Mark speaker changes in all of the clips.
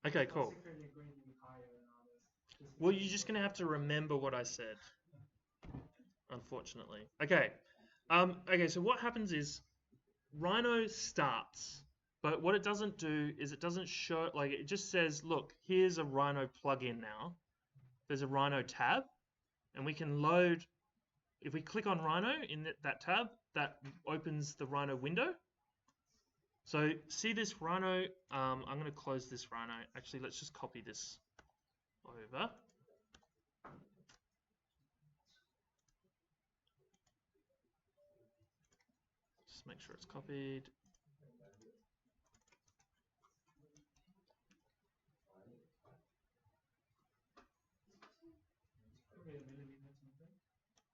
Speaker 1: Okay, cool. Well, you're just gonna have to remember what I said, unfortunately. Okay. Okay, so what happens is Rhino starts, but what it doesn't do is it doesn't show, like, it just says, look, here's a Rhino plugin now. There's a Rhino tab, and we can load, if we click on Rhino in that tab, that opens the Rhino window. So see this Rhino, I'm going to close this Rhino. Actually, let's just copy this over. Just make sure it's copied.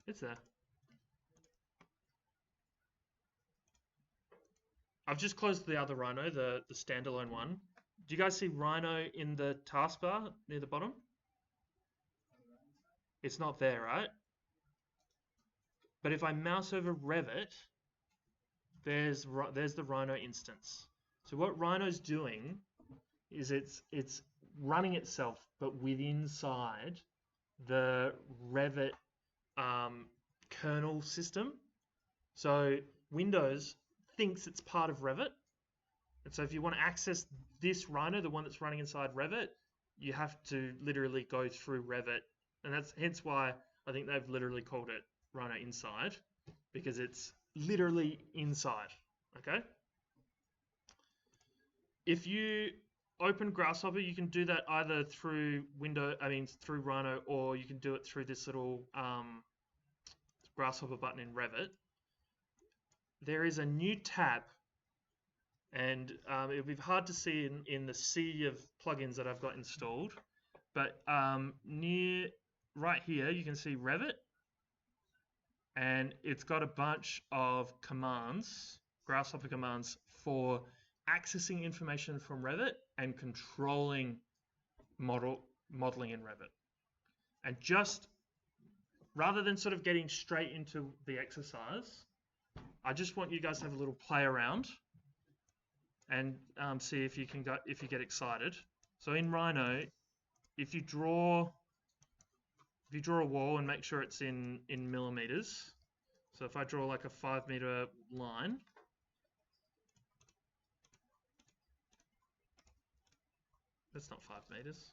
Speaker 1: It's there. I've just closed the other Rhino, the standalone one. Do you guys see Rhino in the taskbar near the bottom? It's not there, right? But if I mouse over Revit, there's the Rhino instance. So what Rhino's doing is it's running itself, but within inside the Revit kernel system. So Windows thinks it's part of Revit, and so if you want to access this Rhino, the one that's running inside Revit, you have to literally go through Revit, and that's hence why I think they've literally called it Rhino Inside, because it's literally inside. Okay. If you open Grasshopper, you can do that either through through Rhino, or you can do it through this little Grasshopper button in Revit. There is a new tab, and it'll be hard to see in the sea of plugins that I've got installed, but near right here you can see Revit, and it's got a bunch of commands, Grasshopper commands for accessing information from Revit and controlling modeling in Revit. And just rather than sort of getting straight into the exercise, I just want you guys to have a little play around and see if you get excited. So in Rhino, if you draw a wall and make sure it's in millimeters. So if I draw like a 5 meter line, that's not 5 meters.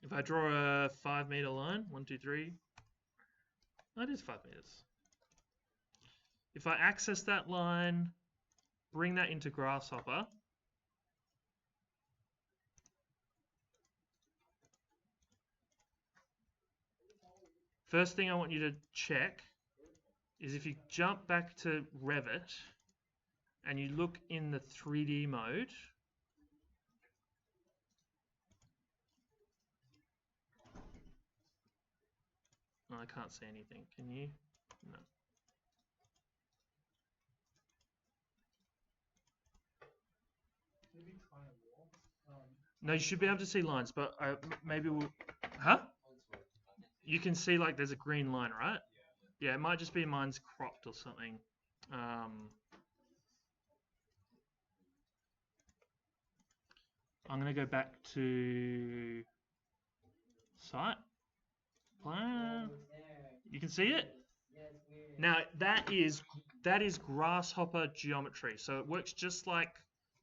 Speaker 1: If I draw a 5 meter line, 1, 2, 3, that is 5 meters. If I access that line, bring that into Grasshopper, first thing I want you to check is if you jump back to Revit and you look in the 3D mode, oh, I can't see anything. Can you? No. No, you should be able to see lines, but maybe we'll... Huh? You can see like there's a green line, right? Yeah, it might just be mine's cropped or something. I'm going to go back to site. Plan. You can see it? Now that is Grasshopper geometry. So it works just like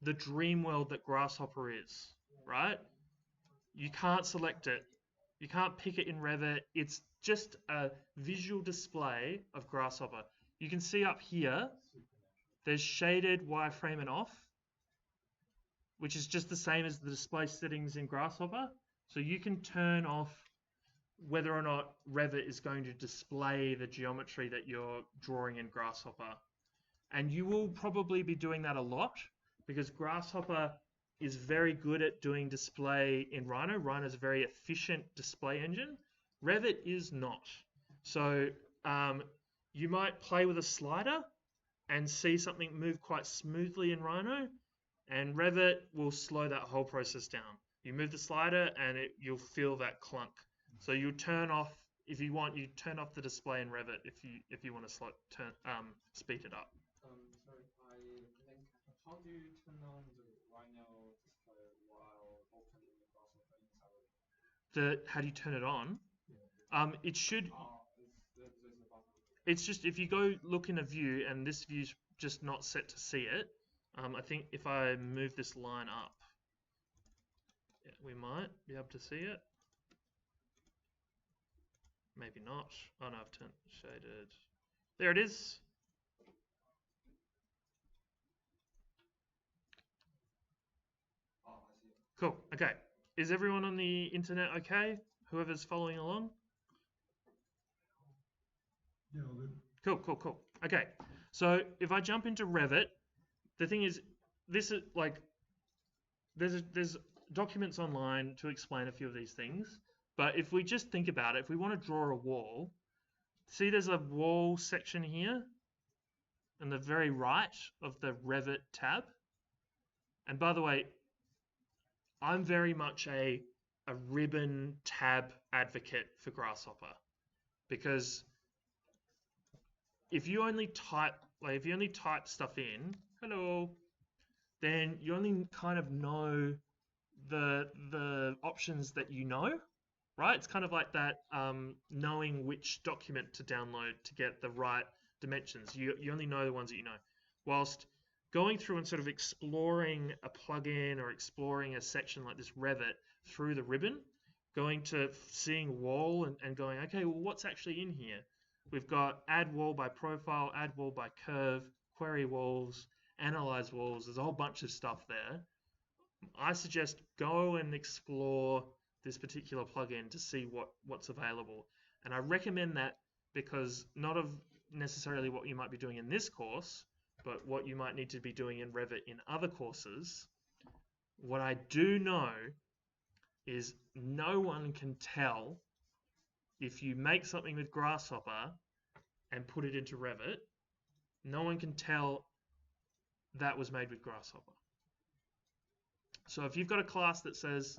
Speaker 1: the dream world that Grasshopper is, right? You can't select it. You can't pick it in Revit. It's just a visual display of Grasshopper. You can see up here, there's shaded, wireframe, and off, which is just the same as the display settings in Grasshopper. So you can turn off whether or not Revit is going to display the geometry that you're drawing in Grasshopper. And you will probably be doing that a lot because Grasshopper is very good at doing display in Rhino. Rhino is a very efficient display engine. Revit is not. So you might play with a slider and see something move quite smoothly in Rhino, and Revit will slow that whole process down. You move the slider and you'll feel that clunk. So you'll turn off, if you want, you turn off the display in Revit if you want to speed it up.
Speaker 2: Sorry, how do you turn on the Rhino display while opening the browser inside?
Speaker 1: How do you turn it on? It should.
Speaker 2: There's a button.
Speaker 1: It's just if you go look in a view and this view's just not set to see it. I think if I move this line up, yeah, we might be able to see it. Maybe not. Oh no, I've turned shaded. There it is.
Speaker 2: Oh, I see.
Speaker 1: Cool. Okay. Is everyone on the internet okay? Whoever's following along?
Speaker 2: Yeah, all good.
Speaker 1: Cool, cool, cool. Okay. So if I jump into Revit, the thing is, this is like, there's documents online to explain a few of these things. But if we just think about it, if we want to draw a wall, see there's a wall section here on the very right of the Revit tab. And by the way, I'm very much a ribbon tab advocate for Grasshopper, because if you only type stuff in, hello, then you only kind of know the options that you know, right? It's kind of like that knowing which document to download to get the right dimensions. You only know the ones that you know. Whilst going through and sort of exploring a plugin or exploring a section like this Revit through the ribbon, going to seeing wall and going, okay, well, what's actually in here? We've got add wall by profile, add wall by curve, query walls, analyze walls. There's a whole bunch of stuff there. I suggest go and explore this particular plugin to see what's available. And I recommend that because not of necessarily what you might be doing in this course, but what you might need to be doing in Revit in other courses. What I do know is no one can tell if you make something with Grasshopper and put it into Revit, no one can tell that was made with Grasshopper. So if you've got a class that says,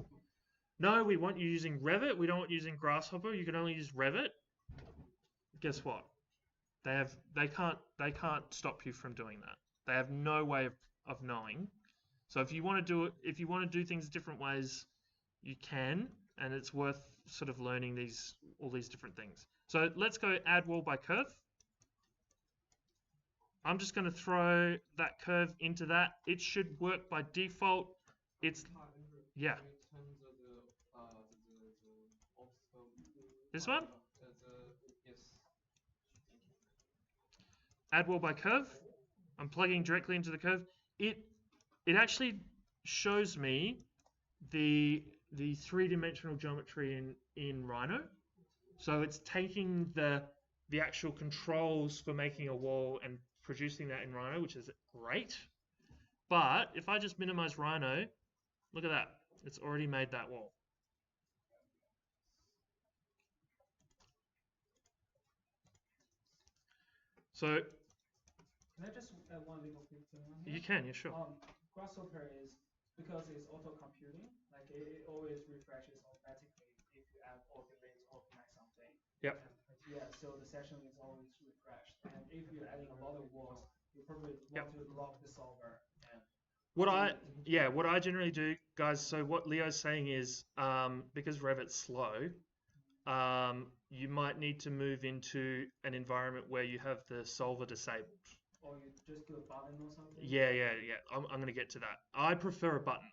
Speaker 1: no, we want you using Revit, we don't want you using Grasshopper, you can only use Revit, guess what? They can't stop you from doing that. They have no way of knowing. So if you want to do things different ways, you can, and it's worth sort of learning all these different things. So let's go add wall by curve. I'm just going to throw that curve into that. It should work by default. It's yeah. This one?
Speaker 2: Yes.
Speaker 1: Add wall by curve. I'm plugging directly into the curve. It actually shows me the three-dimensional geometry in Rhino. So it's taking the actual controls for making a wall and producing that in Rhino, which is great. But if I just minimize Rhino, look at that. It's already made that wall. So
Speaker 3: can I just add one little quick thing on here?
Speaker 1: You can, yeah, sure.
Speaker 3: Grasshopper is, because it's auto-computing, like it always refreshes automatically if you add or delete or connect something.
Speaker 1: Yep.
Speaker 3: Yeah, so the session is always refreshed. And if you're adding a lot of walls, you probably want to lock the solver.
Speaker 1: What I generally do, guys, so what Leo's saying is, because Revit's slow, you might need to move into an environment where you have the solver disabled.
Speaker 3: Or you just do a button or something?
Speaker 1: Yeah. I'm going to get to that. I prefer a button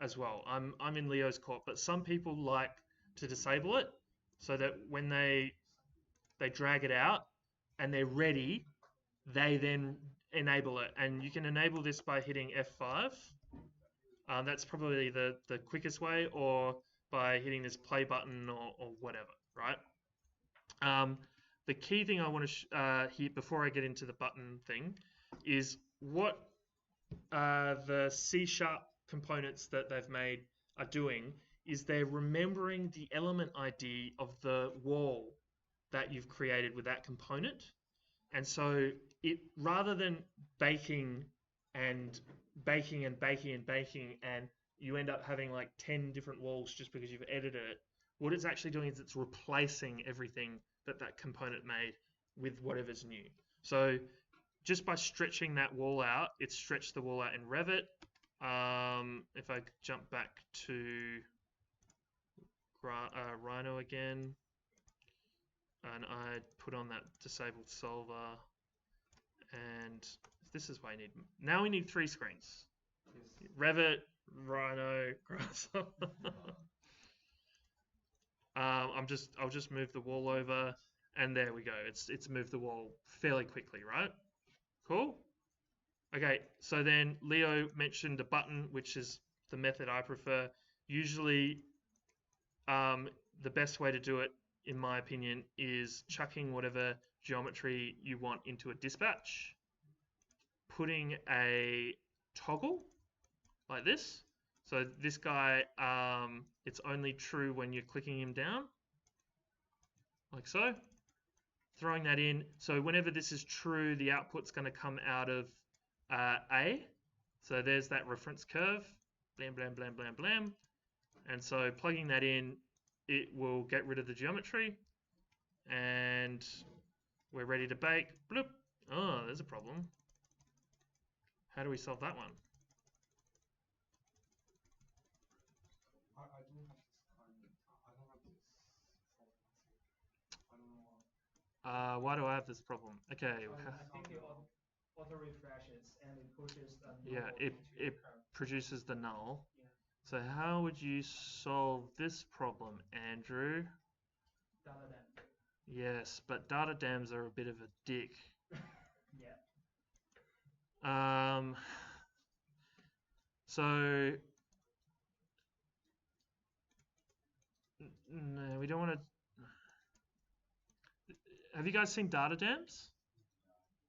Speaker 1: as well. I'm in Leo's court, but some people like to disable it so that when they drag it out and they're ready, they then enable it. And you can enable this by hitting F5. That's probably the quickest way, or by hitting this play button or whatever, right? The key thing I want to hit before I get into the button thing is what the C# components that they've made are doing is they're remembering the element ID of the wall that you've created with that component. And so it, rather than baking and you end up having like 10 different walls just because you've edited it, what it's actually doing is it's replacing everything that component made with whatever's new. So just by stretching that wall out, it stretched the wall out in Revit. If I jump back to Rhino again, and I put on that disabled solver, and this is why I need. Now we need 3 screens.
Speaker 2: Yes.
Speaker 1: Revit, Rhino, Grasshopper. I'll just move the wall over, and there we go. It's moved the wall fairly quickly, right? Cool. Okay, so then Leo mentioned a button, which is the method I prefer. Usually, the best way to do it, in my opinion, is chucking whatever geometry you want into a dispatch, putting a toggle like this. So this guy, it's only true when you're clicking him down, like so. Throwing that in. So whenever this is true, the output's going to come out of A. So there's that reference curve. Blam, blam, blam, blam, blam. And so plugging that in, it will get rid of the geometry. And we're ready to bake. Bloop. Oh, there's a problem. How do we solve that one?
Speaker 2: I don't have this kind. I don't have this. I don't know why.
Speaker 1: Why do I have this problem? Okay.
Speaker 3: I think it auto refreshes and it pushes the
Speaker 1: Yeah,
Speaker 3: null
Speaker 1: it
Speaker 3: into the curve.
Speaker 1: produces the null.
Speaker 3: Yeah.
Speaker 1: So how would you solve this problem, Andrew?
Speaker 3: Data dam.
Speaker 1: Yes, but data dams are a bit of a dick.
Speaker 3: Yeah.
Speaker 1: So no, we don't want to. Have you guys seen data dams?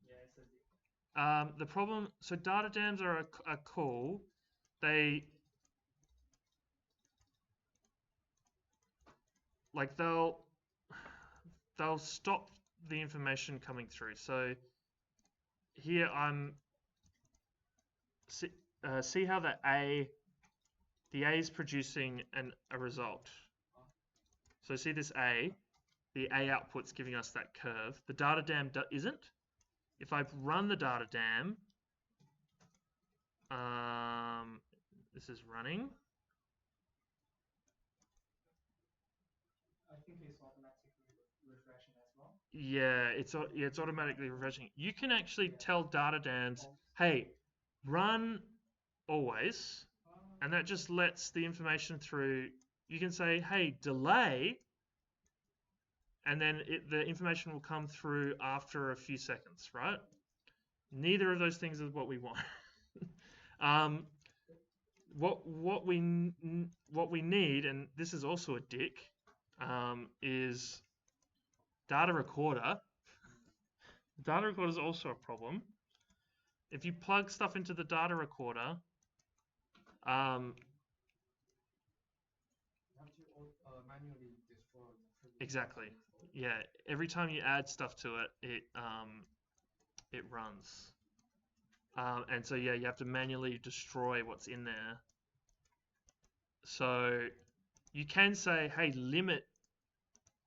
Speaker 3: Yeah, it's a
Speaker 1: The problem, so data dams are cool. They like they'll stop the information coming through. So here I'm see how the A is producing a result. So see this A, the A output's giving us that curve. The data dam isn't. If I run the data dam, this is running.
Speaker 3: I think it's automatically refreshing as well.
Speaker 1: Yeah, it's automatically refreshing. You can actually tell data dams, hey, run always, and that just lets the information through. You can say, hey, delay, and then the information will come through after a few seconds, right? Neither of those things is what we want. What we need, and this is also a dick, is data recorder. Data recorder is also a problem. If you plug stuff into the data recorder,
Speaker 2: You have to manually destroy the previous
Speaker 1: exactly.
Speaker 2: data.
Speaker 1: Yeah, every time you add stuff to it, it runs. And so yeah, you have to manually destroy what's in there. So you can say, hey, limit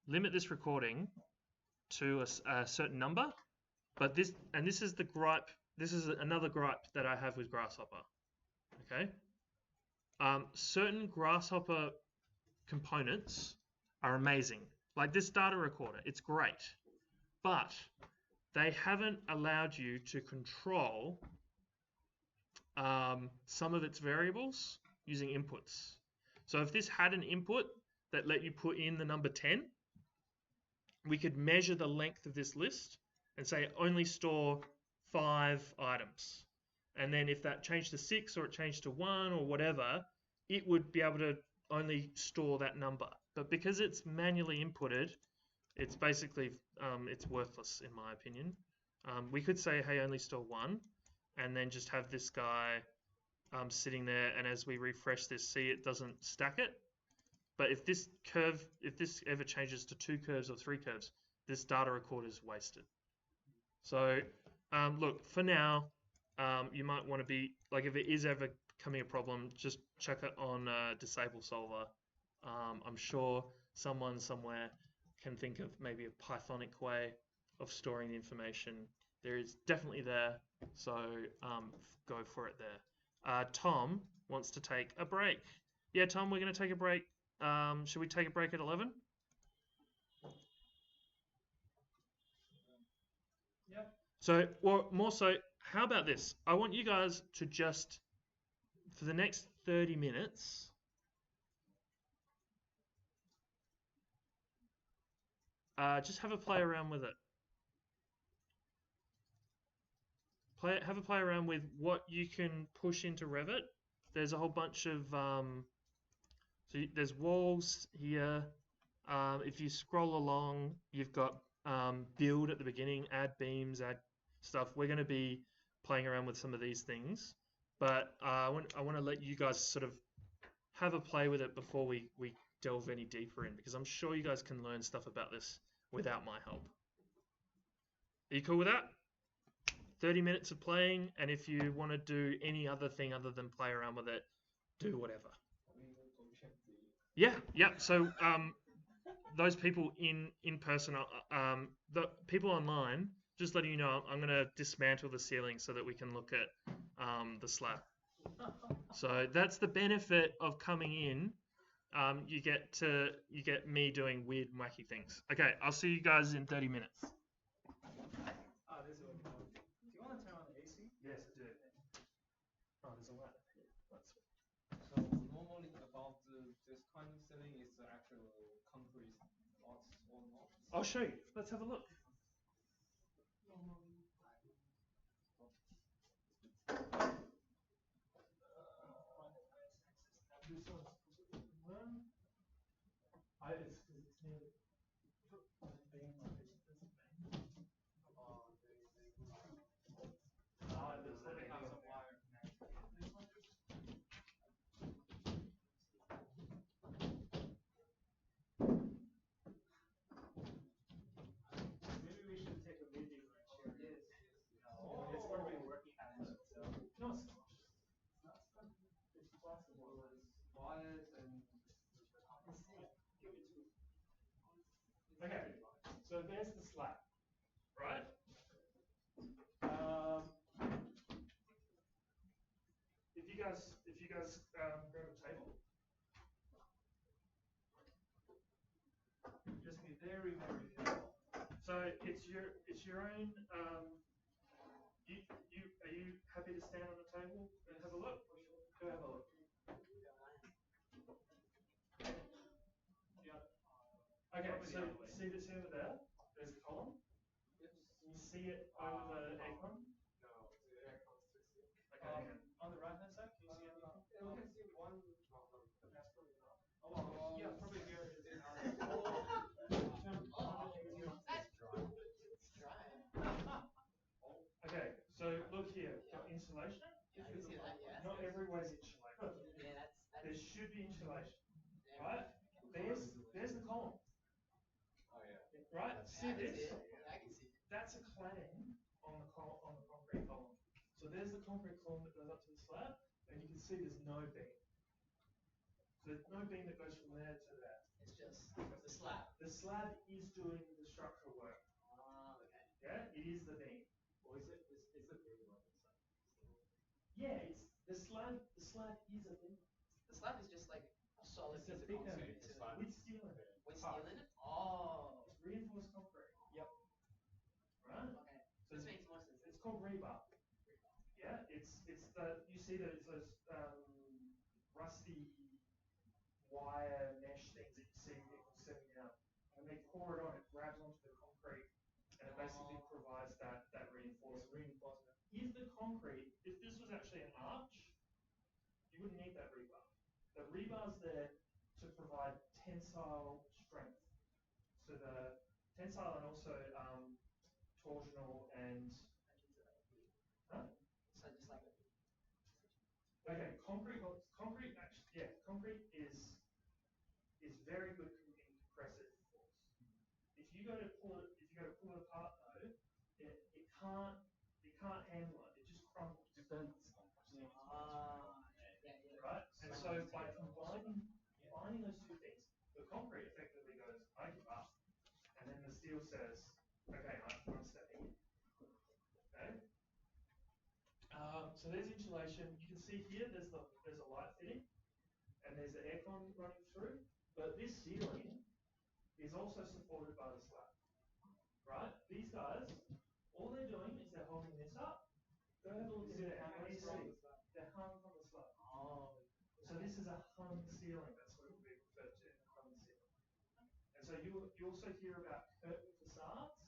Speaker 1: this recording to a certain number, but this is the gripe. This is another gripe that I have with Grasshopper. Okay, certain Grasshopper components are amazing, like this data recorder. It's great, but they haven't allowed you to control some of its variables using inputs. So if this had an input that let you put in the number 10, we could measure the length of this list and say only store 5 items. And then if that changed to 6 or it changed to 1 or whatever, it would be able to only store that number. But because it's manually inputted, it's basically it's worthless in my opinion. We could say, hey, only store 1, and then just have this guy sitting there, and as we refresh this, see it doesn't stack it. But if this ever changes to 2 curves or 3 curves, this data recorder is wasted. So look, for now, you might want to be, like, if it is ever becoming a problem, just check it on Disable Solver. I'm sure someone somewhere can think of maybe a Pythonic way of storing the information, there is definitely there. So go for it there. Tom wants to take a break. Yeah, Tom, we're going to take a break. Should we take a break at 11?
Speaker 3: Yep.
Speaker 1: So, well, more so, how about this? I want you guys to just, for the next 30 minutes, just have a play around with it. Have a play around with what you can push into Revit. There's a whole bunch of, there's walls here. If you scroll along, you've got build at the beginning, add beams, add stuff. We're going to be playing around with some of these things, but I want to let you guys sort of have a play with it before we delve any deeper in, because I'm sure you guys can learn stuff about this without my help. Are you cool with that? 30 minutes of playing, and if you want to do any other thing other than play around with it, do whatever. Yeah. So those people in person, the people online, just letting you know, I'm going to dismantle the ceiling so that we can look at the slab. So that's the benefit of coming in. You get me doing weird, wacky things. Okay, I'll see you guys in 30 minutes.
Speaker 3: This is what do you want to turn on the AC?
Speaker 1: Yes, I do. Oh, there's a light.
Speaker 2: So normally about this kind of ceiling is the actual concrete lots or not?
Speaker 1: I'll show you. Let's have a look.
Speaker 3: Maybe we should take a video and share this. It's going to be working at it. So. No, it's not. It's possible.
Speaker 2: Wires and
Speaker 1: Okay, so there's the slab, right? If you guys grab a table,
Speaker 3: Just be very, very careful.
Speaker 1: so it's your own. Are you happy to stand on the table and have a look? Go have a look. Okay, so see over there? There's a column. Can you see it over the acorn?
Speaker 2: no, the air comes to see.
Speaker 1: Okay.
Speaker 3: On the right hand side, can you see anything?
Speaker 2: We can see one problem. That's probably not.
Speaker 3: Oh, yeah, probably here.
Speaker 1: Okay, so look here. Got insulation?
Speaker 4: Yeah, I can see that, yeah.
Speaker 1: Not everywhere's insulated.
Speaker 4: Yeah,
Speaker 1: There should be insulation, right? There's the column,
Speaker 2: Oh yeah.
Speaker 1: right? See
Speaker 4: I can
Speaker 1: this?
Speaker 4: see it. Yeah, I can see it.
Speaker 1: That's a cladding on the concrete column. So there's the concrete column that goes up to the slab, and you can see there's no beam. So there's no beam that goes from there to there.
Speaker 4: It's just the slab.
Speaker 1: The slab is doing the structural work.
Speaker 4: Okay.
Speaker 1: Yeah, it is the beam.
Speaker 2: Or is the big one inside?
Speaker 1: Yeah, it's the slab. The slab is a beam.
Speaker 4: The slab is just like a solid
Speaker 1: It's a
Speaker 4: piece of
Speaker 1: bigger
Speaker 4: concrete.
Speaker 2: It's fine.
Speaker 1: with steel in it.
Speaker 4: With steel in it? Oh.
Speaker 1: It's reinforced concrete.
Speaker 3: Yep.
Speaker 1: Right.
Speaker 4: Okay.
Speaker 1: So
Speaker 4: This makes more sense.
Speaker 1: it's called rebar. Yeah, it's the you see those rusty wire mesh things that you see people setting out, and they pour it on, it grabs onto the concrete, and it basically provides that reinforcement. Is the concrete, if this was actually an arch, you wouldn't need that rebar. The rebar's there to provide tensile strength. So the tensile and also torsional and huh?
Speaker 4: So just like a
Speaker 1: Okay, concrete actually, yeah, concrete is very good in compressive force. If you go to pull it apart though, it can't handle it. It just crumbles.
Speaker 4: yeah.
Speaker 1: Right? And so by combining those two things, the concrete effectively still says, okay, I'm stepping in. Okay. So there's insulation. You can see here there's a light fitting, and there's the aircon running through. But this ceiling is also supported by the slab, right? These guys, all they're doing is they're holding this up. Go have a look at it. What do you see? They're hung from the slab.
Speaker 3: Oh.
Speaker 1: So this is a hung ceiling. That's what it would be referred to, a hung ceiling. And so you also hear about curtain facades.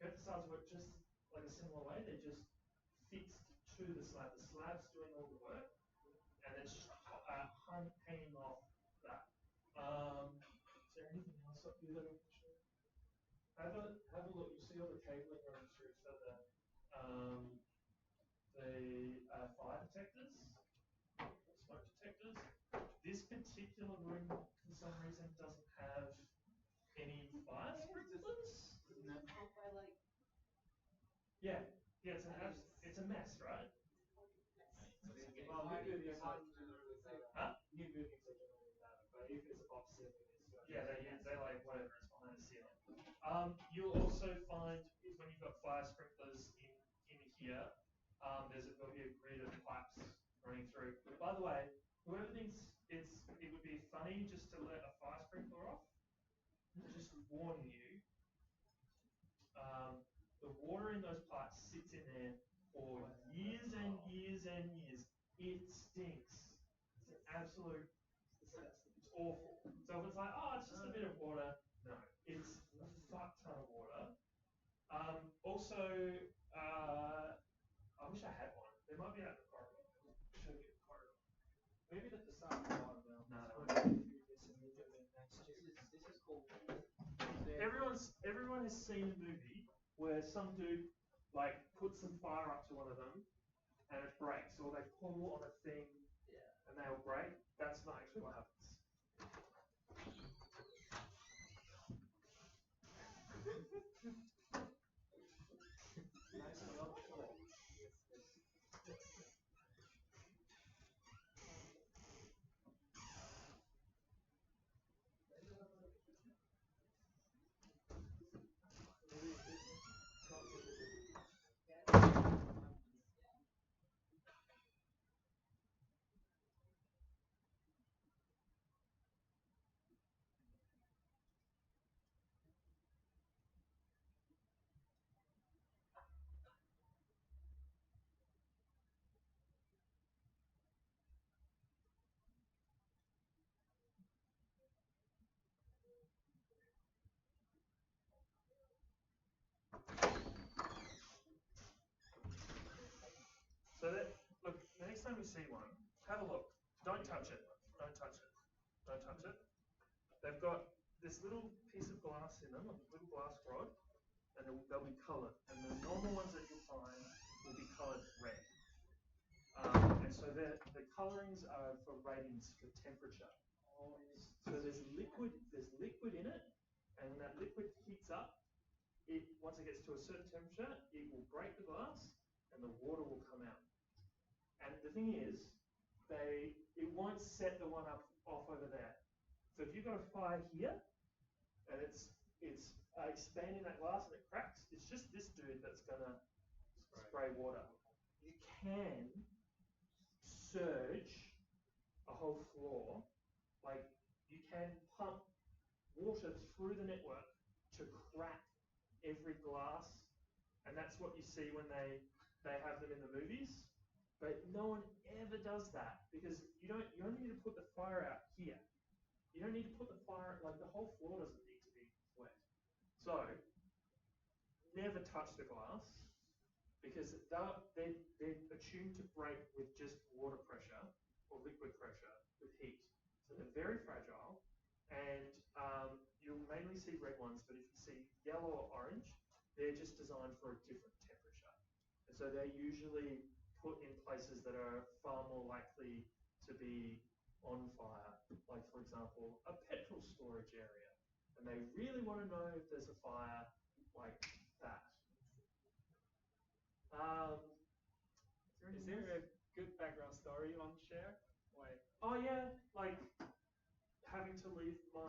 Speaker 1: Curtain facades work just like a similar way. They're just fixed to the slab. The slab's doing all the work, and it's just hanging off that. Is there anything else up here that I can show? Have a look. You see all the cabling running through for the fire detectors, smoke detectors. This particular room, for some reason, doesn't have any fire sprinklers. Yeah, it's it's a mess, right?
Speaker 3: Well, new buildings are
Speaker 1: Huh?
Speaker 3: new buildings are generally that, but if it's above ceiling, it's
Speaker 1: Yeah, they like whatever is behind the ceiling. You'll also find when you've got fire sprinklers in here, there'll be a grid of pipes running through. By the way, whoever thinks it would be funny just to let a fire sprinkler off, just warn you, the water in those pipes sits in there for years and years and years. It stinks. It's an absolute, it's awful. So if it's like, oh, it's just a bit of water, no, it's a fuck ton of water. Also, I wish I had one. There might be out in the corridor. Show you the corridor.
Speaker 3: maybe the facade is not well.
Speaker 1: No.
Speaker 3: This is cool.
Speaker 1: Everyone has seen a movie where some dude like puts some fire up to one of them and it breaks, or they pull on a thing and they'll break. That's not actually what happens.
Speaker 3: Nicely on the floor.
Speaker 1: So look, the next time you see one, have a look. Don't touch it. Don't touch it. Don't touch it. They've got this little piece of glass in them, a little glass rod, and they'll be coloured. And the normal ones that you'll find will be coloured red. And so the colourings are for ratings for temperature. So there's liquid in it, and when that liquid heats up, once it gets to a certain temperature, it will break the glass, and the water will come out. And the thing is, it won't set the one off over there. So if you've got a fire here, and it's expanding that glass and it cracks, it's just this dude that's gonna spray water. You can surge a whole floor, like you can pump water through the network to crack every glass, and that's what you see when they have them in the movies. But no one ever does that because you only need to put the fire out here. You don't need to put the fire, like the whole floor doesn't need to be wet. So never touch the glass because they're attuned to break with just water pressure or liquid pressure with heat. So they're very fragile, and you'll mainly see red ones, but if you see yellow or orange, they're just designed for a different temperature. And so they're usually put in places that are far more likely to be on fire, like for example, a petrol storage area. And they really want to know if there's a fire like that.
Speaker 3: Is there a good background story you want to share? Like,
Speaker 1: oh yeah, like having to leave my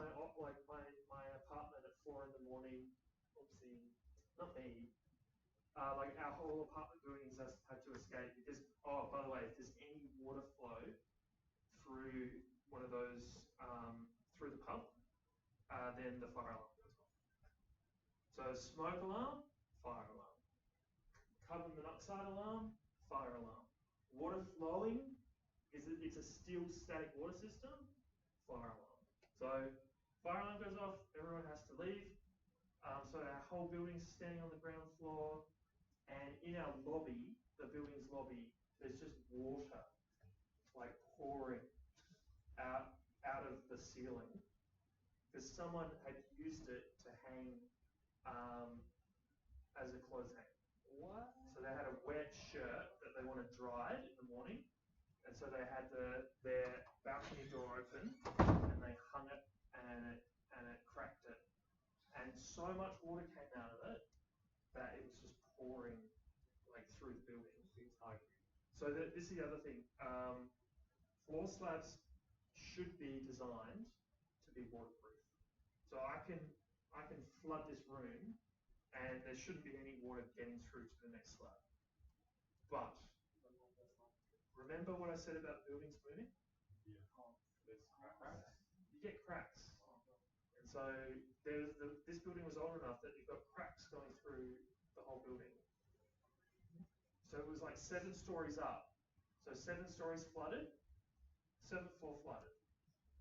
Speaker 1: apartment at 4 in the morning
Speaker 3: not me, like our whole apartment buildings has had to escape because, oh, by the way, if there's any water flow through one of those, through the pump, then the fire alarm goes off. So smoke alarm, fire alarm. Carbon monoxide alarm, fire alarm. Water flowing, it's a still static water system, fire alarm. So fire alarm goes off, everyone has to leave. So our whole building's standing on the ground floor, and in our lobby, the building's lobby, there's just water like pouring out of the ceiling because someone had used it to hang as a clothes hanger.
Speaker 2: What?
Speaker 3: So they had a wet shirt that they wanted dried in the morning, and so they had their balcony door open, and they hung it, and it cracked it, and so much water came out of it that it was just pouring like through the building. So this is the other thing. Floor slabs should be designed to be waterproof. So I can flood this room, and there shouldn't be any water getting through to the next slab. But remember what I said about buildings moving?
Speaker 2: Yeah. There's cracks.
Speaker 3: You get cracks. And so this building was old enough that you've got cracks going through the whole building. So it was like 7 stories up. So 7 stories flooded, 7th floor flooded.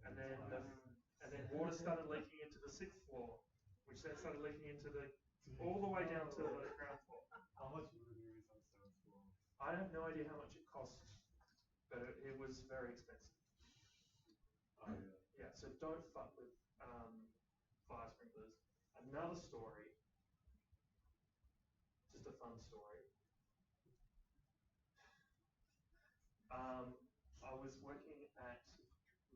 Speaker 3: And then water started leaking into the 6th floor, which then started leaking into all the way down to the ground floor.
Speaker 2: How much would it be on 7th floor?
Speaker 3: I have no idea how much it costs, but it was very expensive.
Speaker 2: Oh, yeah.
Speaker 3: Yeah, so don't fuck with fire sprinklers. Another story, just a fun story. I was working at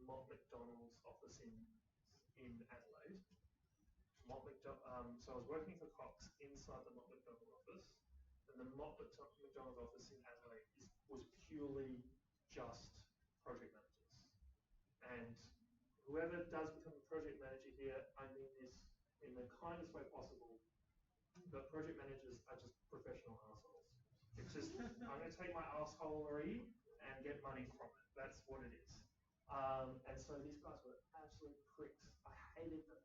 Speaker 3: Mott McDonald's office in Adelaide. So I was working for Cox inside the Mott McDonald office, and the Mott McDonald office in Adelaide was purely just project managers. And whoever does become a project manager here, I mean this in the kindest way possible, but project managers are just professional assholes. It's just, I'm going to take my assholery and get money from it. That's what it is. And so these guys were absolute pricks. I hated them.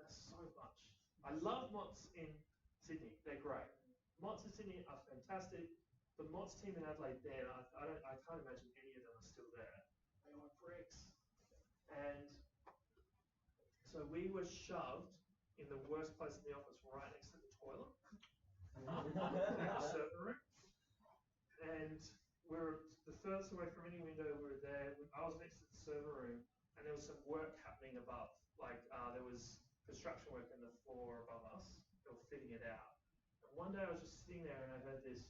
Speaker 3: That's so much. I love Motts in Sydney. They're great. Motts in Sydney are fantastic. The Motts team in Adelaide, I can't imagine any of them are still there. They were pricks. And so we were shoved in the worst place in the office, right next to the toilet, in the server room. And we're the furthest away from any window we were there. I was next to the server room, and there was some work happening above. Like there was construction work in the floor above us. They were fitting it out. And one day I was just sitting there, and I heard this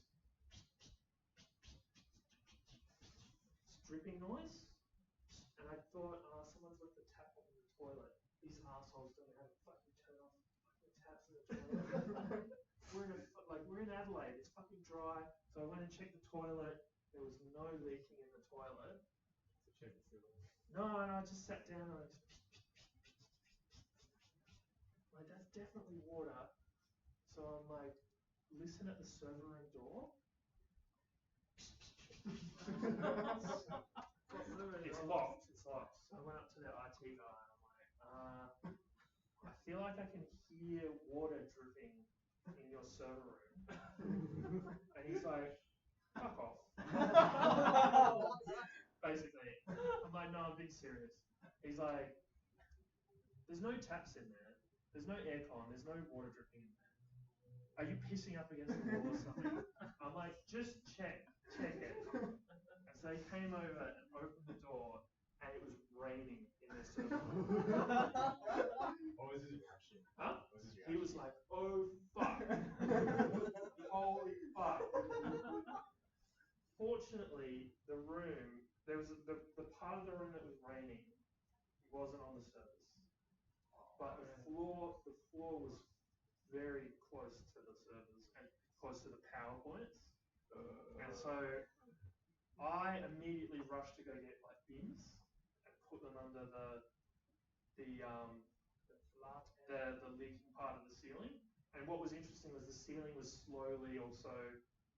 Speaker 3: dripping noise, and I thought, someone's left the tap on in the toilet. These assholes don't know how to fucking turn off the taps in the toilet. We're in Adelaide. It's fucking dry. So I went and checked the toilet. There was no leaking in the toilet.
Speaker 2: So check the ceiling.
Speaker 3: No, and I just sat down and I just like, that's definitely water. So I'm like, listen at the server room door. It's locked. It's locked. So I went up to the IT guy and I'm like, I feel like I can hear water dripping in your server room. And he's like, fuck off. Basically. I'm like, no, I'm being serious. He's like, there's no taps in there. There's no aircon. There's no water dripping in there. Are you pissing up against the wall or something? I'm like, just check it. And so they came over and opened the door, and it was raining in their server room.
Speaker 2: What was his reaction?
Speaker 3: Huh?
Speaker 2: What was his reaction?
Speaker 3: He was like, oh fuck. Holy fuck. Fortunately, the room, there was the part of the room that was raining wasn't on the surface. But the floor was very close to the servers and close to the power points. And so I immediately rushed to go get like bins and put them under the leaking part of the ceiling. And what was interesting was the ceiling was slowly also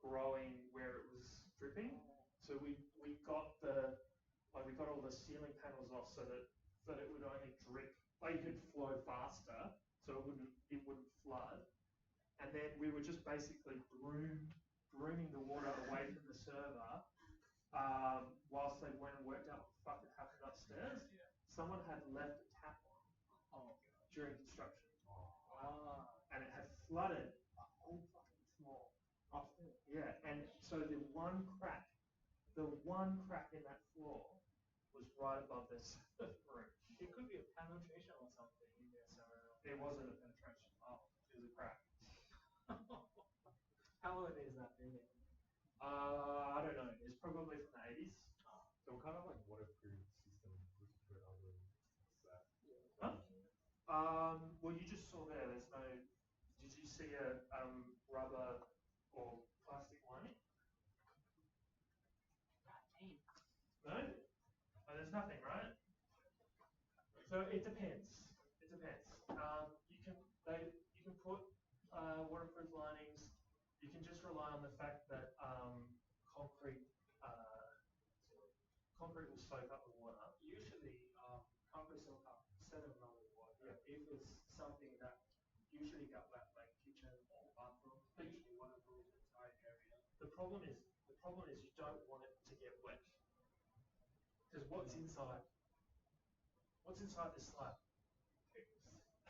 Speaker 3: growing where it was dripping. So we got all the ceiling panels off so that it would only drip, like it could flow faster, so it wouldn't flood. And then we were just basically grooming the water away from the server, whilst they went and worked out what the fuck had happened upstairs. Someone had left a tap on during construction. And it had flooded a whole fucking floor. Yeah, and so the one crack in that floor was right above this room.
Speaker 2: It could be a penetration or something in there somewhere.
Speaker 3: It wasn't a penetration. It was a crack.
Speaker 2: How old is that building?
Speaker 3: I don't know. It's probably from the 80s.
Speaker 5: So what kind of like waterproof system was put on the slab?
Speaker 3: Huh? Well, you just saw there. There's no. Did you see a rubber or plastic lining? No. Oh, there's nothing, right? So it depends. It depends. You can put waterproof linings. You can just rely on the fact that concrete will soak up the water.
Speaker 2: Usually, concrete soak up certain amount of water. If it's something that usually got wet, like kitchen or bathroom, usually waterproof the entire area.
Speaker 3: The problem is you don't want it to get wet. Because what's inside? What's inside this slab?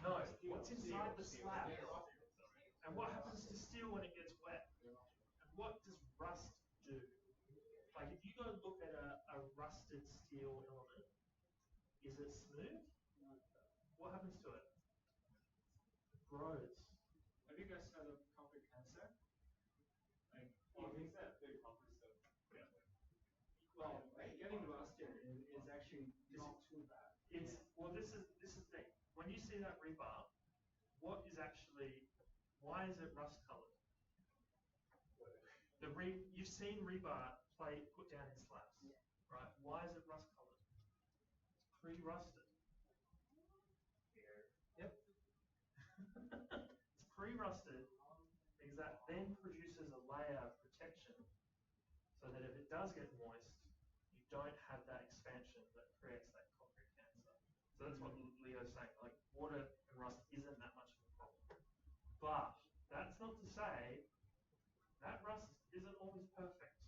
Speaker 3: No, what's inside the slab? And what happens to steel when it gets wet? And what does rust do? Like if you go look at a rusted steel element, is it smooth? What happens to it? It grows.
Speaker 2: Have you guys heard of concrete cancer? Like,
Speaker 5: Is that the concrete stuff? Yeah.
Speaker 2: well, getting rusted is actually not too bad.
Speaker 3: It's this is the thing. When you see that rebar, why is it rust colored? You've seen rebar put down in slabs, right? Why is it rust colored? It's pre-rusted. Yep. It's pre-rusted because that then produces a layer of protection so that if it does get moist, you don't have that expansion that creates that concrete cancer. So that's what Leo's saying, like water and rust isn't that much of a problem. But that's not to say that rust isn't always perfect.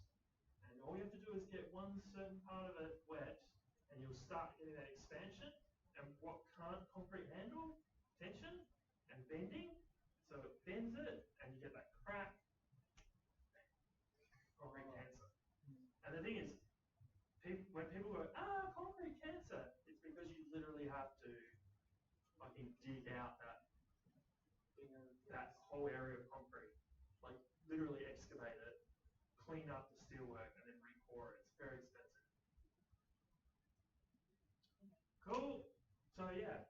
Speaker 3: And all you have to do is get one certain part of it wet and you'll start getting that expansion. And what can't concrete handle? Tension and bending. So it bends it and you get that crack. Concrete cancer. And the thing is, when people go, concrete cancer, it's because you literally have to fucking dig out that whole area of concrete. Like literally excavate it, clean up the steelwork, and then re-pour it. It's very expensive. Cool. So yeah,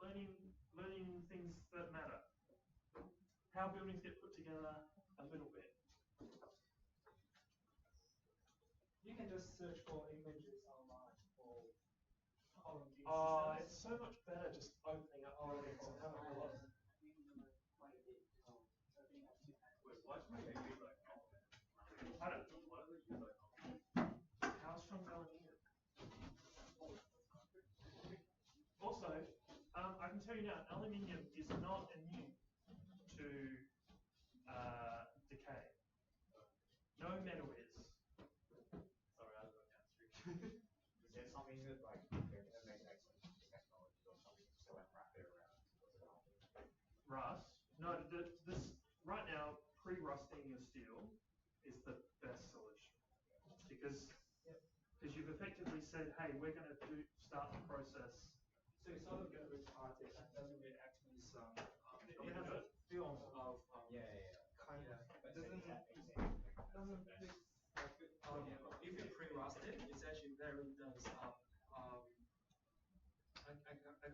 Speaker 3: learning things that matter. How buildings get put together, a little bit.
Speaker 2: You can just search for images online for column systems.
Speaker 3: It's so much better just opening up buildings and having a look. How strong aluminium? Also, I can tell you now, aluminium is not immune to decay. No metal is.
Speaker 5: Sorry, I was going downstream. Is there something that like they're gonna make excellent technology or something so like wrap it around?
Speaker 3: Rust? No, this right now pre-rusting your steel is the best solution because you've effectively said, hey, we're going to start the process.
Speaker 2: So it's sort of going to retard it and doesn't really act as
Speaker 3: We have a
Speaker 2: film of
Speaker 5: Kind of. But doesn't
Speaker 2: if you pre-rust it, it's actually very dense. I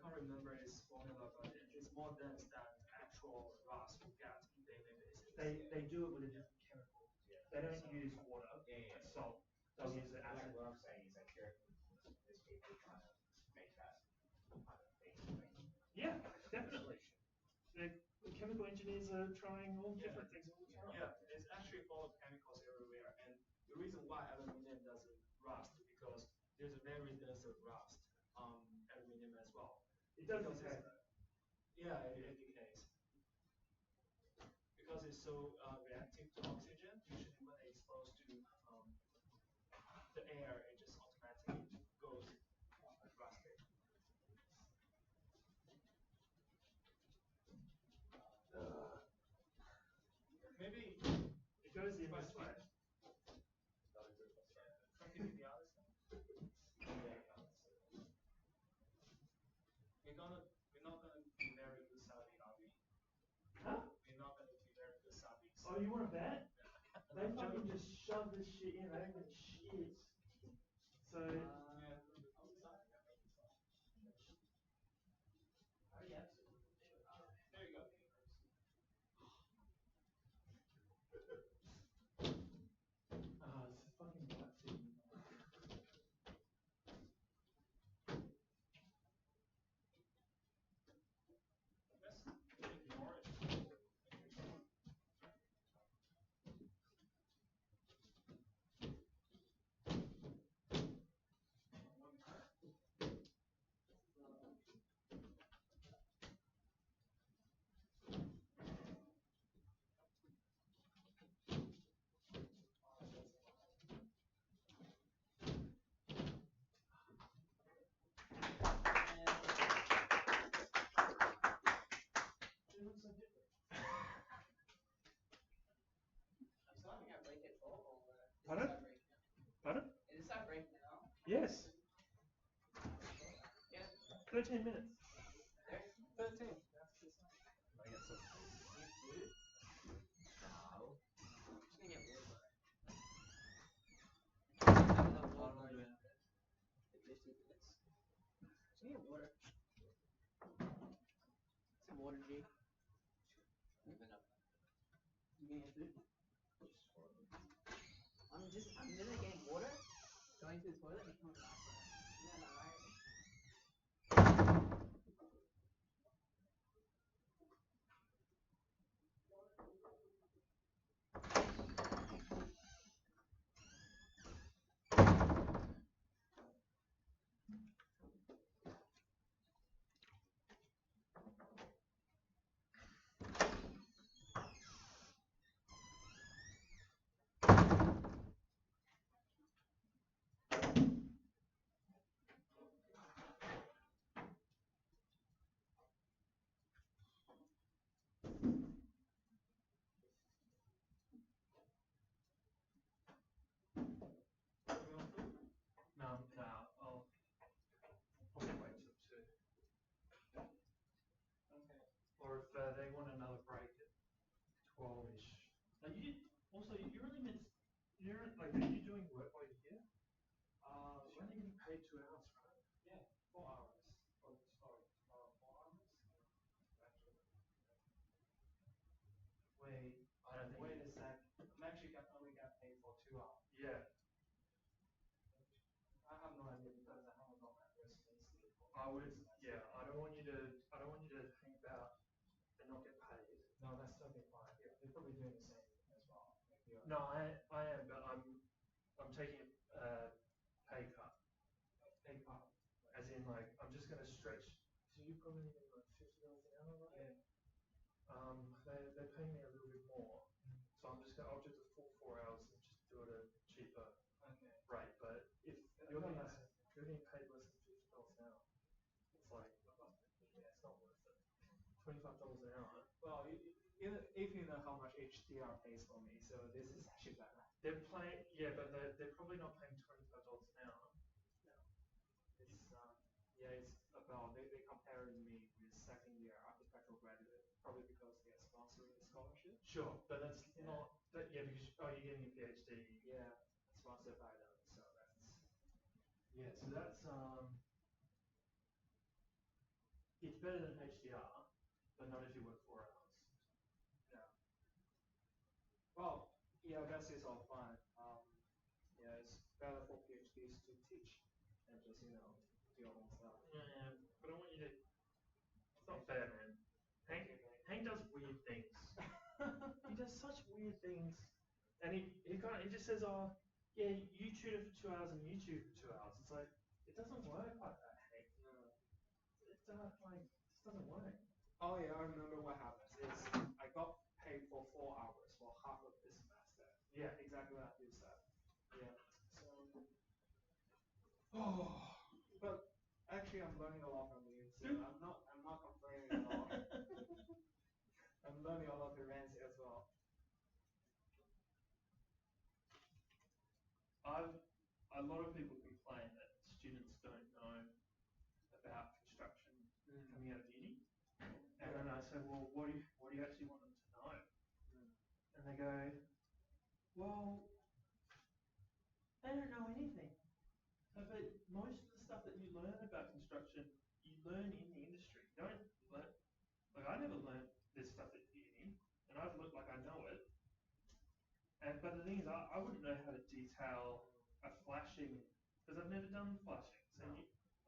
Speaker 2: can't remember its formula, but it's more dense than actual rust you get in daily basis.
Speaker 3: They do it with a different chemical. They don't use water and salt. They'll use the acid.
Speaker 5: Like what I'm saying is like there's people trying to make that kind of thing.
Speaker 3: Yeah, definitely. The
Speaker 1: chemical engineers are trying all
Speaker 2: Yeah.
Speaker 1: different things all the time.
Speaker 2: Yeah, it's actually full of chemicals everywhere, and the reason why aluminum doesn't rust because there's a very dense rust on aluminum as well.
Speaker 1: It does
Speaker 2: Because
Speaker 1: decay.
Speaker 2: Yeah, it decays. Because it's so reactive to oxygen, usually when it's exposed to the air, it just automatically goes rusted. Maybe
Speaker 1: It goes in this way.
Speaker 2: continue the other side. We're not gonna be very good subbing, are we?
Speaker 1: Huh?
Speaker 2: We're not gonna be very good subbing.
Speaker 1: Oh, you want to bet? They fucking just shove this shit in. They don't give a shit. So.
Speaker 2: There you go.
Speaker 1: It's fucking black thing.
Speaker 2: Let's ignore it.
Speaker 1: It looks so different.
Speaker 4: I'm starting at break it all, or
Speaker 1: Pardon? Pardon?
Speaker 4: Is that break now?
Speaker 1: Yes.
Speaker 4: Yeah.
Speaker 1: 13 minutes.
Speaker 4: 13.
Speaker 5: I get some.
Speaker 4: Wow. Just gonna get water. Have water. 15 minutes. Just gonna get water. Some water, G. Even up. You gonna get food? I'm literally getting water, going to the toilet, and coming back. Yeah, alright.
Speaker 1: No, I'll probably wait till 2.
Speaker 4: Okay.
Speaker 1: Or if they want another break at 12-ish. Also, you're only meant to, are you doing work while you're here? You're only getting paid 2 hours, right?
Speaker 2: Yeah, 4 hours. Oh, sorry, 4 hours.
Speaker 1: Wait, I don't think.
Speaker 2: Wait a sec. I'm actually only got paid for 2 hours.
Speaker 1: Yeah.
Speaker 2: I have no idea because I haven't got my first payslip.
Speaker 1: I don't want you to hang about and not get paid.
Speaker 2: No, that's totally fine. Yeah, they're probably doing the same as well.
Speaker 1: No, I am, but I'm taking a pay cut.
Speaker 2: Pay cut.
Speaker 1: As in, like, I'm just gonna stretch. So you probably need like $50 an hour, right?
Speaker 2: Yeah.
Speaker 1: They're paying me a little bit more, so I'll do the full 4 hours and just do it at a cheaper
Speaker 2: Okay.
Speaker 1: rate. But if you're getting paid less than $50 an hour, it's like, yeah, it's not worth it. $25 an hour.
Speaker 2: Well, if you know how much HDR pays for me, so this is actually better.
Speaker 1: They're paying, yeah, but they're probably not paying $25 an hour.
Speaker 2: It's about they comparing me with second year architectural graduate, probably because they're sponsoring the scholarship.
Speaker 1: Sure, but that's not that. Yeah, because you're getting a PhD.
Speaker 2: Yeah, sponsored by them, so that's.
Speaker 1: Yeah, so that's it's better than HDR, but not if you work 4 hours.
Speaker 2: Yeah. Well, yeah, I guess it's all fine. Yeah, it's better for PhDs to teach and just do your own stuff.
Speaker 1: Yeah, but I want you to. It's not fair, man. Hang
Speaker 3: Kane does weird things. He does such weird things, and he just says, "Oh, yeah, you tutor for 2 hours and you tutor for 2 hours." It's like it doesn't work like that, Hank. It just doesn't work.
Speaker 2: Oh yeah, I remember what happens is I got paid for 4 hours for half of this semester.
Speaker 3: Yeah.
Speaker 2: Exactly like you said. Yeah. So, oh, but actually I'm learning a lot from you. So I'm not complaining at all. I'm learning a lot from Rancy as well.
Speaker 3: A lot of people complain that students don't know about construction coming out of uni, and then I say, well, what do you actually want them to know? And they go, well, they don't know anything. But most of the stuff that you learn about construction, you learn in the industry. You don't learn, like I never learned this stuff at uni, and I've looked like I know it. But the thing is, I wouldn't know how to detail a flashing, because I've never done flashings.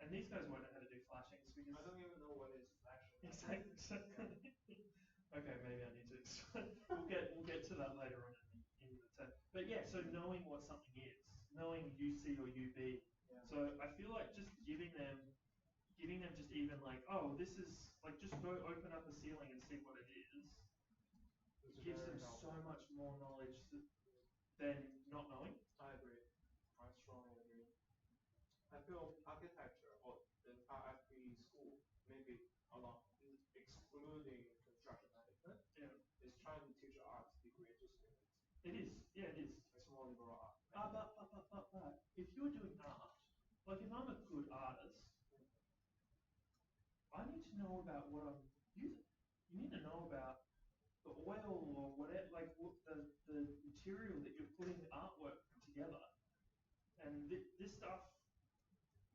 Speaker 3: And these guys won't know how to do flashings because
Speaker 2: I don't even know what is flashing.
Speaker 3: Exactly. Okay, maybe I need to explain. We'll get to that later on in the term. But yeah, so knowing what something is, knowing UC or UB.
Speaker 2: Yeah.
Speaker 3: So I feel like just giving them just even like, oh, this is like, just go open up a ceiling and see what it is. It gives them so much more knowledge than not knowing.
Speaker 2: I agree. I strongly agree. I feel architecture or the entire FP school, maybe excluding construction management, is trying to teach arts degree to students.
Speaker 3: It is, yeah, it is.
Speaker 2: It's more liberal art.
Speaker 3: But if you're doing art, like if I'm a good artist, I need to know about what I'm using. You need to know about the oil or whatever, like the material that you're putting artwork together. And this stuff,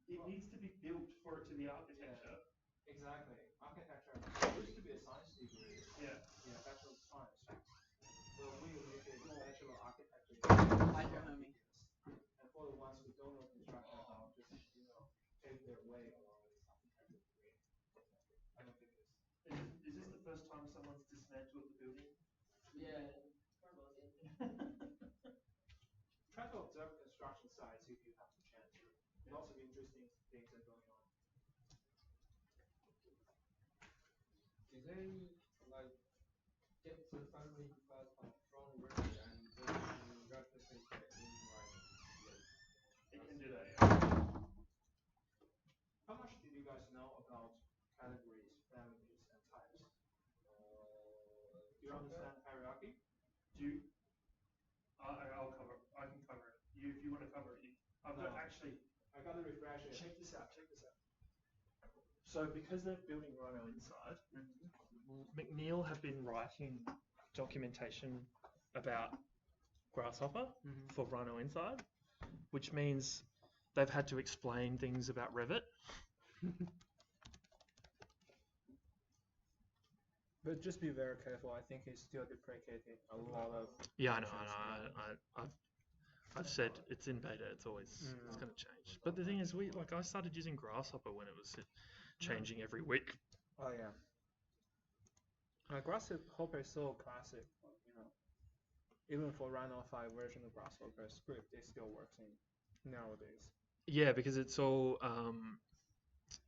Speaker 3: it needs to be built for it to be architecture.
Speaker 2: Yeah, exactly. Architecture used to be a science degree.
Speaker 3: Yeah.
Speaker 2: Yeah, Bachelor of Science. Well, we initiated Bachelor of Architecture. And for the ones who don't know construction at all, just pave their way along this architecture degree. I don't think it's.
Speaker 3: Is this the first time someone's dismantled the building?
Speaker 4: Yeah.
Speaker 2: Try to observe construction sites if you have the chance. Lots of interesting things are going on.
Speaker 5: Do they like get the family class from Revit and then replicate it in Rhino?
Speaker 3: It can do that,
Speaker 2: yeah. How much did you guys know about categories, families, and types? Do you understand hierarchy?
Speaker 3: I'll cover. I can cover it. If you want to cover it, I
Speaker 2: got to refresh it.
Speaker 3: Check this out. So because they're building Rhino inside, McNeil have been writing documentation about Grasshopper for Rhino inside, which means they've had to explain things about Revit.
Speaker 2: But just be very careful. I think he's still deprecating a lot of.
Speaker 3: Yeah, I know. I've said it's in beta. It's always it's going to change. But the thing is, I started using Grasshopper when it was changing every week.
Speaker 2: Oh yeah. Grasshopper is so classic. Even for Rhino 5 version of Grasshopper script, it still works in nowadays.
Speaker 3: Yeah, because it's all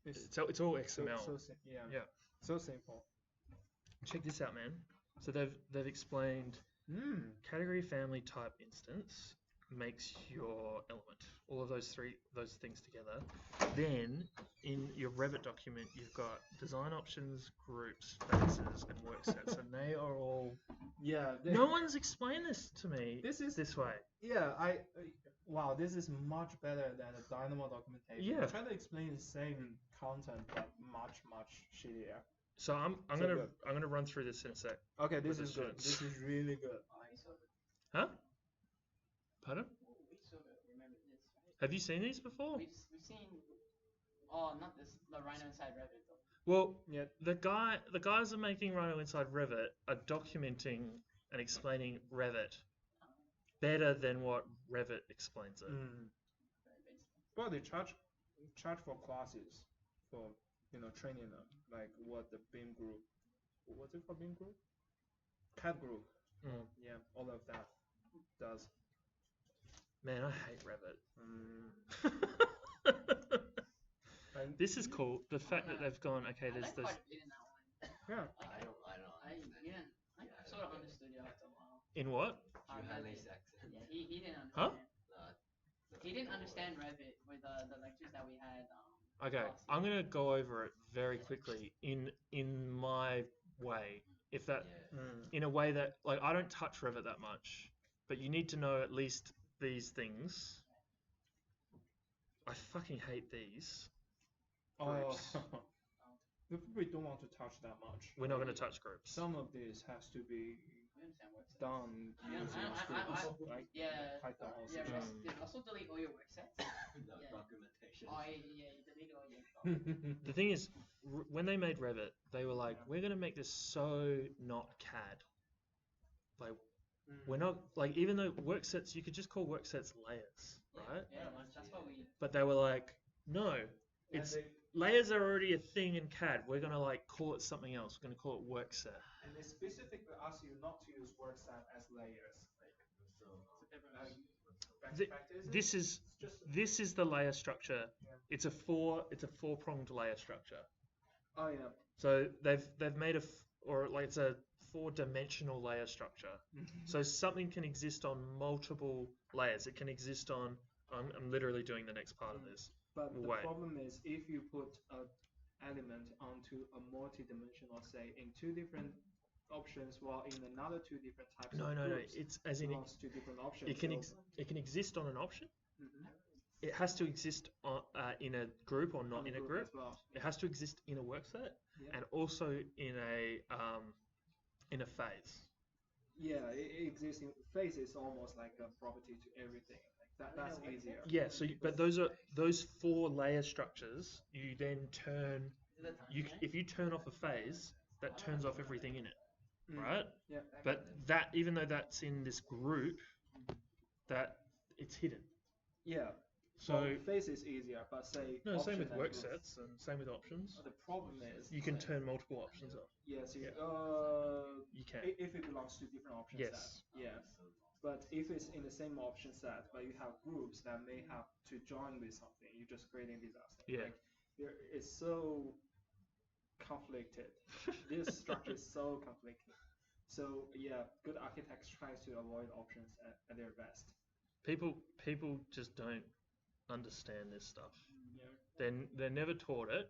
Speaker 3: it's all XML.
Speaker 2: Yeah. So simple.
Speaker 3: Check this out, man. So they've explained category, family, type, instance makes your element. All of those things together. Then in your Revit document, you've got design options, groups, bases, and work sets, and they are all.
Speaker 2: Yeah.
Speaker 3: No one's explained this to me. This way.
Speaker 2: Yeah. Wow. This is much better than the Dynamo documentation.
Speaker 3: Yeah.
Speaker 2: I'm trying to explain the same content, but much shittier.
Speaker 3: So I'm gonna run through this in a sec.
Speaker 2: Okay, this is good. This is really good.
Speaker 3: Huh? Pardon?
Speaker 4: We sort of remember this, right?
Speaker 3: Have you seen these before?
Speaker 4: We've seen. Oh, not this. The Rhino inside Revit though.
Speaker 3: Well, yeah. The guys are making Rhino inside Revit are documenting and explaining Revit better than what Revit explains it.
Speaker 2: Well, they charge for classes for training them, like what the BIM group what's it called, BIM group? CAD group.
Speaker 1: Mm.
Speaker 2: Yeah, all of that does.
Speaker 1: Man, I hate Revit.
Speaker 2: And
Speaker 1: This is cool. The fact that they've gone, okay,
Speaker 4: I
Speaker 1: there's
Speaker 4: like
Speaker 1: this.
Speaker 4: quite a bit in that one.
Speaker 2: yeah,
Speaker 4: Like, I sort of understood it after a while.
Speaker 1: In what?
Speaker 4: Revit. Yeah, he didn't understand.
Speaker 1: Huh?
Speaker 4: He didn't understand Revit with the lectures that we had.
Speaker 1: Okay,
Speaker 4: last
Speaker 1: I'm
Speaker 4: year.
Speaker 1: gonna go over it very quickly in my way. If that, in a way that, like, I don't touch Revit that much, but you need to know at least these things. I fucking hate these groups.
Speaker 2: we probably don't want to touch that much.
Speaker 1: We're not gonna touch groups.
Speaker 2: Some of this has to be
Speaker 4: We understand what it says.
Speaker 2: done
Speaker 4: Yeah,
Speaker 2: using
Speaker 4: I-
Speaker 2: scripts, like
Speaker 4: Yeah.
Speaker 2: Python or
Speaker 4: Yeah,
Speaker 2: something.
Speaker 4: also delete all your work sets. Yeah.
Speaker 5: Documentation.
Speaker 4: Oh, yeah, you delete all your.
Speaker 1: The thing is, when they made Revit, they were like, we're gonna make this so not CAD. Like, we're not, like, even though work sets, you could just call work sets layers, right?
Speaker 4: Yeah, that's what we.
Speaker 1: But they were like, no, it's layers are already a thing in CAD. We're gonna like call it something else. We're gonna call it work set.
Speaker 2: And they specifically ask you not to use work set as layers.
Speaker 1: This is the layer structure. It's a four-pronged layer structure.
Speaker 2: Oh yeah.
Speaker 1: So they've made it's a four-dimensional layer structure. So something can exist on multiple layers. It can exist on. I'm literally doing the next part of this.
Speaker 2: But the
Speaker 1: Wait.
Speaker 2: problem is if you put an element onto a multi-dimensional, say in two different options, while in another two different types
Speaker 1: No.
Speaker 2: of groups,
Speaker 1: It's as in
Speaker 2: belongs to different options.
Speaker 1: it can exist on an option.
Speaker 2: Mhm.
Speaker 1: It has to exist on, in a group or not
Speaker 2: On
Speaker 1: in a group.
Speaker 2: as well.
Speaker 1: It has to exist in a work set
Speaker 2: Yeah.
Speaker 1: and also in a phase.
Speaker 2: Yeah, it exists in phase is almost like a property to everything. Like that's easier.
Speaker 1: Yeah. So, but those four layer structures. You then turn. If you turn off a phase, that turns off everything in it, right?
Speaker 2: Yeah.
Speaker 1: But that, even though that's in this group, that it's hidden.
Speaker 2: Yeah.
Speaker 1: So
Speaker 2: well, phase is easier, but say
Speaker 1: no, same with
Speaker 2: option
Speaker 1: work
Speaker 2: and group.
Speaker 1: sets and same with options.
Speaker 2: The problem is
Speaker 1: You can turn multiple options off.
Speaker 2: yes,
Speaker 1: Yeah.
Speaker 2: you
Speaker 1: can.
Speaker 2: If it belongs to different option
Speaker 1: Yes.
Speaker 2: sets. Yeah. But if it's in the same option set, but you have groups that may have to join with something, you're just creating disaster.
Speaker 1: Yeah.
Speaker 2: Like, it's so conflicted. This structure is so conflicted. So yeah, good architects tries to avoid options at their best.
Speaker 1: People just don't understand this stuff.
Speaker 2: Yeah.
Speaker 1: They're never taught it.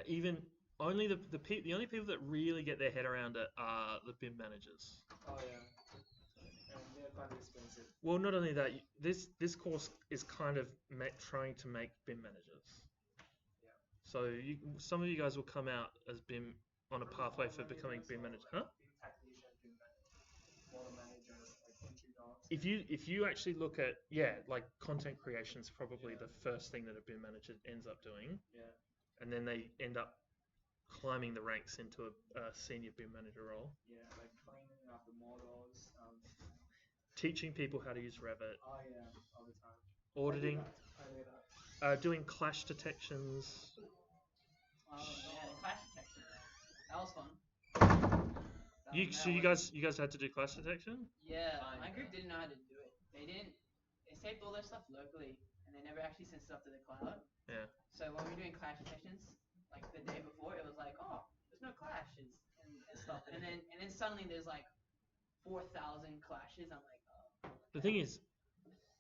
Speaker 1: Even only the only people that really get their head around it are the BIM managers.
Speaker 2: Oh yeah. And they're quite expensive.
Speaker 1: Well, not only that, this course is kind of trying to make BIM managers.
Speaker 2: Yeah.
Speaker 1: So some of you guys will come out as BIM on a pathway for becoming BIM manager, huh?
Speaker 2: BIM technician, BIM model managers, like entry dogs.
Speaker 1: If you actually look at like content creation is probably the first thing that a BIM manager ends up doing.
Speaker 2: Yeah.
Speaker 1: And then they end up climbing the ranks into a senior BIM manager role.
Speaker 2: Yeah, like cleaning up the models.
Speaker 1: Teaching people how to use Revit.
Speaker 2: Oh yeah, all the time.
Speaker 1: Auditing.
Speaker 2: I do that.
Speaker 1: Doing clash detections.
Speaker 4: Oh yeah, the clash detection. That was fun.
Speaker 1: So you guys had to do clash detection?
Speaker 4: Yeah, my group didn't know how to do it. They saved all their stuff locally, and they never actually sent stuff to the cloud.
Speaker 1: Yeah.
Speaker 4: So when we were doing clash detections, like the day before, it was like, oh, there's no clashes and stuff, and then suddenly there's like 4,000 clashes. I'm like, oh.
Speaker 1: The thing is,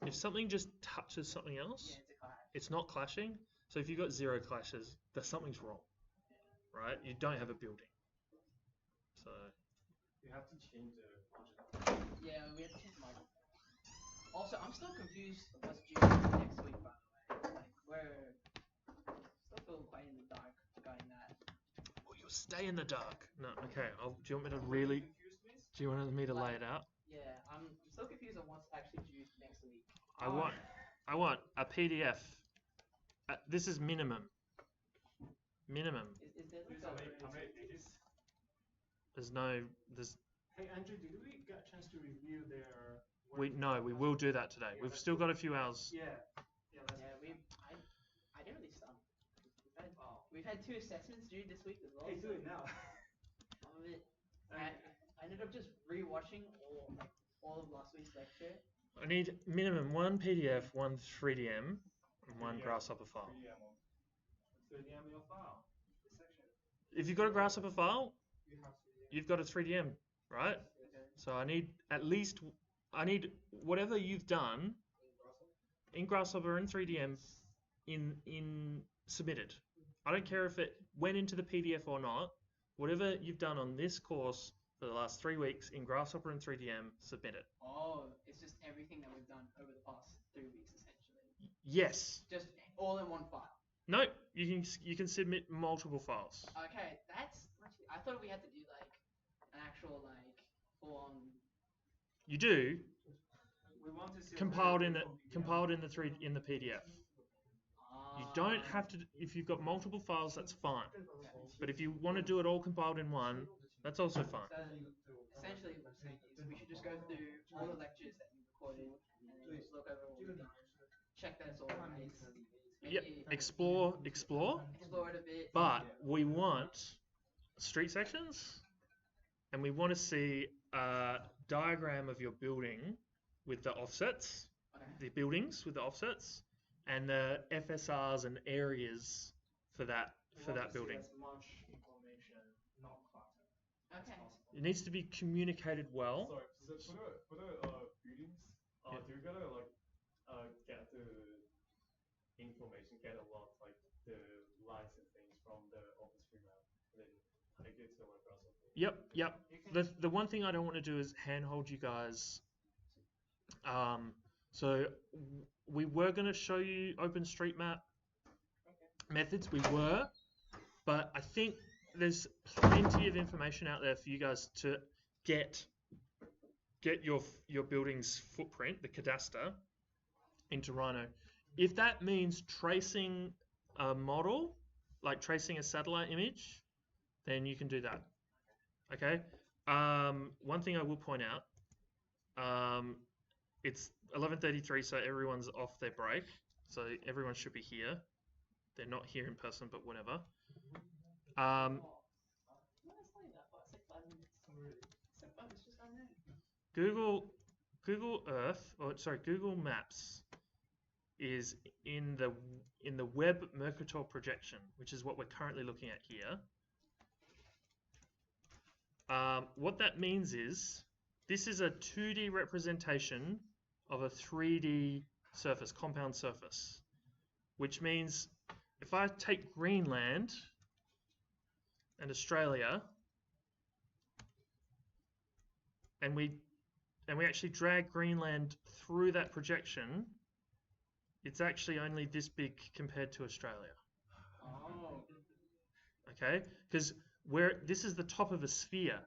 Speaker 1: if something just touches something else,
Speaker 4: Yeah, it's a clash.
Speaker 1: it's not clashing. So if you've got 0 clashes, something's wrong, right? You don't have a building. So
Speaker 5: You have to change the project.
Speaker 4: Yeah, we have to change the model. Also, I'm still confused what's due next week, by the way. Like, we're still feel quite in the dark regarding that.
Speaker 1: well, you'll stay in the dark. No, okay. Do you want me to really? Do you want me to lay it out?
Speaker 4: Yeah, I'm still confused on what's actually due next week.
Speaker 1: I want a PDF. This is minimum. Minimum.
Speaker 4: Is there like
Speaker 5: How many pages?
Speaker 1: There's.
Speaker 2: Hey Andrew, did we get a chance to review their work?
Speaker 1: We will do that today.
Speaker 2: Yeah,
Speaker 1: We've
Speaker 2: let's
Speaker 1: still
Speaker 2: do
Speaker 1: got a few hours.
Speaker 2: Yeah.
Speaker 4: I didn't really stop. We've had 2 assessments due this week as well.
Speaker 2: Hey, do it now.
Speaker 4: of it. I ended up just rewatching all of last week's lecture.
Speaker 1: I need minimum one PDF, one 3DM, and one Grasshopper file.
Speaker 2: 3DM your file. This section.
Speaker 1: If you've got a Grasshopper file,
Speaker 5: You have to.
Speaker 1: you've got a 3DM, right? So I need whatever you've done in Grasshopper and 3DM in submitted. I don't care if it went into the PDF or not. Whatever you've done on this course for the last 3 weeks in Grasshopper and 3DM, submit it.
Speaker 4: Oh, it's just everything that we've done over the past 3 weeks, essentially.
Speaker 1: Yes.
Speaker 4: Just all in one file.
Speaker 1: No, you can submit multiple files.
Speaker 4: Okay, that's actually, I thought we had to do like an actual like full on.
Speaker 1: You do
Speaker 2: We want to see
Speaker 1: compiled in the
Speaker 2: the
Speaker 1: in the PDF. You don't have to. If you've got multiple files, that's fine. But if you want to do it all compiled in one, that's also fine.
Speaker 4: So essentially, what we're saying is we should just go through all the lectures that you recorded and then just look over what we've done, check that it's all right.
Speaker 1: Yep.
Speaker 4: Maybe
Speaker 1: Explore,
Speaker 4: explore it a bit.
Speaker 1: but we want street sections, and we want to see a diagram of your building with the offsets,
Speaker 4: Okay.
Speaker 1: the buildings with the offsets, and the FSRs and areas for that building.
Speaker 2: As much information, not clutter.
Speaker 4: Okay.
Speaker 1: It needs to be communicated well.
Speaker 5: Sorry, so for the buildings,
Speaker 1: Yeah.
Speaker 5: do you gotta like get the information, get a lot like the lights and things from the OpenStreetMap, and then take it to my browser?
Speaker 1: Yep.
Speaker 4: You can,
Speaker 1: The one thing I don't want to do is handhold you guys. So we were going to show you OpenStreetMap methods. We were, but I think there's plenty of information out there for you guys to get your building's footprint, the cadastre, into Rhino. If that means tracing a model, like tracing a satellite image, then you can do that. Okay. One thing I will point out, it's 11:33, so everyone's off their break, so everyone should be here. They're not here in person, but whatever.
Speaker 4: no, it's not even that far. It's like 5 minutes. It's like 5 minutes just down there.
Speaker 1: Google Maps is in the web Mercator projection, which is what we're currently looking at here. What that means is this is a 2D representation of a 3D surface, compound surface, which means if I take Greenland and Australia and we actually drag Greenland through that projection, it's actually only this big compared to Australia.
Speaker 4: Oh.
Speaker 1: Okay, because this is the top of a sphere,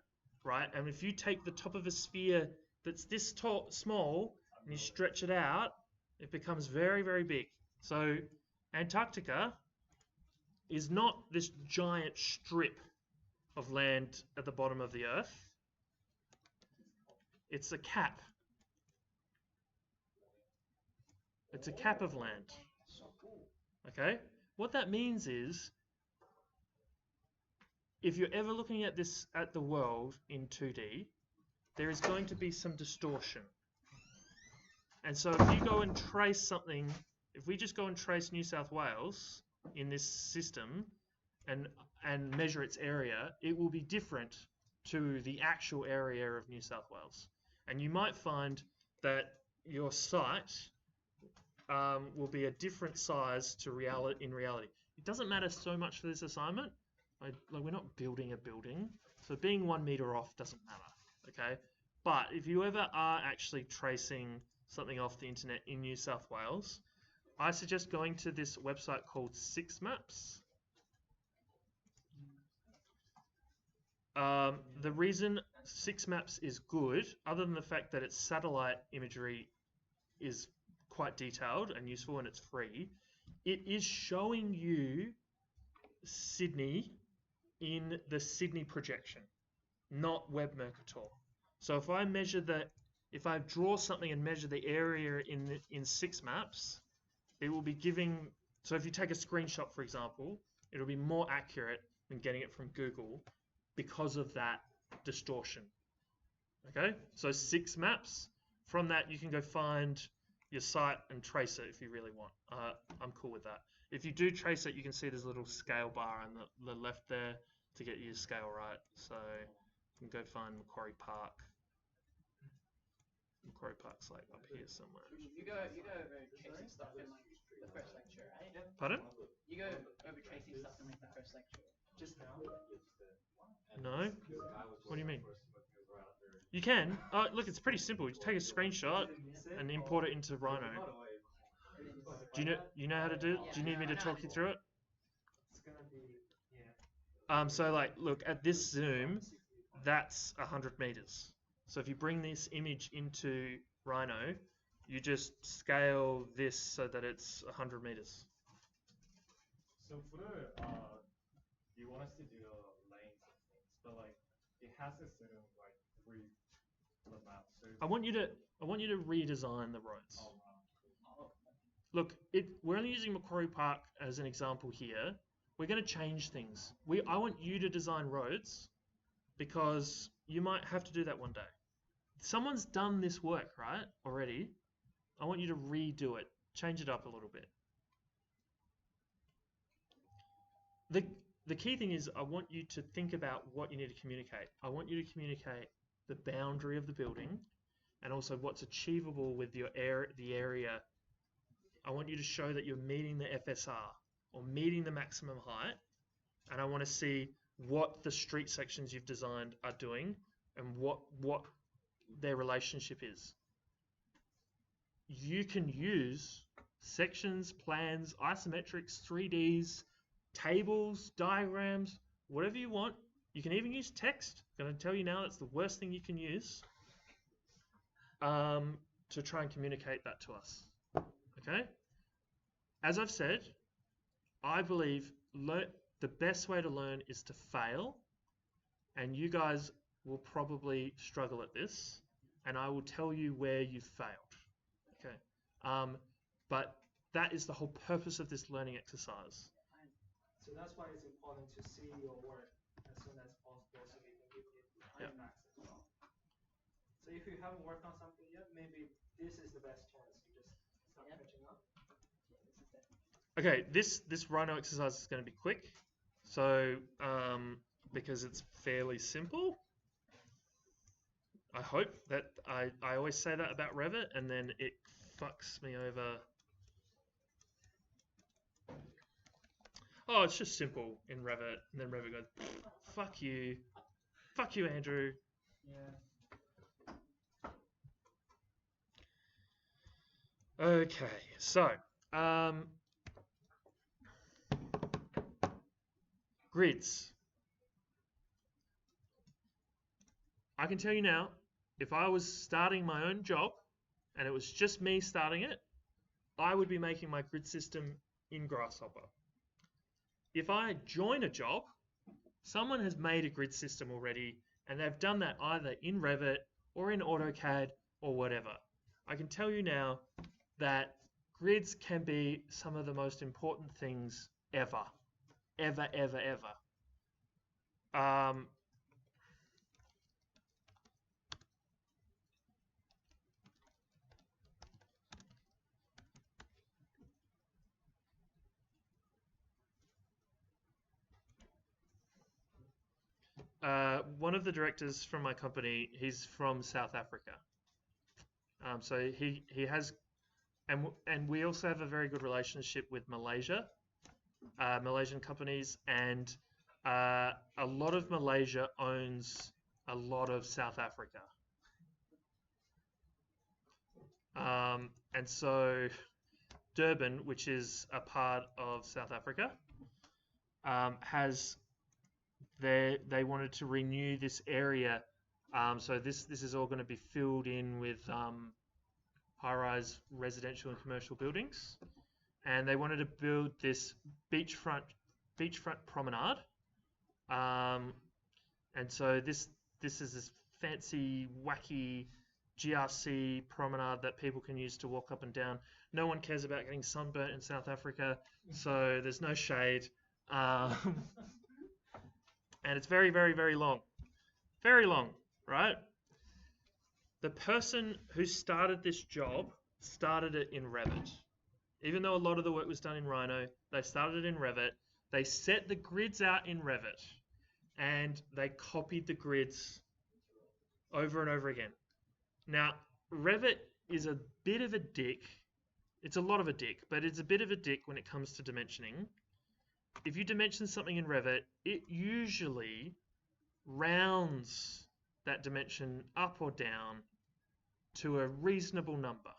Speaker 1: right? And if you take the top of a sphere that's this small and you stretch it out, it becomes very, very big. So Antarctica is not this giant strip of land at the bottom of the Earth. It's a cap. It's a cap of land.
Speaker 4: So cool.
Speaker 1: Okay? What that means is, if you're ever looking at the world in 2D, there is going to be some distortion. And so if you go and trace something, if we just go and trace New South Wales in this system and measure its area, it will be different to the actual area of New South Wales. And you might find that your site will be a different size to in reality. It doesn't matter so much for this assignment. We're not building a building, so being 1 meter off doesn't matter, okay? But if you ever are actually tracing something off the internet in New South Wales, I suggest going to this website called 6maps. The reason 6maps is good, other than the fact that its satellite imagery is quite detailed and useful and it's free, it is showing you Sydney in the Sydney projection, not Web Mercator. So if I draw something and measure the area in 6maps, it will be giving. So if you take a screenshot, for example, it'll be more accurate than getting it from Google, because of that distortion. Okay, so 6 maps. From that, you can go find your site and trace it if you really want. I'm cool with that. If you do trace it, you can see there's a little scale bar on the left there to get your scale right. So you can go find Macquarie Park. Macquarie Park's like up here somewhere.
Speaker 4: You go over tracing stuff in like the first lecture, right?
Speaker 1: Pardon?
Speaker 4: You go over tracing stuff in like the first lecture.
Speaker 2: Just now.
Speaker 1: No? What do you mean? You can. Oh, look, it's pretty simple. You take a screenshot and import it into Rhino. Do you know how to do it? Do you need me to talk you through it?
Speaker 2: It's gonna be, yeah.
Speaker 1: So like, look, at this zoom, that's 100 meters. So if you bring this image into Rhino, you just scale this so that it's 100 meters.
Speaker 5: So for the, you want us to do the lanes and things, but like, it has a certain like 3 map. So
Speaker 1: I want you to redesign the roads.
Speaker 5: oh, wow.
Speaker 1: Look, we're only using Macquarie Park as an example here. We're going to change things. I want you to design roads because you might have to do that one day. Someone's done this work, right, already. I want you to redo it, change it up a little bit. The key thing is I want you to think about what you need to communicate. I want you to communicate the boundary of the building and also what's achievable with the area. I want you to show that you're meeting the FSR or meeting the maximum height, and I want to see what the street sections you've designed are doing and what their relationship is. You can use sections, plans, isometrics, 3Ds, tables, diagrams, whatever you want. You can even use text. I'm going to tell you now that's the worst thing you can use to try and communicate that to us. Okay? As I've said, I believe the best way to learn is to fail, and you guys will probably struggle at this, and I will tell you where you failed. Okay? But that is the whole purpose of this learning exercise.
Speaker 2: So that's why it's important to see your work as soon as possible so we can give you feedbacks as well. So if you haven't worked on something yet, maybe this is the best chance to just start catching up.
Speaker 1: Okay, this Rhino exercise is going to be quick. So, because it's fairly simple. I hope that I always say that about Revit and then it fucks me over. Oh, it's just simple in Revit, and then Revit goes, fuck you, Andrew.
Speaker 2: Yeah.
Speaker 1: Okay, so grids. I can tell you now, if I was starting my own job and it was just me starting it, I would be making my grid system in Grasshopper. If I join a job, someone has made a grid system already and they've done that either in Revit or in AutoCAD or whatever. I can tell you now that grids can be some of the most important things ever. Ever, ever, ever. One of the directors from my company, he's from South Africa. So he has, and we also have a very good relationship with Malaysia, Malaysian companies, and a lot of Malaysia owns a lot of South Africa. And so Durban, which is a part of South Africa, has they wanted to renew this area, so this is all going to be filled in with high-rise residential and commercial buildings, and they wanted to build this beachfront promenade, and so this is this fancy, wacky GRC promenade that people can use to walk up and down. No one cares about getting sunburnt in South Africa, so there's no shade. and it's very, very, very long. Very long, right? The person who started this job started it in Revit. Even though a lot of the work was done in Rhino, they started it in Revit. They set the grids out in Revit, and they copied the grids over and over again. Now, Revit is a bit of a dick. It's a lot of a dick, but it's a bit of a dick when it comes to dimensioning. If you dimension something in Revit, it usually rounds that dimension up or down to a reasonable number.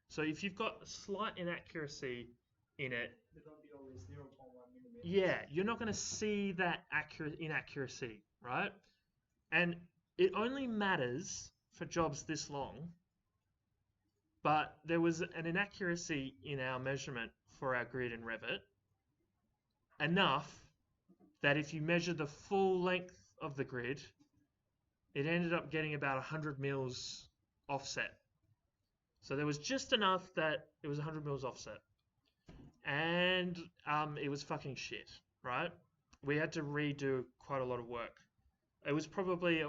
Speaker 1: So if you've got a slight inaccuracy in it,
Speaker 2: It's going to be only 0.1 millimeters.
Speaker 1: yeah, you're not going to see that inaccuracy, right? And it only matters for jobs this long, but there was an inaccuracy in our measurement for our grid in Revit, enough that if you measure the full length of the grid, it ended up getting about 100 mils offset. So there was just enough that it was 100 mils offset. And it was fucking shit, right? We had to redo quite a lot of work. It was probably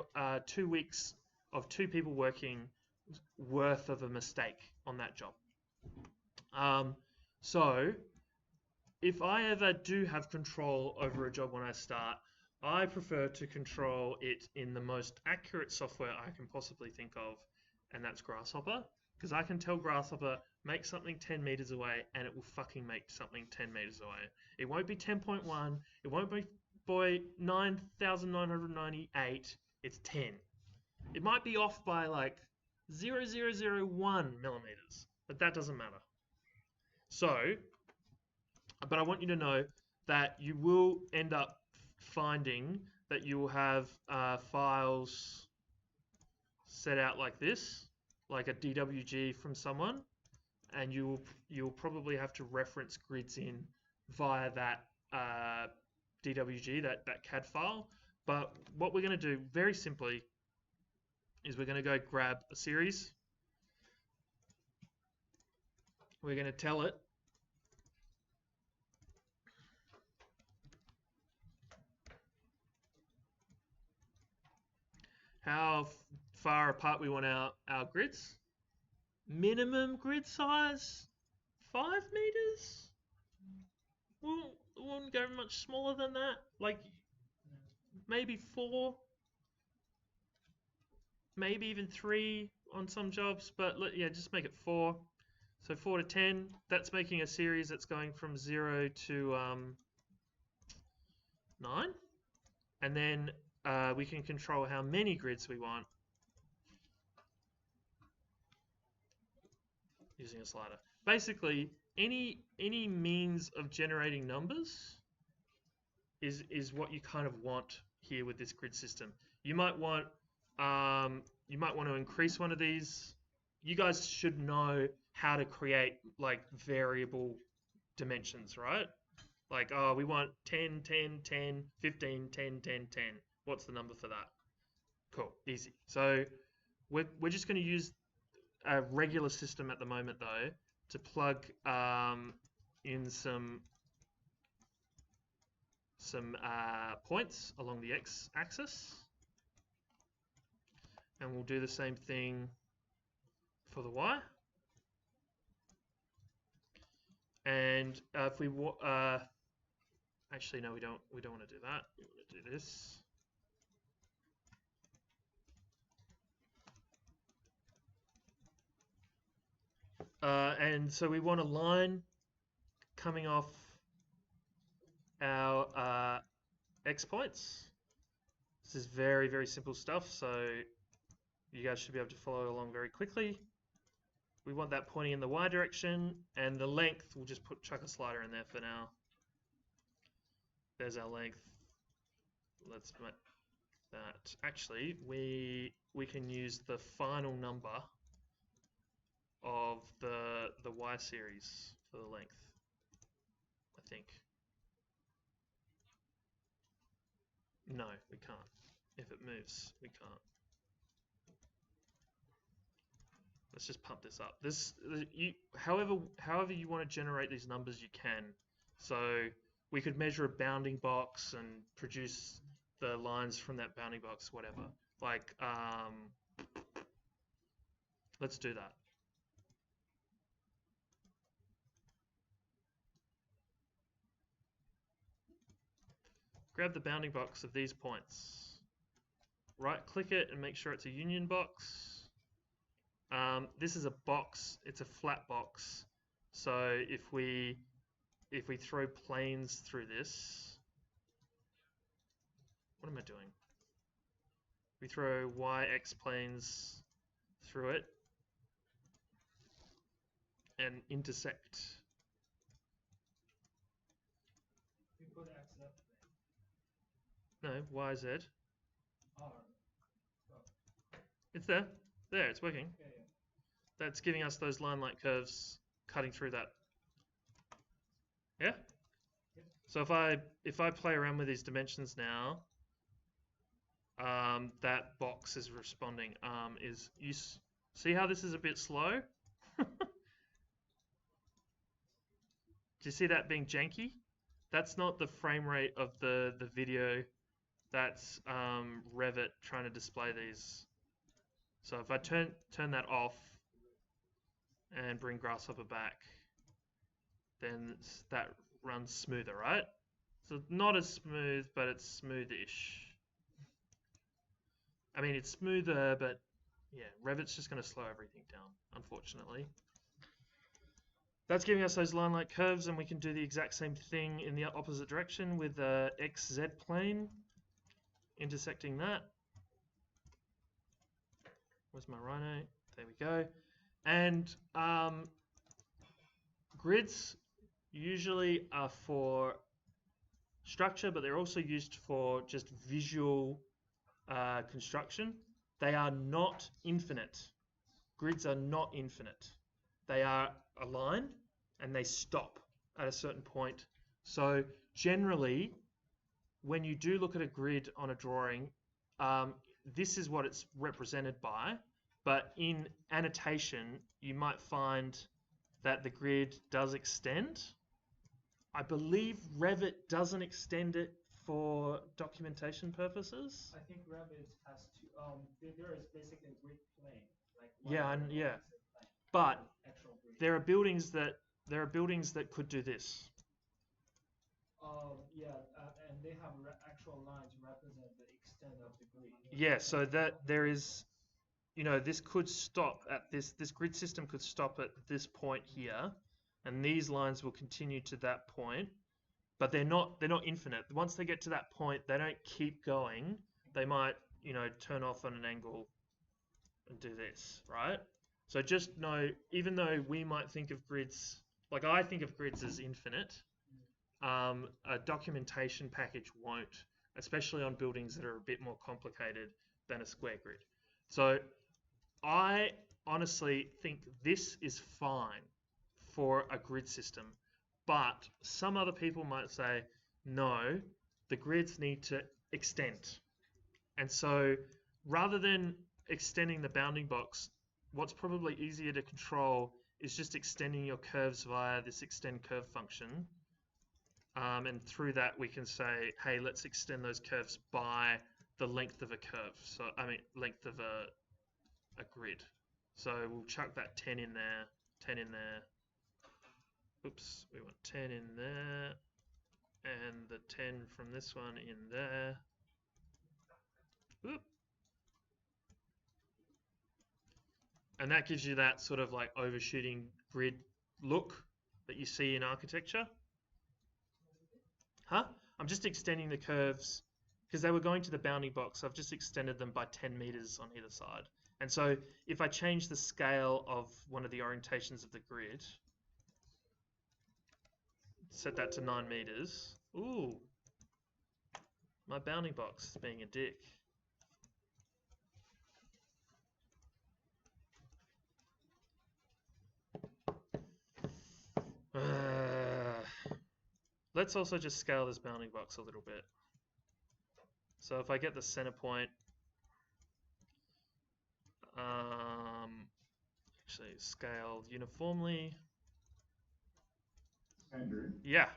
Speaker 1: 2 weeks of 2 people working worth of a mistake on that job. So if I ever do have control over a job when I start, I prefer to control it in the most accurate software I can possibly think of, and that's Grasshopper, because I can tell Grasshopper, make something 10 meters away, and it will fucking make something 10 meters away. It won't be 10.1, it won't be 9,998, it's 10. It might be off by like 0.0001 millimeters, but that doesn't matter. So, but I want you to know that you will end up finding that you will have files set out like this, like a DWG from someone, and you'll probably have to reference grids in via that DWG, that CAD file. But what we're going to do very simply is we're going to go grab a series. We're going to tell it how far apart we want our grids. Minimum grid size, 5 meters. We won't go much smaller than that. Like maybe 4, maybe even 3 on some jobs. But yeah, just make it 4. So 4 to 10. That's making a series that's going from 0 to 9, and then we can control how many grids we want using a slider. Basically, any means of generating numbers is what you kind of want here with this grid system. You might want to increase one of these. You guys should know how to create like variable dimensions, right? Like, oh, we want 10, 10, 10, 15, 10, 10, 10. What's the number for that? Cool, easy. So we're just going to use a regular system at the moment though to plug in some points along the x-axis, and we'll do the same thing for the y. And if we actually no, we don't want to do that. We want to do this. And so we want a line coming off our X points. This is very, very simple stuff, so you guys should be able to follow along very quickly. We want that pointing in the Y direction, and the length, we'll just chuck a slider in there for now. There's our length. Let's make that. Actually, we can use the final number of the Y series for the length, I think. No, we can't. If it moves, we can't. Let's just pump this up. However you want to generate these numbers, you can. So we could measure a bounding box and produce the lines from that bounding box, whatever. Like, let's do that. Grab the bounding box of these points. Right click it and make sure it's a union box. This is a box, it's a flat box. So if we throw planes through this, what am I doing? We throw y-x planes through it and intersect.
Speaker 2: You put X up
Speaker 1: No, y, z.
Speaker 2: there. Oh.
Speaker 1: It's there. There, it's working.
Speaker 2: Yeah, yeah.
Speaker 1: That's giving us those line-like curves cutting through that. Yeah?
Speaker 2: Yep.
Speaker 1: So if I play around with these dimensions now, that box is responding. See how this is a bit slow? Do you see that being janky? That's not the frame rate of the video. That's Revit trying to display these. So if I turn that off and bring Grasshopper back, then that runs smoother, right? So not as smooth, but it's smooth-ish. I mean, it's smoother, but yeah, Revit's just going to slow everything down, unfortunately. That's giving us those line-like curves, and we can do the exact same thing in the opposite direction with the XZ plane, intersecting that. Where's my Rhino? There we go. And grids usually are for structure, but they're also used for just visual construction. They are not infinite. Grids are not infinite. They are a line and they stop at a certain point. So generally, when you do look at a grid on a drawing, this is what it's represented by, but in annotation, you might find that the grid does extend. I believe Revit doesn't extend it for documentation purposes.
Speaker 2: I think Revit has to, there is basically a grid plane. Like
Speaker 1: Yeah, but
Speaker 2: actual grid.
Speaker 1: there are buildings that could do this.
Speaker 2: Yeah, and they have actual lines to represent the extent of the grid.
Speaker 1: Yeah, so that there is, this could stop at this grid system could stop at this point here, and these lines will continue to that point, but they're not infinite. Once they get to that point, they don't keep going. They might, turn off on an angle and do this, right? So just know, even though we might think of grids, like I think of grids as infinite, a documentation package won't, especially on buildings that are a bit more complicated than a square grid. So I honestly think this is fine for a grid system, but some other people might say, no, the grids need to extend. And so rather than extending the bounding box, what's probably easier to control is just extending your curves via this extend curve function. And through that, we can say, hey, let's extend those curves by the length of a curve. So, length of a grid. So we'll chuck that 10 in there, 10 in there. Oops, we want 10 in there. And the 10 from this one in there. Oop. And that gives you that sort of like overshooting grid look that you see in architecture. Huh? I'm just extending the curves because they were going to the bounding box. I've just extended them by 10 meters on either side. And so if I change the scale of one of the orientations of the grid, set that to 9 meters. Ooh, my bounding box is being a dick. Let's also just scale this bounding box a little bit. So if I get the center point, actually scale uniformly.
Speaker 6: Andrew?
Speaker 1: Yeah.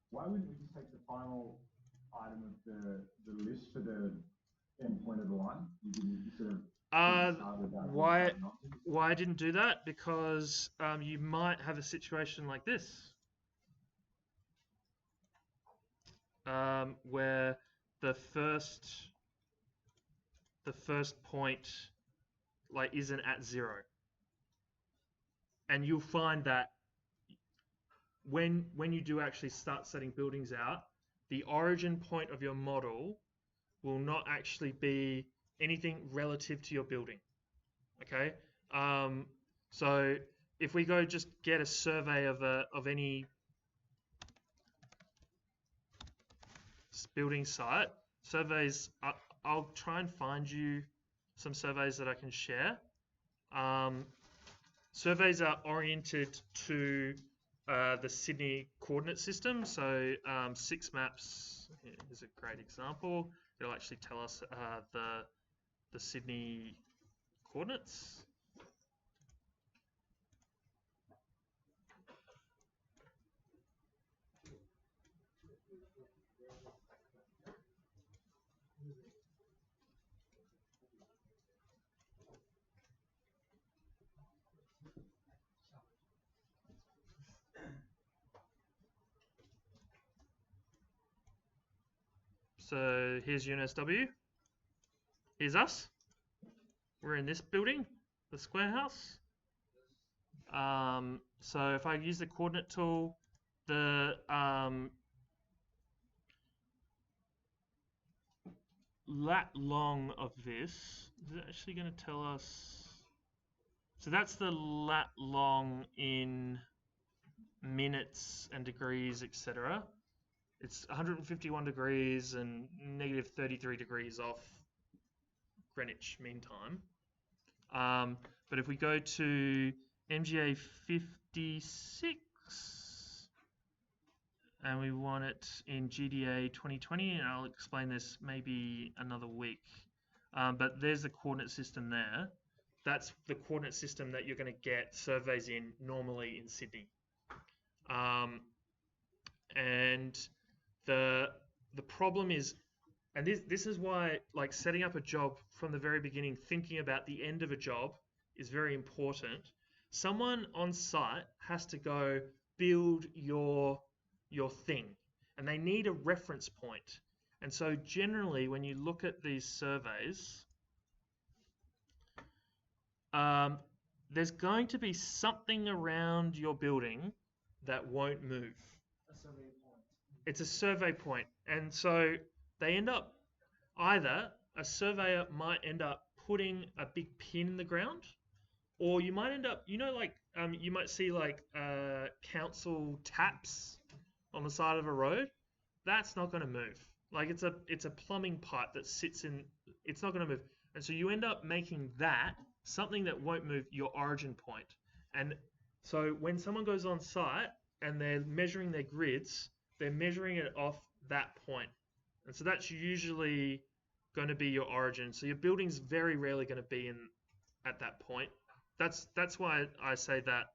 Speaker 6: Why wouldn't we just take the final item of the list for the end point of the line? You sort of
Speaker 1: why I didn't do that? Because you might have a situation like this, where the first point like isn't at 0, and you'll find that when you do actually start setting buildings out, the origin point of your model will not actually be anything relative to your building. Okay, so if we go just get a survey of any building site, surveys, I'll try and find you some surveys that I can share. Surveys are oriented to the Sydney coordinate system. So 6 maps is a great example. It'll actually tell us the Sydney coordinates. So here's UNSW. Here's us. We're in this building, the square house. So if I use the coordinate tool, the lat long of this is it actually going to tell us. So that's the lat long in minutes and degrees, etc. It's 151 degrees and negative 33 degrees off Greenwich Mean Time. But if we go to MGA 56 and we want it in GDA 2020, and I'll explain this maybe another week. But there's the coordinate system there. That's the coordinate system that you're going to get surveys in normally in Sydney. And the problem is, and this is why like setting up a job from the very beginning, thinking about the end of a job is very important. Someone on site has to go build your thing, and they need a reference point. And so generally when you look at these surveys, there's going to be something around your building that won't move.
Speaker 2: A survey point.
Speaker 1: It's a survey point. And so they end up, either a surveyor might end up putting a big pin in the ground, or you might end up, you know, like you might see like council taps on the side of a road. That's not going to move. Like it's a plumbing pipe that sits in, it's not going to move. And so you end up making that something that won't move, your origin point. And so when someone goes on site and they're measuring their grids, they're measuring it off that point. And so that's usually going to be your origin. So your building's very rarely going to be at that point. That's why I say that,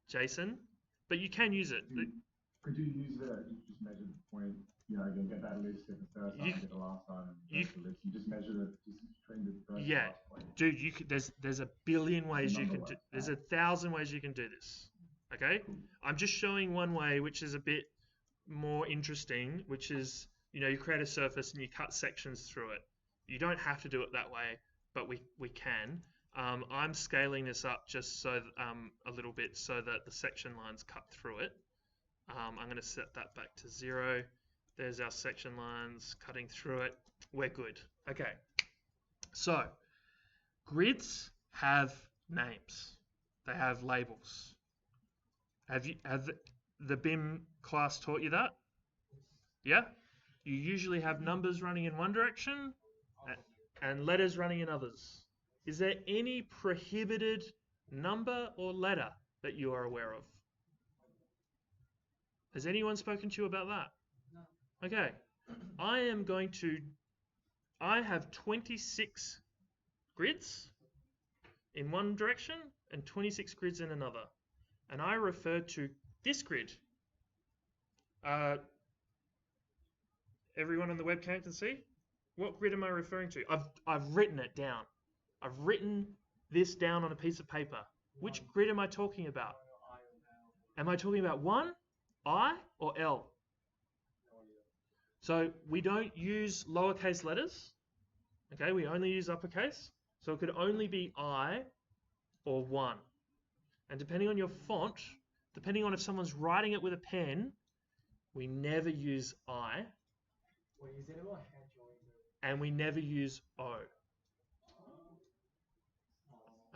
Speaker 1: Jason. But you can use it.
Speaker 6: Could you use that? You just measure the point. You know, again, get that list, get the first item, get the last item, the list. You just measure the distance between the first and last point.
Speaker 1: Dude, you could. There's a billion ways you can do. There's 1,000 ways you can do this. Okay, cool. I'm just showing one way, which is a bit more interesting, which is, you know, you create a surface and you cut sections through it. You don't have to do it that way, but we can. I'm scaling this up just so a little bit so that the section lines cut through it. I'm going to set that back to 0. There's our section lines cutting through it. We're good. Okay. So grids have names. They have labels. Have the BIM class taught you that? Yeah? You usually have numbers running in one direction and letters running in others. Is there any prohibited number or letter that you are aware of? Has anyone spoken to you about that? No. Okay. I have 26 grids in one direction and 26 grids in another. And I refer to this grid. everyone on the webcam can see? What grid am I referring to? I've written it down. I've written this down on a piece of paper. Which grid am I talking about? Am I talking about 1, I, or L? So we don't use lowercase letters. Okay, we only use uppercase. So it could only be I or 1. And depending on your font, depending on if someone's writing it with a pen, we never use I. And we never use O.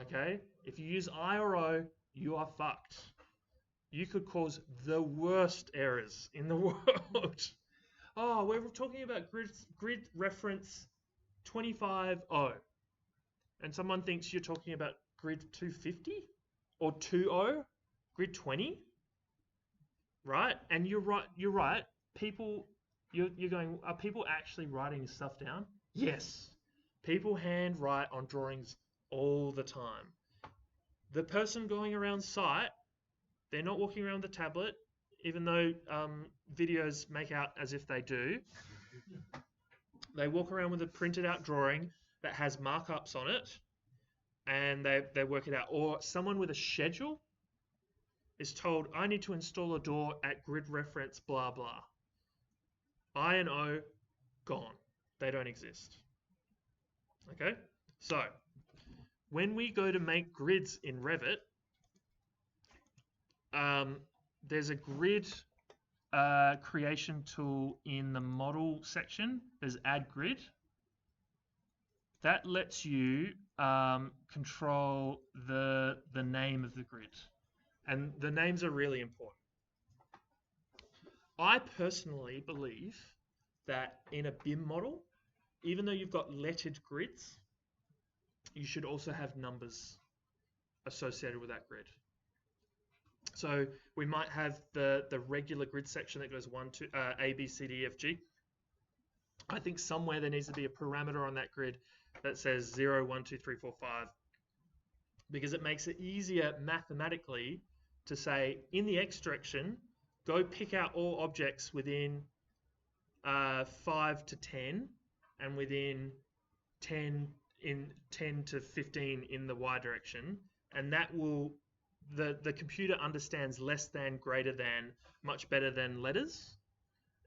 Speaker 1: Okay? If you use I or O, you are fucked. You could cause the worst errors in the world. Oh, we're talking about grid reference 25O. And someone thinks you're talking about grid 250 or 20, grid 20. Right? And you're right. People, you're going, are people actually writing stuff down? Yes. People hand write on drawings all the time. The person going around site, they're not walking around with a tablet, even though videos make out as if they do. They walk around with a printed out drawing that has markups on it, and they work it out. Or someone with a schedule is told, I need to install a door at grid reference blah blah. I and O, gone. They don't exist. Okay? So, when we go to make grids in Revit, there's a grid creation tool in the model section. There's add grid. That lets you control the name of the grid. And the names are really important. I personally believe that in a BIM model, even though you've got lettered grids, you should also have numbers associated with that grid. So we might have the regular grid section that goes 1, 2, A, B, C, D, F, G. I think somewhere there needs to be a parameter on that grid that says 0, 1, 2, 3, 4, 5, because it makes it easier mathematically to say in the X direction, go pick out all objects within 5 to 10 and within 10 to 15 in the Y direction, and that will the computer understands less than, greater than, much better than letters.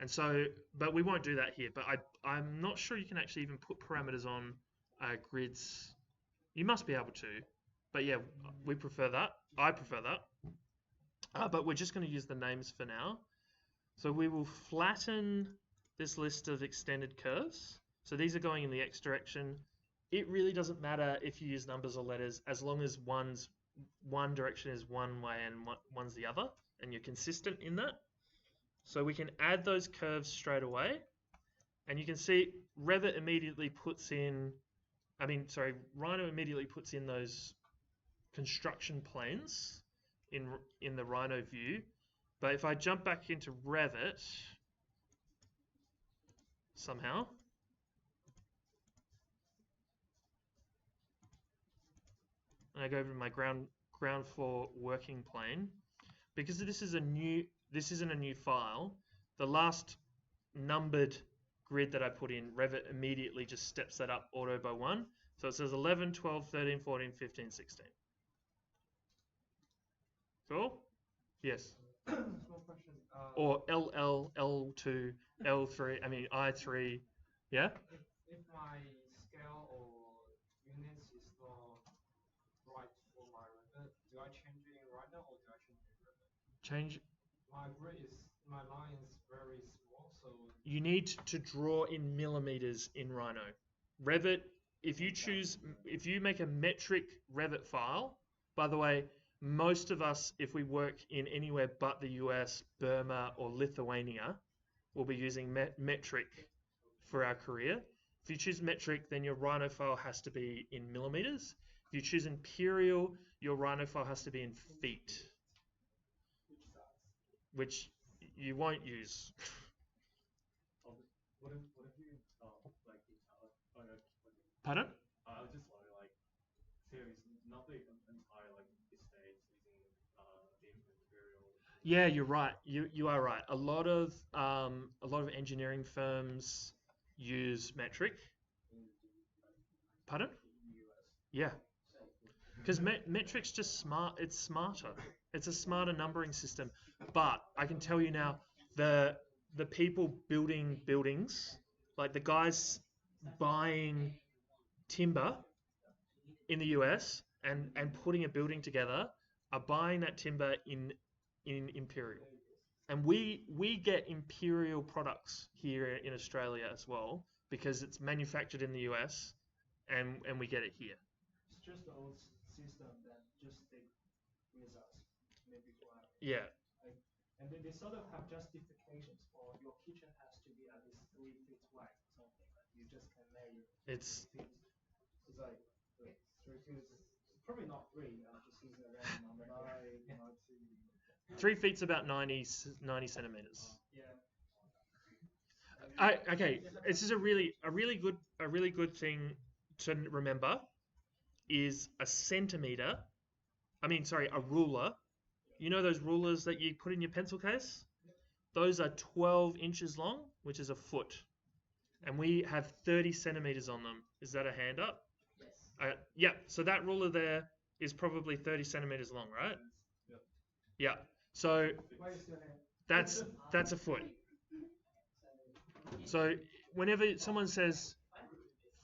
Speaker 1: And so, but we won't do that here. But I'm not sure you can actually even put parameters on grids. You must be able to, but yeah, we prefer that. I prefer that. But we're just going to use the names for now. So we will flatten this list of extended curves. So these are going in the X direction. It really doesn't matter if you use numbers or letters, as long as one direction is one way and one's the other, and you're consistent in that. So we can add those curves straight away, and you can see Revit immediately puts in, Rhino immediately puts in those construction planes in the Rhino view. But if I jump back into Revit somehow, and I go over to my ground floor working plane, because this isn't a new file, the last numbered grid that I put in, Revit immediately just steps that up auto by 1. So it says 11, 12, 13, 14, 15, 16. Cool? Yes.
Speaker 2: Small question.
Speaker 1: Or LL, L2, L3, I3, yeah?
Speaker 2: If my scale or units is not right for my Revit, do I change it in Rhino or do I change it in Revit?
Speaker 1: Change.
Speaker 2: My line is very small, so
Speaker 1: you need to draw in millimeters in Rhino. Revit, if you make a metric Revit file, by the way, most of us, if we work in anywhere but the US, Burma, or Lithuania, will be using metric for our career. If you choose metric, then your Rhino file has to be in millimeters. If you choose imperial, your Rhino file has to be in feet, which you won't use.
Speaker 5: What if you install
Speaker 1: Pardon?
Speaker 5: I was just wondering, series, not the entire estate using the imperial.
Speaker 1: Yeah, you're right. You are right. A lot of engineering firms use metric. Pardon? Yeah. Because metric's just smart. It's smarter. It's a smarter numbering system. But I can tell you now, the people building buildings, like the guys buying timber in the US and putting a building together, are buying that timber in imperial. And we get imperial products here in Australia as well because it's manufactured in the US and we get it here.
Speaker 2: It's just the old system that just stick with us, maybe forever.
Speaker 1: Yeah.
Speaker 2: Like, and they sort of have justifications for your kitchen has to be at least 3 feet wide or something. Like you just can measure.
Speaker 1: It's
Speaker 2: feet. It's like 3 feet. Probably not 3. I'm just using a random number.
Speaker 1: 3 feet's about 90 centimeters.
Speaker 2: Yeah.
Speaker 1: Okay, this is a really good thing to remember is a centimeter. A ruler. You know those rulers that you put in your pencil case? Those are 12 inches long, which is a foot. And we have 30 centimeters on them. Is that a hand up?
Speaker 4: Yes.
Speaker 1: Yeah, so that ruler there is probably 30 centimeters long, right? Yeah. So that's a foot. So whenever someone says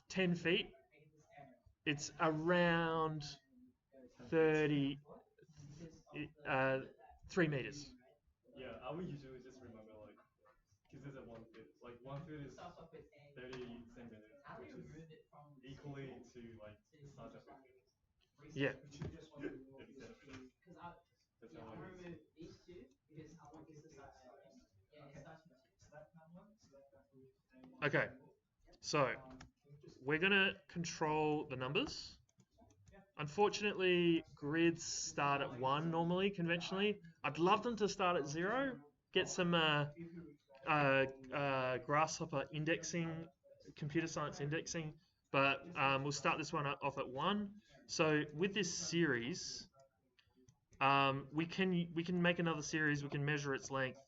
Speaker 1: 10 feet, it's around 3 meters.
Speaker 5: Yeah, I would usually just remember like, because there's a 1 foot. Like 1 foot is 30 centimeters, which is equally to like the size of a foot.
Speaker 1: Yeah.
Speaker 5: That's how I use it.
Speaker 4: These two because I want this to start. Yeah, it starts with 2.
Speaker 1: Okay. So we're gonna control the numbers. Unfortunately, grids start at 1 normally, conventionally. I'd love them to start at 0. Get some Grasshopper indexing, computer science indexing, but we'll start this one off at 1. So with this series, we can make another series. We can measure its length.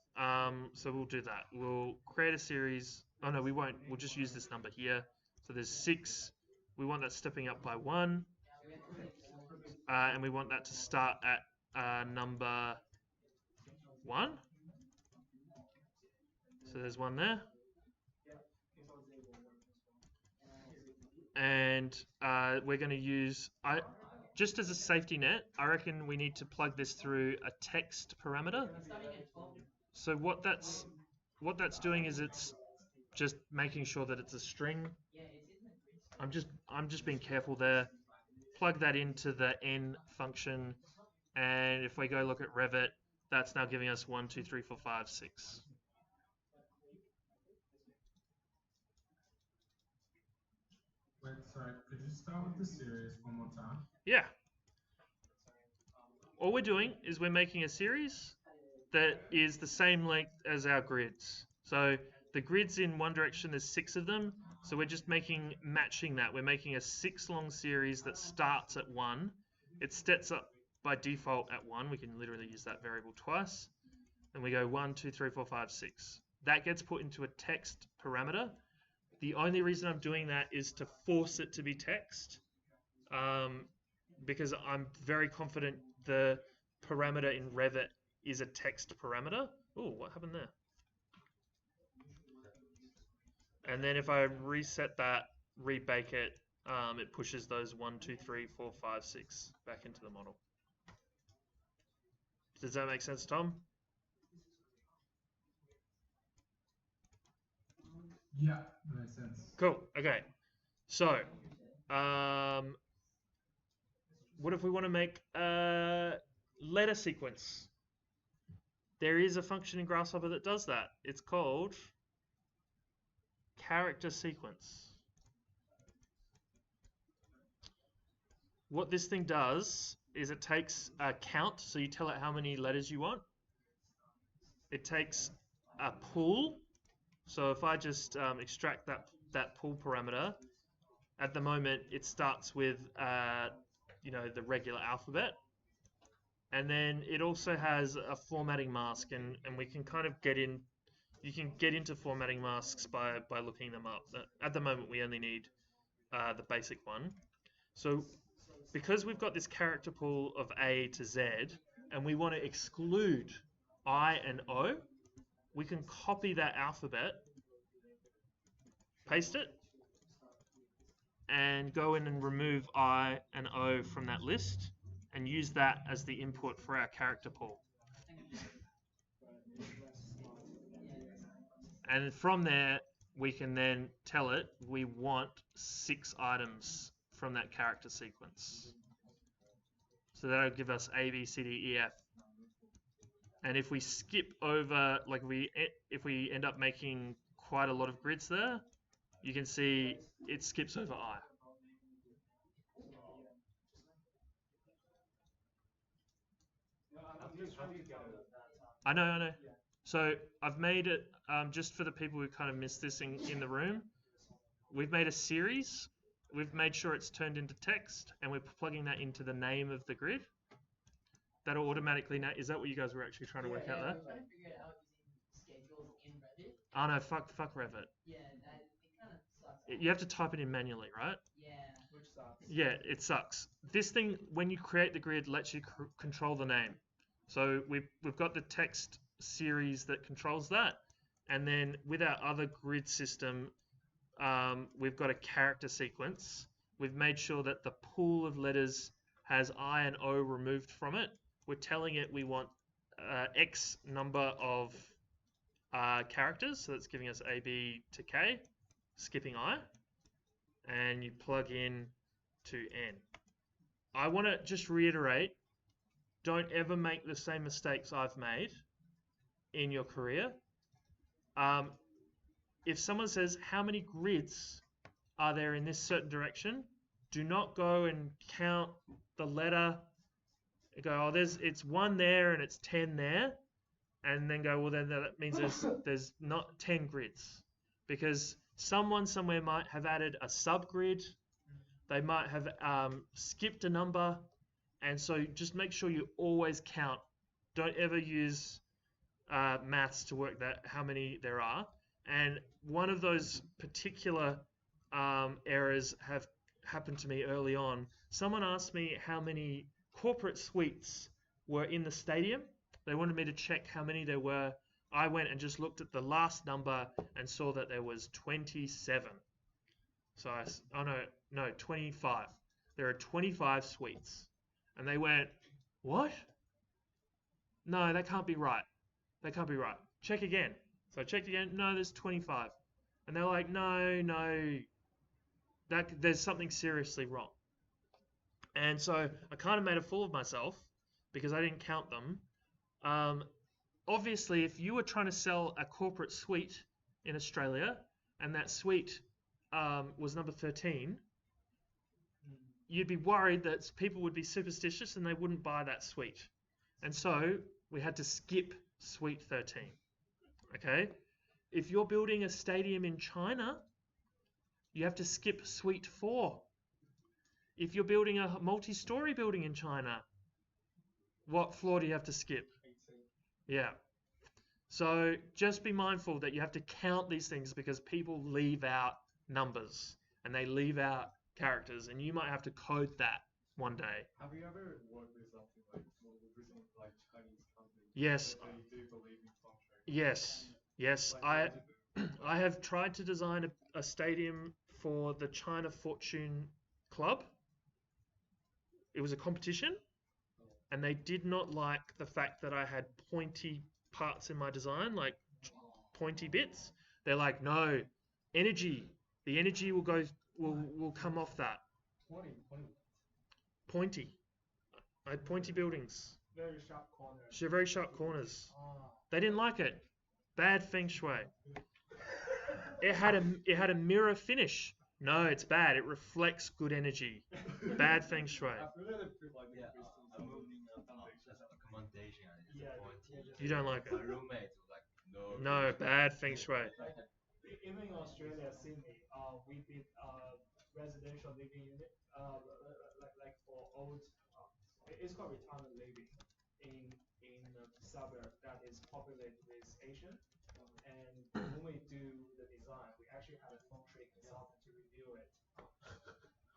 Speaker 1: So we'll do that. We'll create a series. Oh no, we won't. We'll just use this number here. So there's 6. We want that stepping up by 1. And we want that to start at number 1. So there's 1 there. And we're going to use, just as a safety net, I reckon we need to plug this through a text parameter. So what that's doing is it's just making sure that it's a string. I'm just being careful there. Plug that into the n function, and if we go look at Revit, that's now giving us 1, 2, 3, 4, 5, 6.
Speaker 6: Wait, sorry, could you start with the series one more time?
Speaker 1: Yeah. All we're doing is we're making a series that is the same length as our grids. So the grids in one direction, there's 6 of them. So we're just matching that. We're making a 6 long series that starts at 1. It steps up by default at 1. We can literally use that variable twice. And we go 1, 2, 3, 4, 5, 6. That gets put into a text parameter. The only reason I'm doing that is to force it to be text. Because I'm very confident the parameter in Revit is a text parameter. Oh, what happened there? And then if I reset that, rebake it, it pushes those 1, 2, 3, 4, 5, 6 back into the model. Does that make sense, Tom?
Speaker 6: Yeah, that makes sense.
Speaker 1: Cool. Okay. So, what if we want to make a letter sequence? There is a function in Grasshopper that does that. It's called character sequence. What this thing does is it takes a count, so you tell it how many letters you want. It takes a pool. So if I just extract that pool parameter, at the moment it starts with the regular alphabet. and then it also has a formatting mask, and we can kind of get in. You can get into formatting masks by looking them up. At the moment, we only need the basic one. So because we've got this character pool of A to Z, and we want to exclude I and O, we can copy that alphabet, paste it, and go in and remove I and O from that list, and use that as the input for our character pool. And from there, we can then tell it we want 6 items from that character sequence. So that'll give us A, B, C, D, E, F. And if we skip over, like if we end up making quite a lot of grids there, you can see it skips over I. I know. So I've made it, just for the people who kind of missed this in the room, we've made a series. We've made sure it's turned into text, and we're plugging that into the name of the grid. That'll automatically is that what you guys were actually trying to work out there?
Speaker 4: We're trying to figure it out using schedules in Revit.
Speaker 1: Oh no, fuck Revit.
Speaker 4: Yeah, it kind of sucks.
Speaker 1: You have to type it in manually, right?
Speaker 4: Yeah.
Speaker 2: Which sucks.
Speaker 1: Yeah, it sucks. This thing, when you create the grid, lets you control the name. So we've got the text series that controls that, and then with our other grid system, we've got a character sequence. We've made sure that the pool of letters has I and O removed from it. We're telling it we want X number of characters, so that's giving us A, B to K, skipping I, and you plug in to N. I want to just reiterate, don't ever make the same mistakes I've made in your career. If someone says, how many grids are there in this certain direction, do not go and count the letter. Go, oh, it's 1 there and it's 10 there, and then go, well, then that means there's not 10 grids, because someone somewhere might have added a subgrid. They might have skipped a number, and so just make sure you always count. Don't ever use maths to work that how many there are. And one of those particular errors have happened to me early on. Someone asked me how many corporate suites were in the stadium. They wanted me to check how many there were. I went and just looked at the last number and saw that there was 27. So no, 25. There are 25 suites. And they went, what? No, that can't be right. That can't be right. Check again. So I checked again. No, there's 25. And they're like, no, there's something seriously wrong. And so I kind of made a fool of myself because I didn't count them. Obviously, if you were trying to sell a corporate suite in Australia and that suite was number 13, you'd be worried that people would be superstitious and they wouldn't buy that suite. And so we had to skip suite 13. Okay? If you're building a stadium in China, you have to skip suite 4. If you're building a multi-story building in China, what floor do you have to skip? 18. Yeah. So just be mindful that you have to count these things, because people leave out numbers and they leave out characters, and you might have to code that one day.
Speaker 5: Have you ever worked with something like Chinese companies?
Speaker 1: Yes.
Speaker 5: They do believe in function.
Speaker 1: Yes. I have tried to design a stadium for the China Fortune Club. It was a competition, and they did not like the fact that I had pointy parts in my design, like pointy bits. They're like, no, energy. The energy will come off that. Pointy. I had pointy buildings.
Speaker 2: Very sharp corners.
Speaker 1: Very sharp corners. They didn't like it. Bad feng shui. It had a mirror finish. No, it's bad. It reflects good energy. Bad feng shui. You don't like it?
Speaker 7: My roommate was like, no.
Speaker 1: No, bad feng shui.
Speaker 2: Even in Australia, Sydney, we did residential living unit, like for old. It's called retirement living. in a suburb that is populated with Asian. And when we do the design, we actually had a feng shui consultant to review it.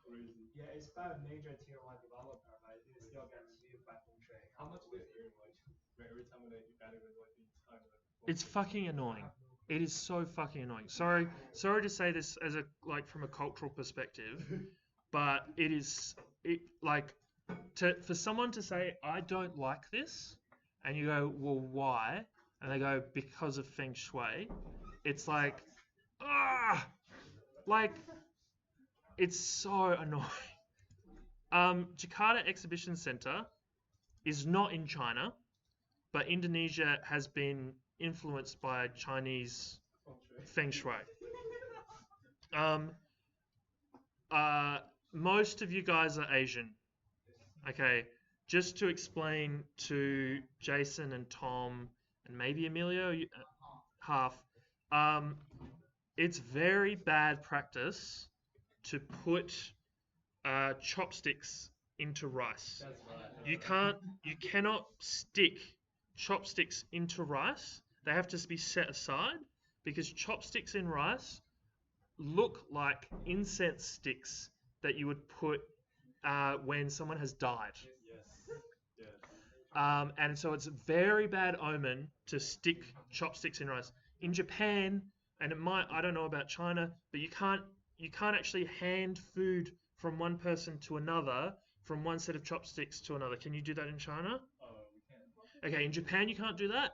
Speaker 5: Crazy.
Speaker 2: Yeah, it's by a major tier 1 developer, but it still gets reviewed by feng shui.
Speaker 5: How much do you earn, like, every time that you evaluate like the entire?
Speaker 1: It's fucking annoying. It is so fucking annoying. Sorry to say this as a like from a cultural perspective, but for someone to say I don't like this, and you go, well, why? And they go, because of feng shui. It's like, it's so annoying. Jakarta Exhibition Center is not in China, but Indonesia has been influenced by Chinese feng shui. Most of you guys are Asian. Okay, just to explain to Jason and Tom and maybe Emilio, half, it's very bad practice to put chopsticks into rice.
Speaker 5: That's right.
Speaker 1: You cannot stick chopsticks into rice. They have to be set aside because chopsticks in rice look like incense sticks that you would put when someone has died.
Speaker 5: Yes. Yes.
Speaker 1: And so it's a very bad omen to stick chopsticks in rice. In Japan, and I don't know about China, but you can't actually hand food from one person to another from one set of chopsticks to another. Can you do that in China?
Speaker 5: We can.
Speaker 1: Okay, in Japan you can't do that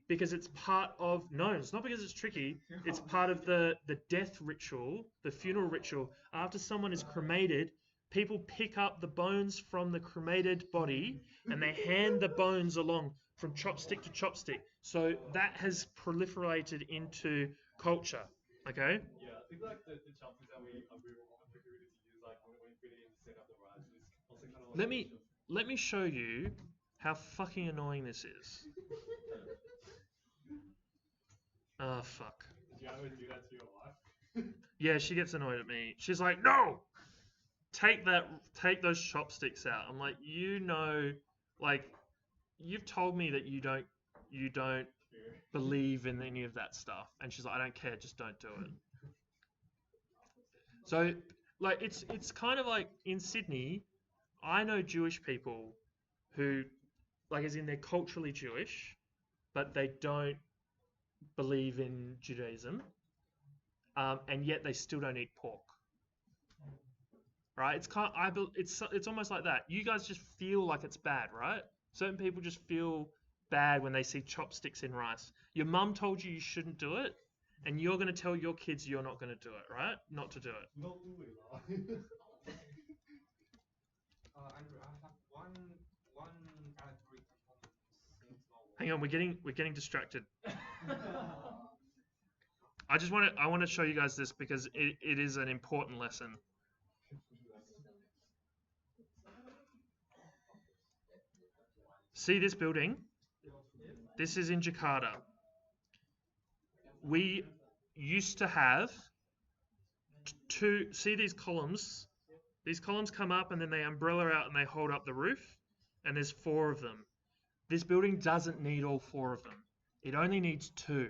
Speaker 1: because it's part of it's not because it's tricky. It's part of the death ritual, the funeral ritual. After someone is cremated, people pick up the bones from the cremated body and they hand the bones along from chopstick to chopstick. So that has proliferated into culture. Okay?
Speaker 5: Yeah, I think like the chopsticks that we agreed to use like when we put it in set up the rice is also kind of like
Speaker 1: Let me show you how fucking annoying this is. Oh, fuck.
Speaker 5: Did you ever do that to your wife?
Speaker 1: Yeah, she gets annoyed at me. She's like, no! Take those chopsticks out. I'm like, like, you've told me that you don't believe in any of that stuff. And she's like, I don't care, just don't do it. So, like, it's kind of like in Sydney, I know Jewish people who, like, as in they're culturally Jewish, but they don't believe in Judaism, and yet they still don't eat pork. Right? It's almost like that. You guys just feel like it's bad, right? Certain people just feel bad when they see chopsticks in rice. Your mum told you shouldn't do it, and you're going to tell your kids you're not going to do it, right? Not to do it.
Speaker 5: No way,
Speaker 2: Andrew, I have one category component seems not
Speaker 1: Hang on, we're getting distracted. I want to show you guys this because it is an important lesson. See this building? This is in Jakarta. We used to have see these columns? These columns come up and then they umbrella out and they hold up the roof, and there's 4 of them. This building doesn't need all 4 of them. It only needs 2.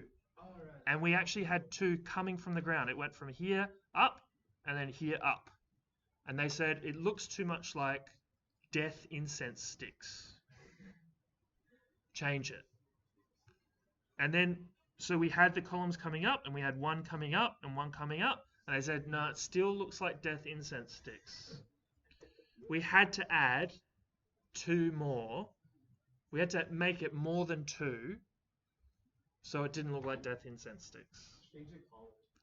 Speaker 1: And we actually had 2 coming from the ground. It went from here up and then here up. And they said it looks too much like death incense sticks. Change it. And then, so we had the columns coming up and we had 1 coming up and 1 coming up. And they said, no, it still looks like death incense sticks. We had to add 2 more. We had to make it more than 2 so it didn't look like death incense sticks.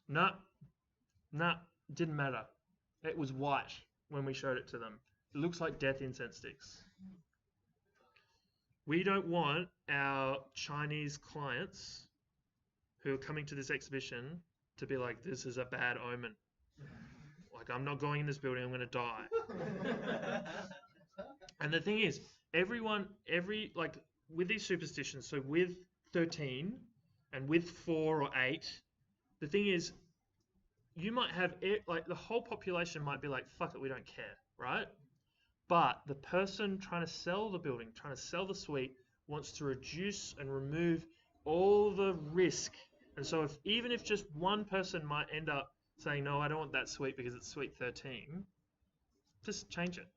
Speaker 1: No, didn't matter. It was white when we showed it to them. It looks like death incense sticks. We don't want our Chinese clients who are coming to this exhibition to be like, this is a bad omen. Like, I'm not going in this building, I'm going to die. And the thing is, like, with these superstitions, so with 13 and with 4 or 8, the thing is, you might have, like, the whole population might be like, fuck it, we don't care, right? But the person trying to sell the building, trying to sell the suite, wants to reduce and remove all the risk. And so even if just one person might end up saying, no, I don't want that suite because it's suite 13, just change it.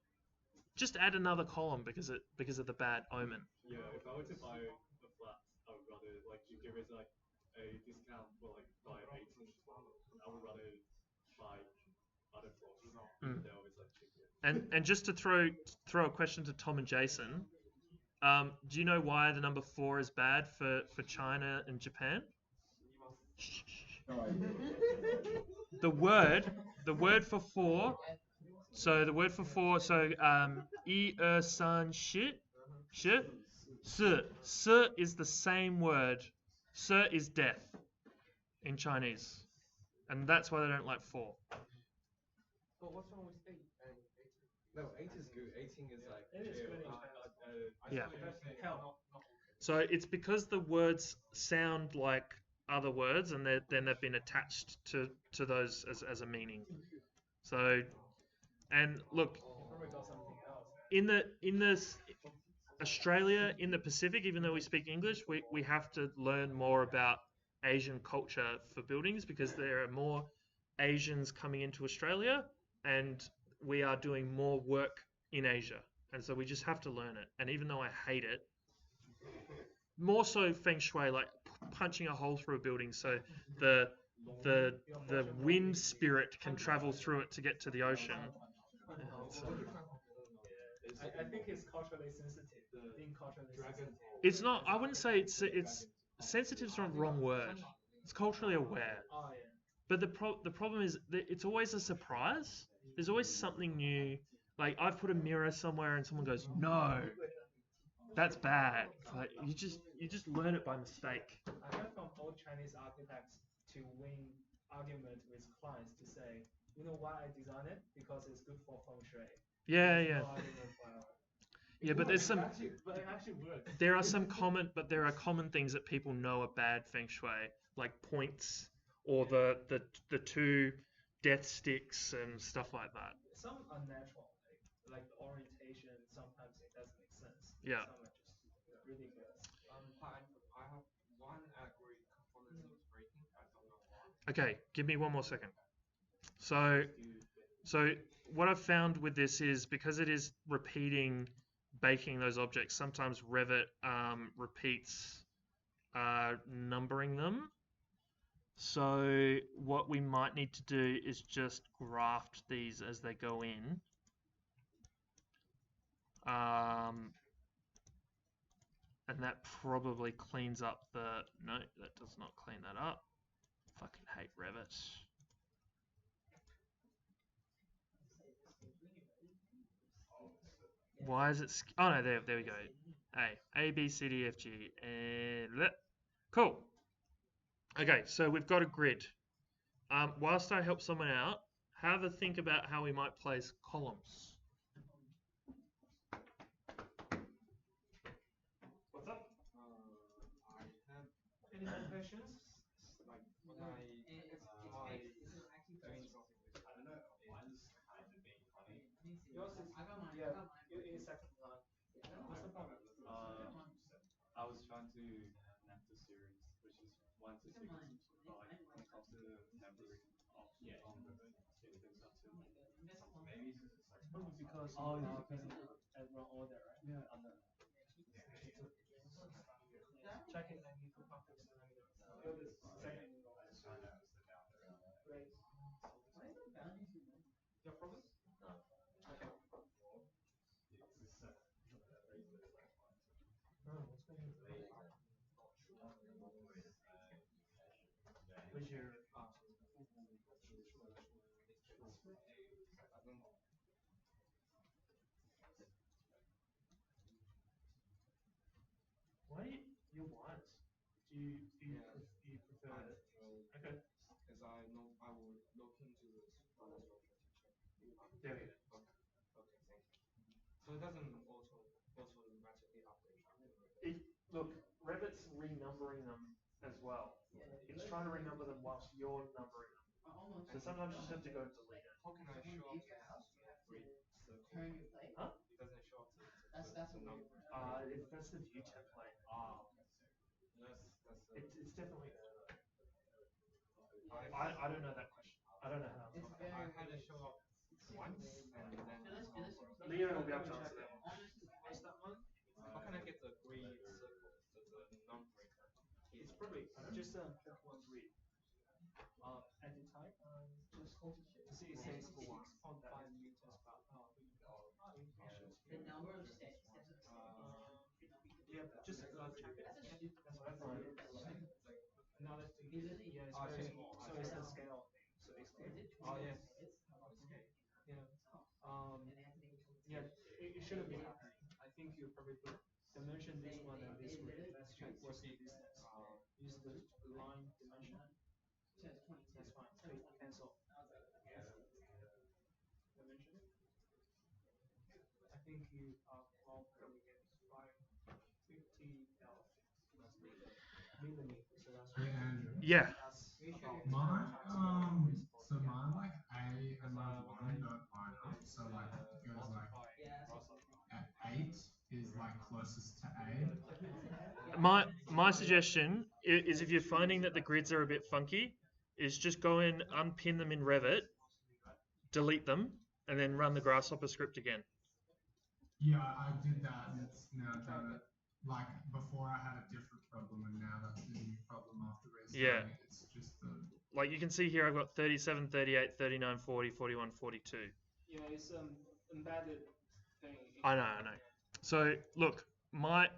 Speaker 1: Just add another column because of the bad omen.
Speaker 5: Yeah, if I were to buy a flat, I would rather like if there is like a discount for like buy 18, I would rather buy other floors, even though it's like cheaper.
Speaker 1: And just to throw a question to Tom and Jason, do you know why the number 4 is bad for China and Japan?
Speaker 6: No idea.
Speaker 1: The word for 4. So the word for 4. So 一二三四 是 is the same word. 是 is death in Chinese, and that's why they don't like 4.
Speaker 8: But what's wrong with 8 and 18?
Speaker 7: No, 8 is good. 18 is like.
Speaker 2: It is good in
Speaker 1: Yeah.
Speaker 2: Hell.
Speaker 1: So it's because the words sound like other words, and then they've been attached to those as a meaning. So, and look,
Speaker 2: Probably got something else.
Speaker 1: in the Australia, in the Pacific, even though we speak English, we have to learn more about Asian culture for buildings because there are more Asians coming into Australia, and we are doing more work in Asia, and so we just have to learn it. And even though I hate it, more so feng shui, like punching a hole through a building so the wind spirit can travel through it to get to the ocean.
Speaker 2: I think it's culturally sensitive. Being culturally sensitive.
Speaker 1: It's not. I wouldn't say it's sensitive's the wrong word. It's culturally aware.
Speaker 2: Oh yeah.
Speaker 1: But the problem is that it's always a surprise. There's always something new. Like I've put a mirror somewhere and someone goes, no, that's bad. Like you just learn it by mistake.
Speaker 2: I heard from old Chinese architects to win argument with clients to say, you know why I designed it? Because it's good for feng shui.
Speaker 1: Yeah,
Speaker 2: There's
Speaker 1: yeah.
Speaker 2: no argument why.
Speaker 1: Yeah, but there's some.
Speaker 8: But it actually works.
Speaker 1: There are some common things that people know are bad feng shui, like points or the two death sticks and stuff like that.
Speaker 2: Some are natural, like the orientation. Sometimes it doesn't make sense.
Speaker 1: Yeah.
Speaker 2: Some are just ridiculous.
Speaker 8: I have one agri component is breaking. I don't know why.
Speaker 1: Okay, give me one more second. So what I've found with this is because it is repeating baking those objects, sometimes Revit repeats numbering them. So what we might need to do is just graft these as they go in. And that probably cleans up the... No, that does not clean that up. Fucking hate Revit. Why is it... Oh no, there we go. A, B, C, D, F, G, and... Cool. Okay, so we've got a grid. Whilst I help someone out, have a think about how we might place columns.
Speaker 2: What's up?
Speaker 8: I have
Speaker 2: Any more questions?
Speaker 8: like when I doing something with
Speaker 7: I don't know. Mine's kind of being funny.
Speaker 2: Yours is yeah. You're in second line. What's the problem?
Speaker 5: I was trying to map the series, which is 1 to 6, but when it comes to the numbering option on the it turns out to
Speaker 7: Maybe it's just like.
Speaker 2: Probably because at wrong order, right?
Speaker 8: yeah.
Speaker 2: Check it and you can conflict the negative. Go this second angle.
Speaker 7: I just found out it's the down there.
Speaker 2: Great. Your problem?
Speaker 7: No.
Speaker 2: Okay.
Speaker 7: It's just
Speaker 2: Oh, what's going on? Where's your Why you're wise? Do you prefer it? Okay.
Speaker 8: As I know, I will look into this structure teacher.
Speaker 2: There we go.
Speaker 8: Okay, thank you. So it doesn't automatically update.
Speaker 2: Look, Revit's renumbering them as well. It's trying to renumber them whilst you're numbering them. So sometimes you just have to go delete it.
Speaker 8: How can I show up the free circle?
Speaker 2: Huh? That's the view template. It's definitely. I don't know that question. I don't know how.
Speaker 4: It's very
Speaker 8: I had
Speaker 4: weird.
Speaker 8: it show up once, and then
Speaker 2: Leo will be able to answer that one.
Speaker 8: what's that one? How can I get the grid circle, the non-grid?
Speaker 2: It's probably just pick one grid. At the time, just see it says 6.5 meters per hour.
Speaker 4: The number of steps.
Speaker 2: Yeah, just check it. That's what I thought. Another thing, yeah, it's very small. So it's the scale. So it's
Speaker 8: Oh yes.
Speaker 2: yeah. Yeah, it shouldn't be happening. I think you probably put dimension this one and this one. Let's check what's the distance. Use the line dimension. That's fine. Click cancel. Dimension. I think you are wrong. Probably get 550 millimeters. So that's
Speaker 1: Yeah.
Speaker 6: Mine, so mine like A and my 1 don't line up. So like it goes like at 8 is like closest to A.
Speaker 1: My suggestion is if you're finding that the grids are a bit funky, is just go in, unpin them in Revit, delete them, and then run the Grasshopper script again.
Speaker 6: Yeah, I did that and it's now done it. Like before I had a different problem and now that's the new problem after restarting it. It's just the...
Speaker 1: Like you can see here I've got 37, 38, 39, 40, 41, 42.
Speaker 2: Yeah, it's embedded thing.
Speaker 1: I know. So look, my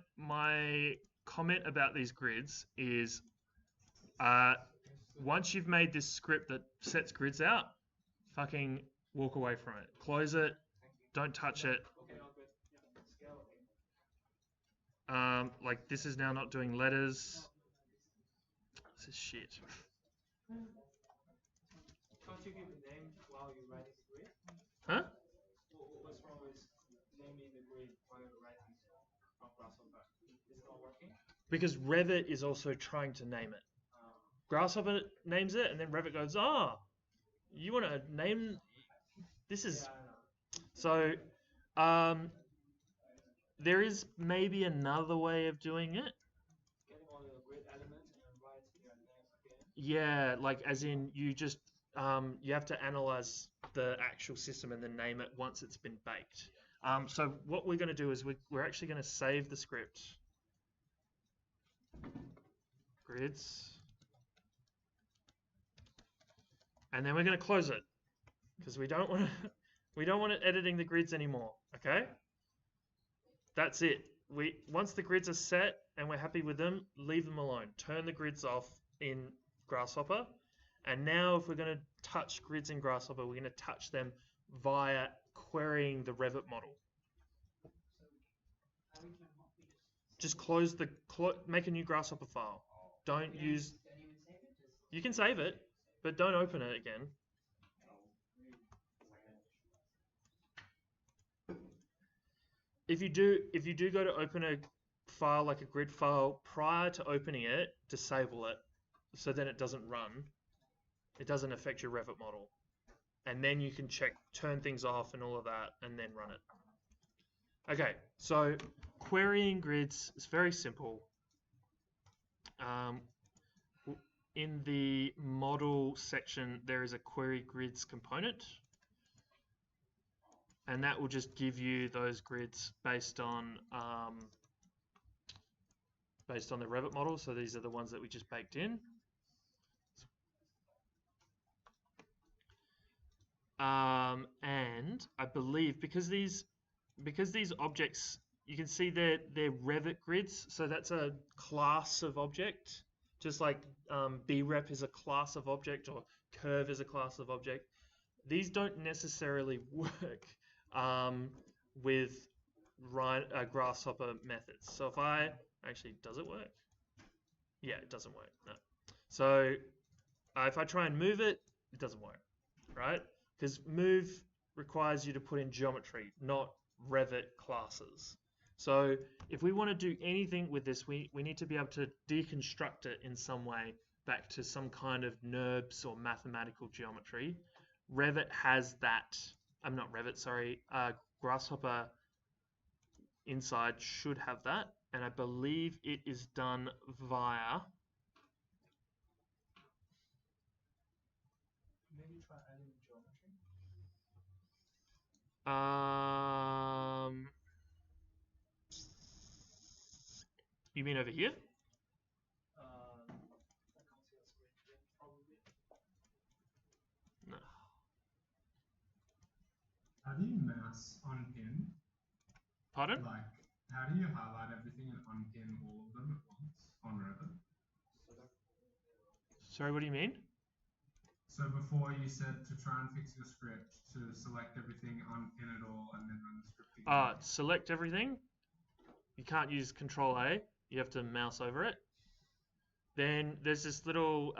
Speaker 1: comment about these grids is once you've made this script that sets grids out, fucking walk away from it. Close it. Don't touch it. Like this is now not doing letters. This is shit.
Speaker 2: Can't you give a name while you're writing the grid?
Speaker 1: Huh?
Speaker 2: What's wrong with naming the grid while you're writing from Grasshopper? It's not working?
Speaker 1: Because Revit is also trying to name it. Grasshopper names it, and then Revit goes, you want to name... This is... So, there is maybe another way of doing it.
Speaker 2: Getting all the grid elements and write your name again.
Speaker 1: Yeah, like as in you just you have to analyze the actual system and then name it once it's been baked. So what we're going to do is we're actually going to save the script. Grids. And then we're going to close it because we don't want it editing the grids anymore. Okay? That's it. Once the grids are set and we're happy with them, leave them alone. Turn the grids off in Grasshopper. And now if we're going to touch grids in Grasshopper, we're going to touch them via querying the Revit model. Just make a new Grasshopper file. Don't use... You can save it, but don't open it again. If you do go to open a file like a grid file, prior to opening it, disable it so then it doesn't run. It doesn't affect your Revit model. And then you can turn things off and all of that and then run it. Okay, so querying grids is very simple. In the model section, there is a query grids component. And that will just give you those grids based on the Revit model. So these are the ones that we just baked in. And I believe because these objects, you can see they're Revit grids. So that's a class of object, just like BREP is a class of object or curve is a class of object. These don't necessarily work with Grasshopper methods. So if does it work? Yeah, it doesn't work. No. So if I try and move it, it doesn't work, right? Because move requires you to put in geometry, not Revit classes. So if we want to do anything with this, we need to be able to deconstruct it in some way back to some kind of NURBS or mathematical geometry. Revit has that. Not Revit, sorry. Grasshopper inside should have that, and I believe it is done via.
Speaker 2: Maybe try adding geometry.
Speaker 1: You mean over here?
Speaker 2: I can't see a screen yet, probably.
Speaker 1: No.
Speaker 6: How do you mouse unpin?
Speaker 1: Pardon?
Speaker 6: Like, how do you highlight everything and unpin all of them at once on Revit?
Speaker 1: Sorry, what do you mean?
Speaker 6: So before you said to try and fix your script, to select everything, unpin it all, and then run the script again.
Speaker 1: Select everything. You can't use Control A. You have to mouse over it. Then there's this little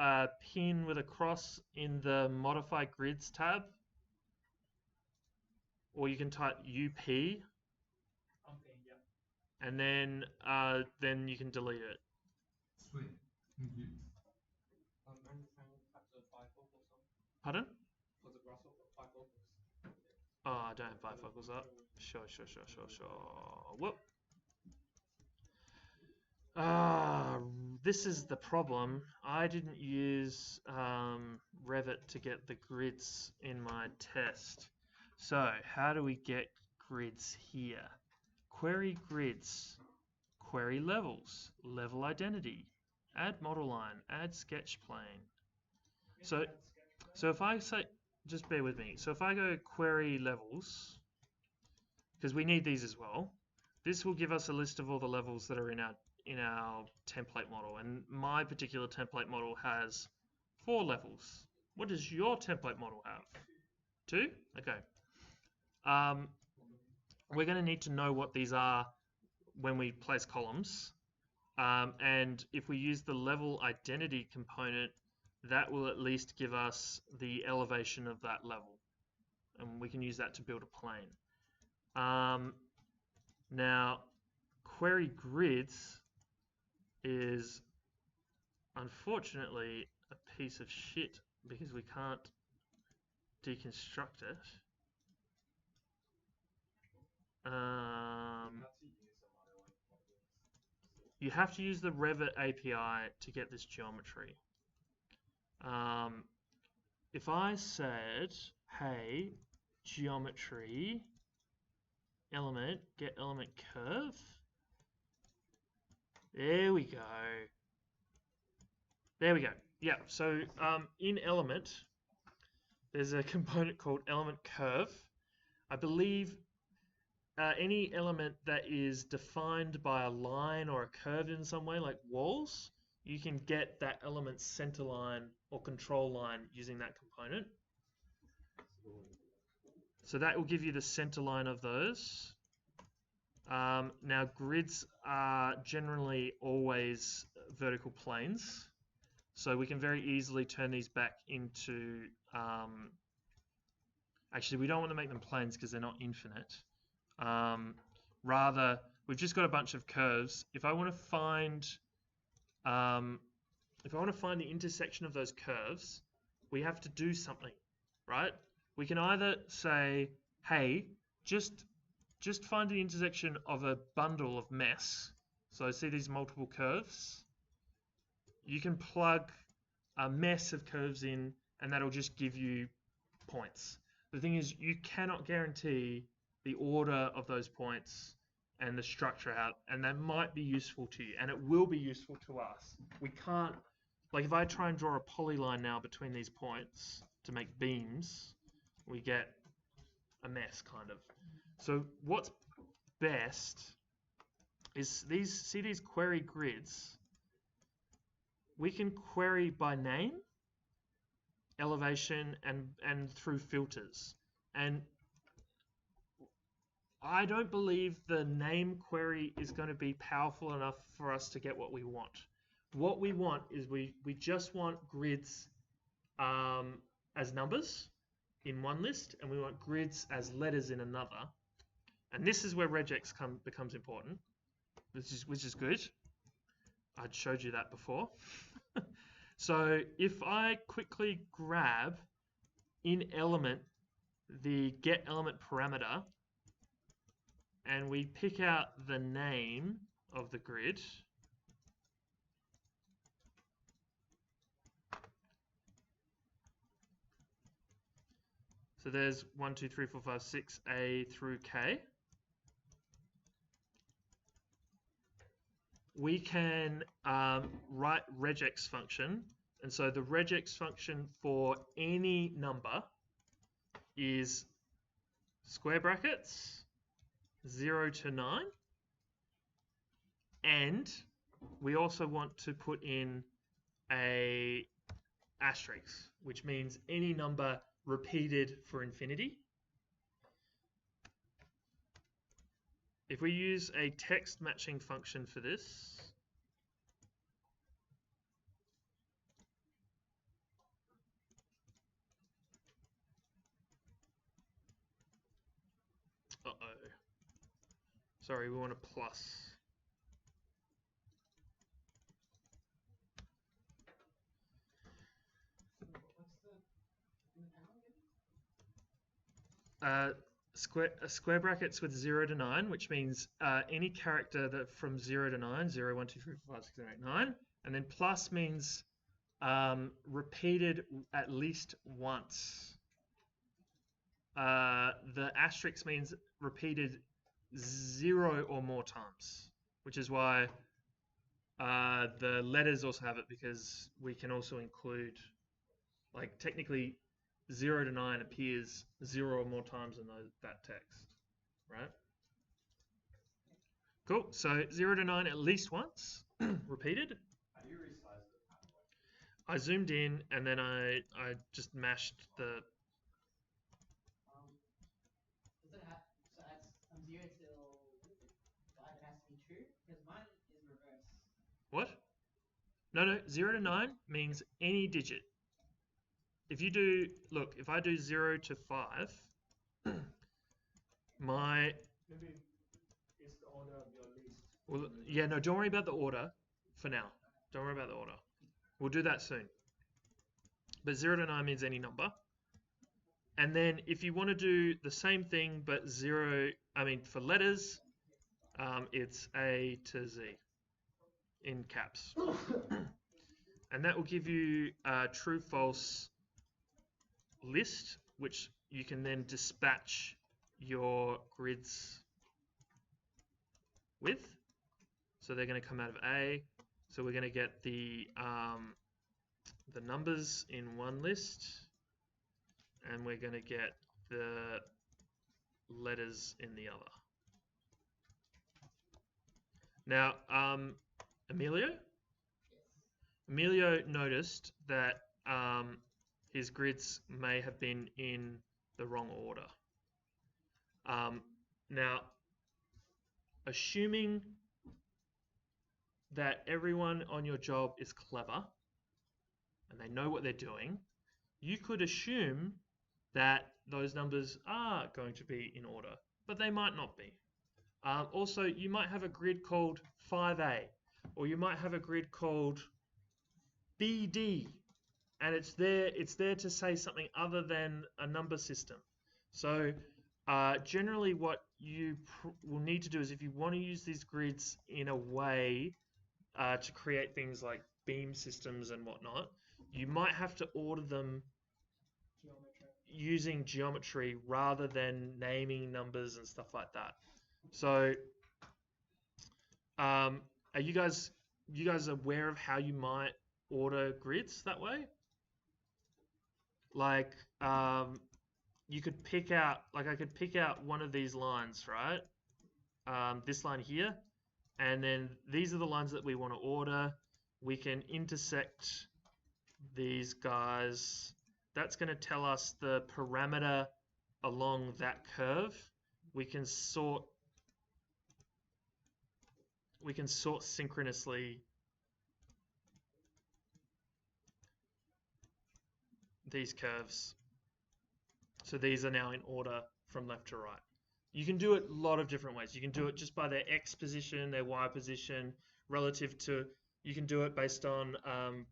Speaker 1: pin with a cross in the Modify Grids tab. Or you can type UP.
Speaker 2: Okay, yeah.
Speaker 1: And then you can delete it.
Speaker 6: Sweet. You,
Speaker 8: Anything factor bifocal or something?
Speaker 1: Pardon?
Speaker 8: For the grasshopper, bifocals.
Speaker 1: Oh, I don't have bifocals up. Sure. Whoop. This is the problem. I didn't use Revit to get the grids in my test. So how do we get grids here? Query grids, query levels, level identity, add model line, add sketch plane. So if I say, just bear with me. So if I go query levels, because we need these as well, this will give us a list of all the levels that are in our template model. And my particular template model has 4 levels. What does your template model have? 2? Okay. We're going to need to know what these are when we place columns. And if we use the level identity component, that will at least give us the elevation of that level. And we can use that to build a plane. Now, query grids is unfortunately a piece of shit because we can't deconstruct it. You have to use the Revit API to get this geometry. If I said, hey, geometry, element, get element curve. There we go. Yeah, so in element, there's a component called element curve. I believe any element that is defined by a line or a curve in some way, like walls, you can get that element center line or control line using that component. So that will give you the center line of those. Now grids are generally always vertical planes, so we can very easily turn these back into, actually we don't want to make them planes because they're not infinite. Rather, we've just got a bunch of curves. If I want to find the intersection of those curves, we have to do something, right? We can either say, hey, just find the intersection of a bundle of mess. So see these multiple curves? You can plug a mess of curves in and that'll just give you points. The thing is, you cannot guarantee the order of those points and the structure out, and that might be useful to you, and it will be useful to us. We can't, like if I try and draw a polyline now between these points to make beams, we get a mess kind of. So what's best is these query grids. We can query by name, elevation, and through filters. And I don't believe the name query is going to be powerful enough for us to get what we want. What we want is we just want grids as numbers in one list, and we want grids as letters in another. And this is where regex becomes important, which is good. I'd showed you that before. So if I quickly grab in element the get element parameter, and we pick out the name of the grid. So there's 1, 2, 3, 4, 5, 6, A through K. We can write regex function. And so the regex function for any number is square brackets 0 to 9. And we also want to put in a asterisk, which means any number repeated for infinity. If we use a text matching function for this, sorry, we want a plus. Square brackets with 0 to 9, which means any character that from 0 to 9, 0, 1, 2, 3, 4, 5, 6, 7, 8, 9, and then plus means repeated at least once. The asterisk means repeated 0 or more times, which is why the letters also have it, because we can also include, like, technically 0 to 9 appears 0 or more times in that text, right? Cool. So 0 to 9 at least once, repeated.
Speaker 7: How do you resize the panel?
Speaker 1: I zoomed in and then I just mashed the.
Speaker 4: Does it have, so that's from 0 till 5, it has to be true? Because mine is reverse.
Speaker 1: What? No, 0 to 9 means any digit. If you do, look, if I do 0 to 5, my.
Speaker 2: Maybe it's the order of your list.
Speaker 1: Well, yeah, no, don't worry about the order for now. Don't worry about the order. We'll do that soon. But 0 to 9 means any number. And then if you want to do the same thing, but for letters, it's A to Z in caps. And that will give you a true false list, which you can then dispatch your grids with. So they're going to come out of A. So we're going to get the numbers in one list, and we're going to get the letters in the other. Now, Emilio noticed that his grids may have been in the wrong order. Now, assuming that everyone on your job is clever and they know what they're doing, you could assume that those numbers are going to be in order, but they might not be. Also, you might have a grid called 5A, or you might have a grid called BD, and it's there to say something other than a number system. So generally what you will need to do is, if you want to use these grids in a way to create things like beam systems and whatnot, you might have to order them using geometry rather than naming numbers and stuff like that. So are you guys aware of how you might order grids that way? Like you could pick out, like I could pick out one of these lines, right? This line here, and then these are the lines that we want to order. We can intersect these guys. That's going to tell us the parameter along that curve. We can sort synchronously these curves. So these are now in order from left to right. You can do it a lot of different ways. You can do it just by their X position, their Y position, relative to, you can do it based on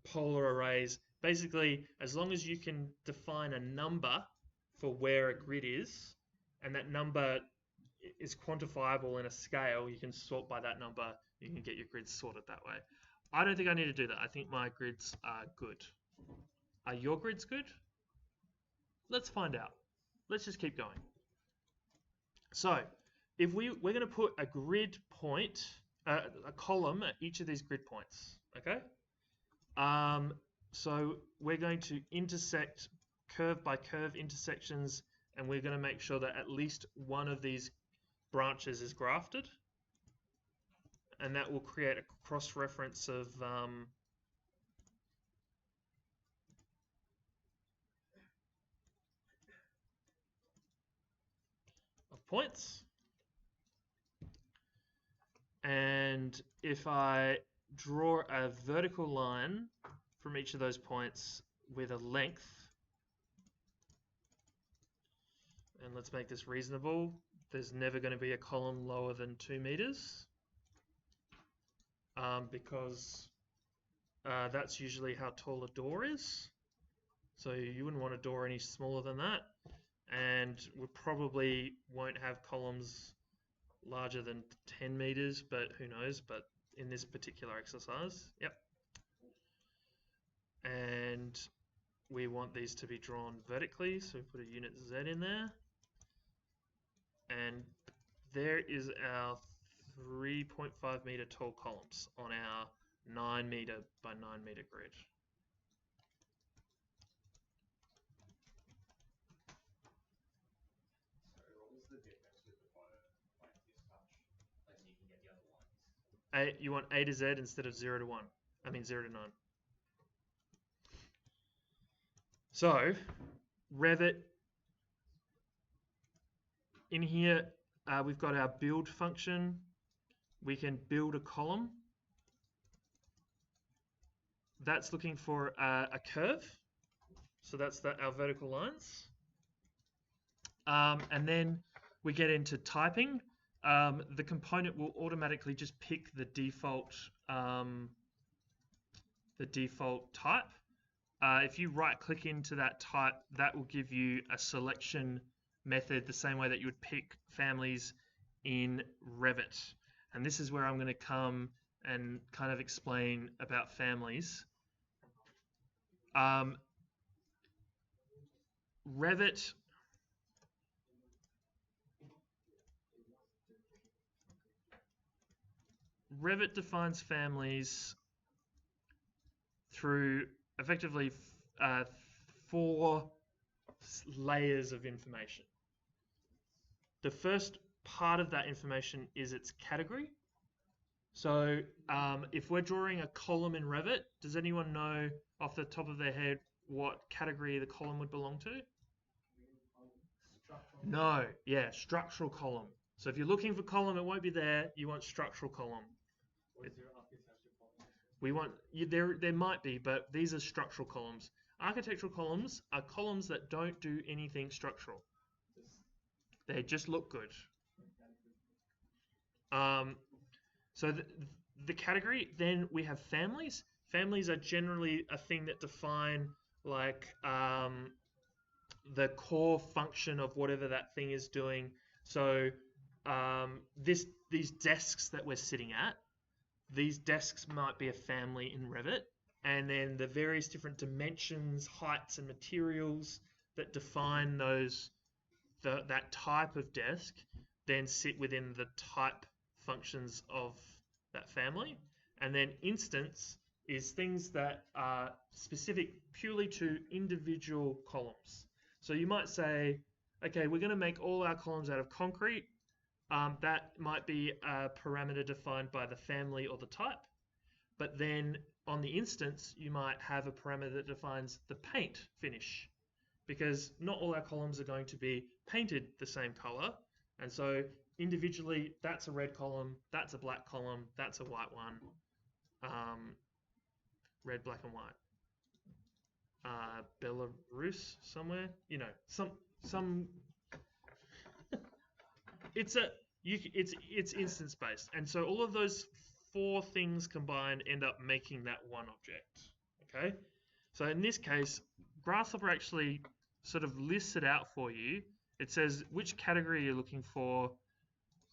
Speaker 1: polar arrays. Basically, as long as you can define a number for where a grid is, and that number is quantifiable in a scale, you can sort by that number You can get your grids sorted that way. I don't think I need to do that. I think my grids are good. Are your grids good? Let's find out. Let's just keep going. So, if we're going to put a grid point, a column at each of these grid points, okay? So we're going to intersect curve by curve intersections, and we're going to make sure that at least one of these branches is grafted, and that will create a cross-reference of points. And if I draw a vertical line from each of those points with a length, and let's make this reasonable, there's never going to be a column lower than 2 meters, because that's usually how tall a door is. So you wouldn't want a door any smaller than that, and we probably won't have columns larger than 10 meters, but who knows, but in this particular exercise, yep. And we want these to be drawn vertically, so we put a unit Z in there. And there is our 3.5 meter tall columns on our 9 meter by 9 meter grid.
Speaker 7: Sorry, what was the difference with the photo, like this much, like so you can get the other ones?
Speaker 1: You want A to Z instead of 0 to 1. I mean 0 to 9. So, Revit, in here we've got our build function. We can build a column. That's looking for a curve. So that's our vertical lines. And then we get into typing. The component will automatically just pick the default type. If you right click into that type, that will give you a selection method the same way that you would pick families in Revit. And this is where I'm going to come and kind of explain about families. Revit defines families through effectively 4 layers of information. The first part of that information is its category. So if we're drawing a column in Revit, does anyone know off the top of their head what category the column would belong to? No, yeah, structural column. So if you're looking for column, it won't be there. You want structural column. We want there might be, but these are structural columns. Architectural columns are columns that don't do anything structural. They just look good. So the category, then we have families. Families are generally a thing that define like the core function of whatever that thing is doing. So these desks that we're sitting at, these desks might be a family in Revit, and then the various different dimensions, heights, and materials that define that type of desk then sit within the type functions of that family. And then instance is things that are specific purely to individual columns. So you might say, okay, we're going to make all our columns out of concrete. That might be a parameter defined by the family or the type. But then on the instance, you might have a parameter that defines the paint finish, because not all our columns are going to be painted the same color. And so individually, that's a red column, that's a black column, that's a white one. Red, black, and white. Belarus somewhere, you know, some. It's instance based, and so all of those 4 things combined end up making that one object. Okay, so in this case, Grasshopper actually sort of lists it out for you. It says which category you're looking for,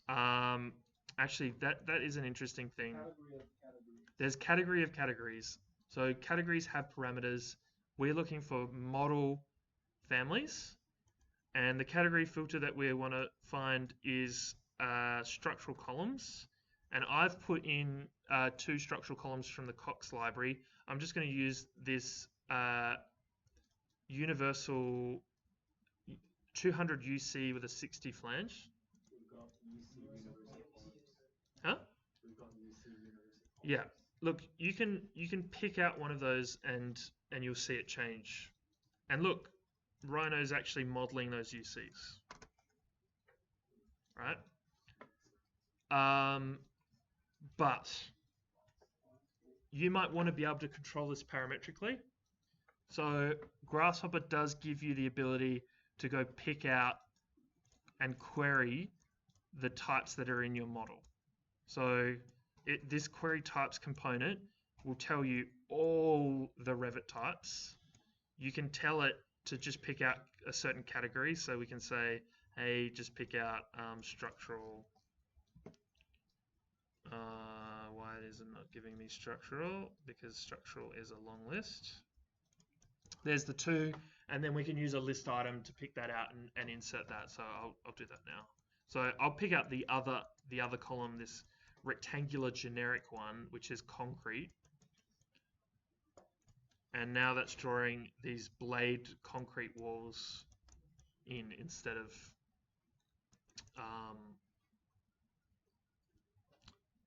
Speaker 1: and actually, that is an interesting thing.
Speaker 2: Category of categories.
Speaker 1: There's category of categories. So categories have parameters. We're looking for model families, and the category filter that we want to find is structural columns. And I've put in 2 structural columns from the Cox library. I'm just going to use this universal 200 UC with a 60 flange.
Speaker 7: We've got UC universal columns.
Speaker 1: Huh?
Speaker 7: We've got UC universal columns.
Speaker 1: Yeah. Look, you can pick out one of those and you'll see it change. And look, Rhino's actually modeling those UCs. Right? But you might want to be able to control this parametrically. So Grasshopper does give you the ability to go pick out and query the types that are in your model. So this query types component will tell you all the Revit types. You can tell it to just pick out a certain category. So we can say, hey, just pick out structural. Why is it not giving me structural? Because structural is a long list. There's the 2, and then we can use a list item to pick that out and insert that. So I'll do that now. So I'll pick out the other column, this rectangular generic one, which is concrete. And now that's drawing these blade concrete walls in instead of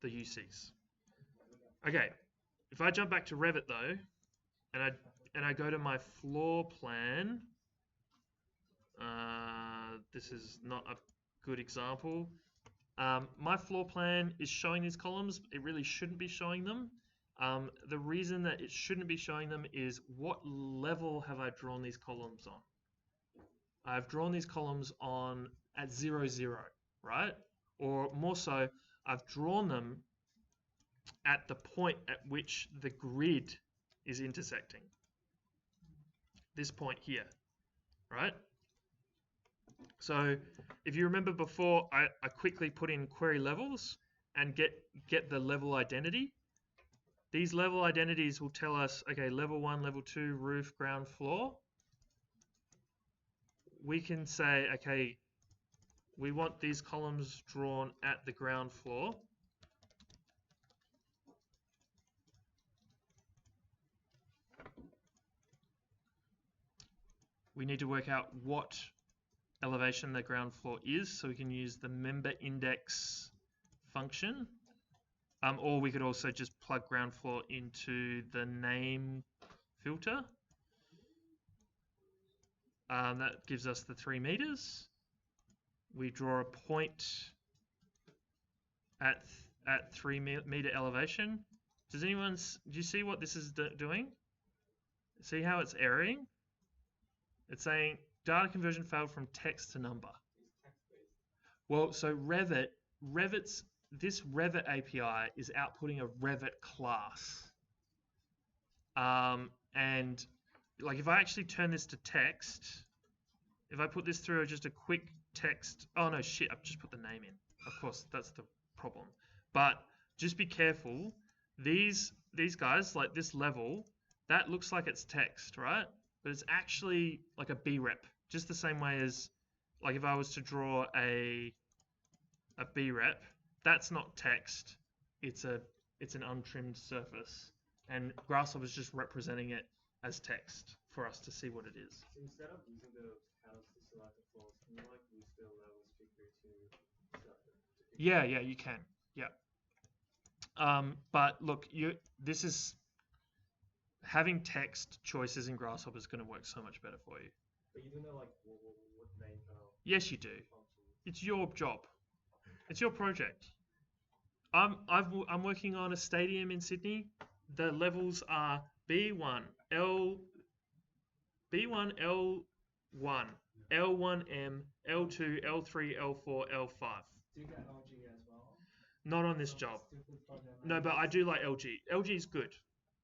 Speaker 1: the UCs. Okay, if I jump back to Revit though, and I go to my floor plan, this is not a good example. My floor plan is showing these columns. It really shouldn't be showing them. The reason that it shouldn't be showing them is what level have I drawn these columns on? I've drawn these columns on at 0, 0, right? Or more so, I've drawn them at the point at which the grid is intersecting. This point here, right? So if you remember before, I quickly put in query levels and get the level identity. These level identities will tell us, okay, level 1, level 2, roof, ground, floor. We can say, okay, we want these columns drawn at the ground floor. We need to work out what elevation the ground floor is, so we can use the member index function. Or we could also just plug ground floor into the name filter. That gives us the 3 meters. We draw a point at 3 meter elevation. Do you see what this is doing? See how it's erroring? It's saying data conversion failed from text to number. Well, so this Revit API is outputting a Revit class. And like if I actually turn this to text, if I put this through just a quick text, oh no, shit, I've just put the name in. Of course, that's the problem. But just be careful. These guys, like this level, that looks like it's text, right? But it's actually like a B-rep, just the same way as like if I was to draw a B-rep, that's not text. It's an untrimmed surface, and Grasshopper is just representing it as text for us to see what it is.
Speaker 5: So instead of using the panels to select the floors, can you like use the levels picker to select them?
Speaker 1: Yeah, you can. Yeah. But look, this is having text choices in Grasshopper is going to work so much better for you.
Speaker 5: But you don't know like what main panel.
Speaker 1: Yes, you do.
Speaker 5: Functions.
Speaker 1: It's your job. It's your project. I'm working on a stadium in Sydney. The levels are B1, L1, L1, L1M, L2, L3, L4, L5.
Speaker 2: Do you get LG as well?
Speaker 1: Not on this job. No, but I do like LG. LG is good.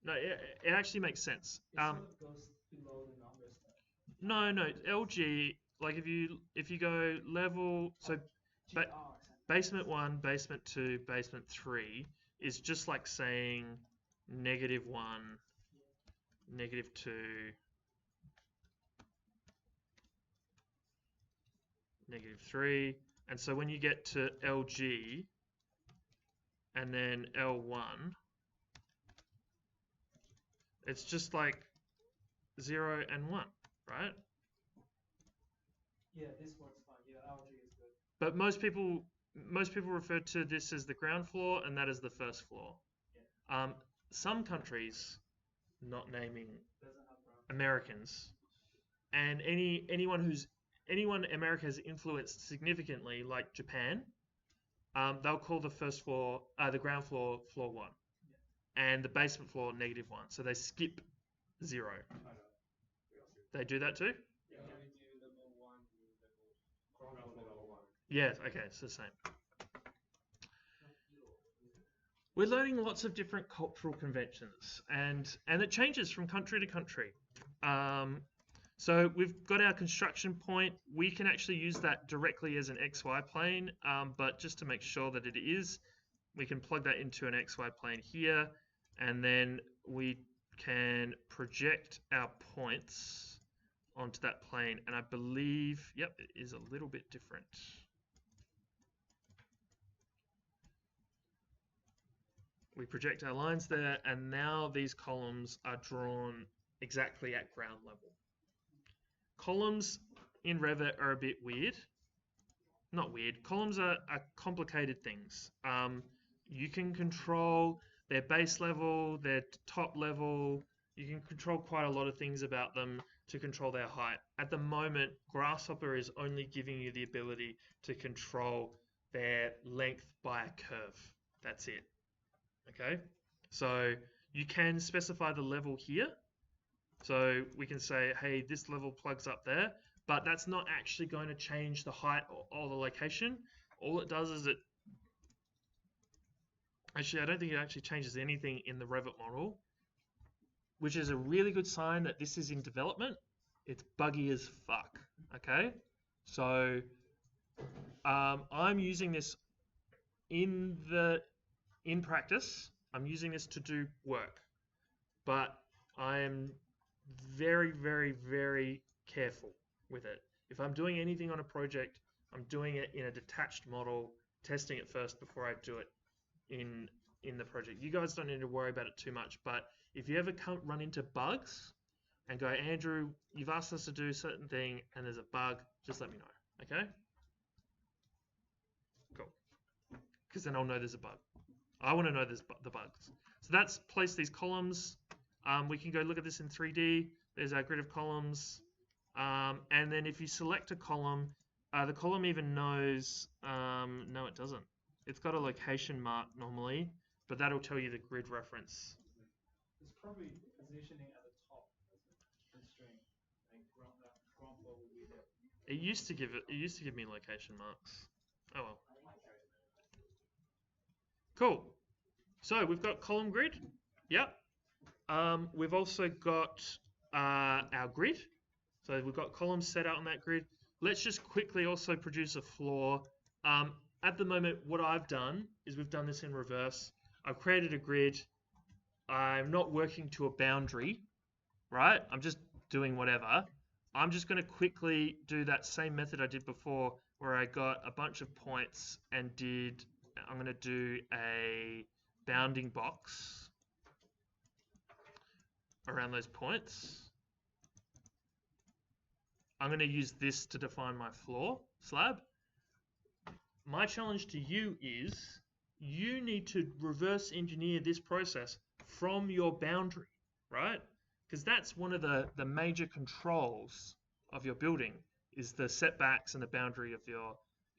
Speaker 1: No, it actually makes sense.
Speaker 2: It sort of goes below the numbers though.
Speaker 1: No, LG. Like if you go level, so
Speaker 2: GR,
Speaker 1: basement 1, basement 2, basement 3 is just like saying -1, -2, -3. And so when you get to LG and then L1, it's just like 0 and 1, right?
Speaker 2: Yeah, this works fine. Yeah, LG is good.
Speaker 1: But most people refer to this as the ground floor and that is the first floor.
Speaker 2: Yeah.
Speaker 1: Some countries, not naming
Speaker 2: Doesn't have ground.
Speaker 1: Americans, and anyone America has influenced significantly, like Japan, they'll call the first floor, the ground floor, floor 1, and the basement floor -1. So they skip 0. They do that too?
Speaker 8: Yeah, we do level 1, level 1.
Speaker 1: Yes, okay, it's the same. We're learning lots of different cultural conventions, and it changes from country to country. So we've got our construction point. We can actually use that directly as an XY plane, but just to make sure that it is, we can plug that into an XY plane here, and then we can project our points onto that plane. And I believe, yep, it is a little bit different. We project our lines there, and now these columns are drawn exactly at ground level. Columns in Revit are a bit weird. Not weird. Columns are complicated things. You can control their base level, their top level. You can control quite a lot of things about them to control their height. At the moment, Grasshopper is only giving you the ability to control their length by a curve. That's it. Okay, so you can specify the level here. So we can say, hey, this level plugs up there, but that's not actually going to change the height or the location. All it does is actually, I don't think it actually changes anything in the Revit model, which is a really good sign that this is in development. It's buggy as fuck, okay? So I'm using this in practice. I'm using this to do work, but I am very, very, very careful with it. If I'm doing anything on a project, I'm doing it in a detached model, testing it first before I do it in the project. You guys don't need to worry about it too much, but if you ever run into bugs and go, Andrew, you've asked us to do a certain thing and there's a bug, just let me know, okay? Cool. Because then I'll know there's a bug. I want to know there's the bugs. So that's place these columns. We can go look at this in 3D. There's our grid of columns. And then if you select a column, the column even knows, no it doesn't. It's got a location mark normally, but that'll tell you the grid reference.
Speaker 2: It's probably positioning at the top as a constraint. Like ground floor will be there.
Speaker 1: It used to give me location marks. Oh well. Cool. So we've got column grid. Yep. We've also got our grid. So we've got columns set out on that grid. Let's just quickly also produce a floor. At the moment, what I've done is we've done this in reverse. I've created a grid. I'm not working to a boundary, right? I'm just doing whatever. I'm just going to quickly do that same method I did before where I got a bunch of points and I'm going to do a bounding box around those points. I'm going to use this to define my floor slab. My challenge to you is you need to reverse engineer this process from your boundary, right? Because that's one of the major controls of your building is the setbacks and the boundary of your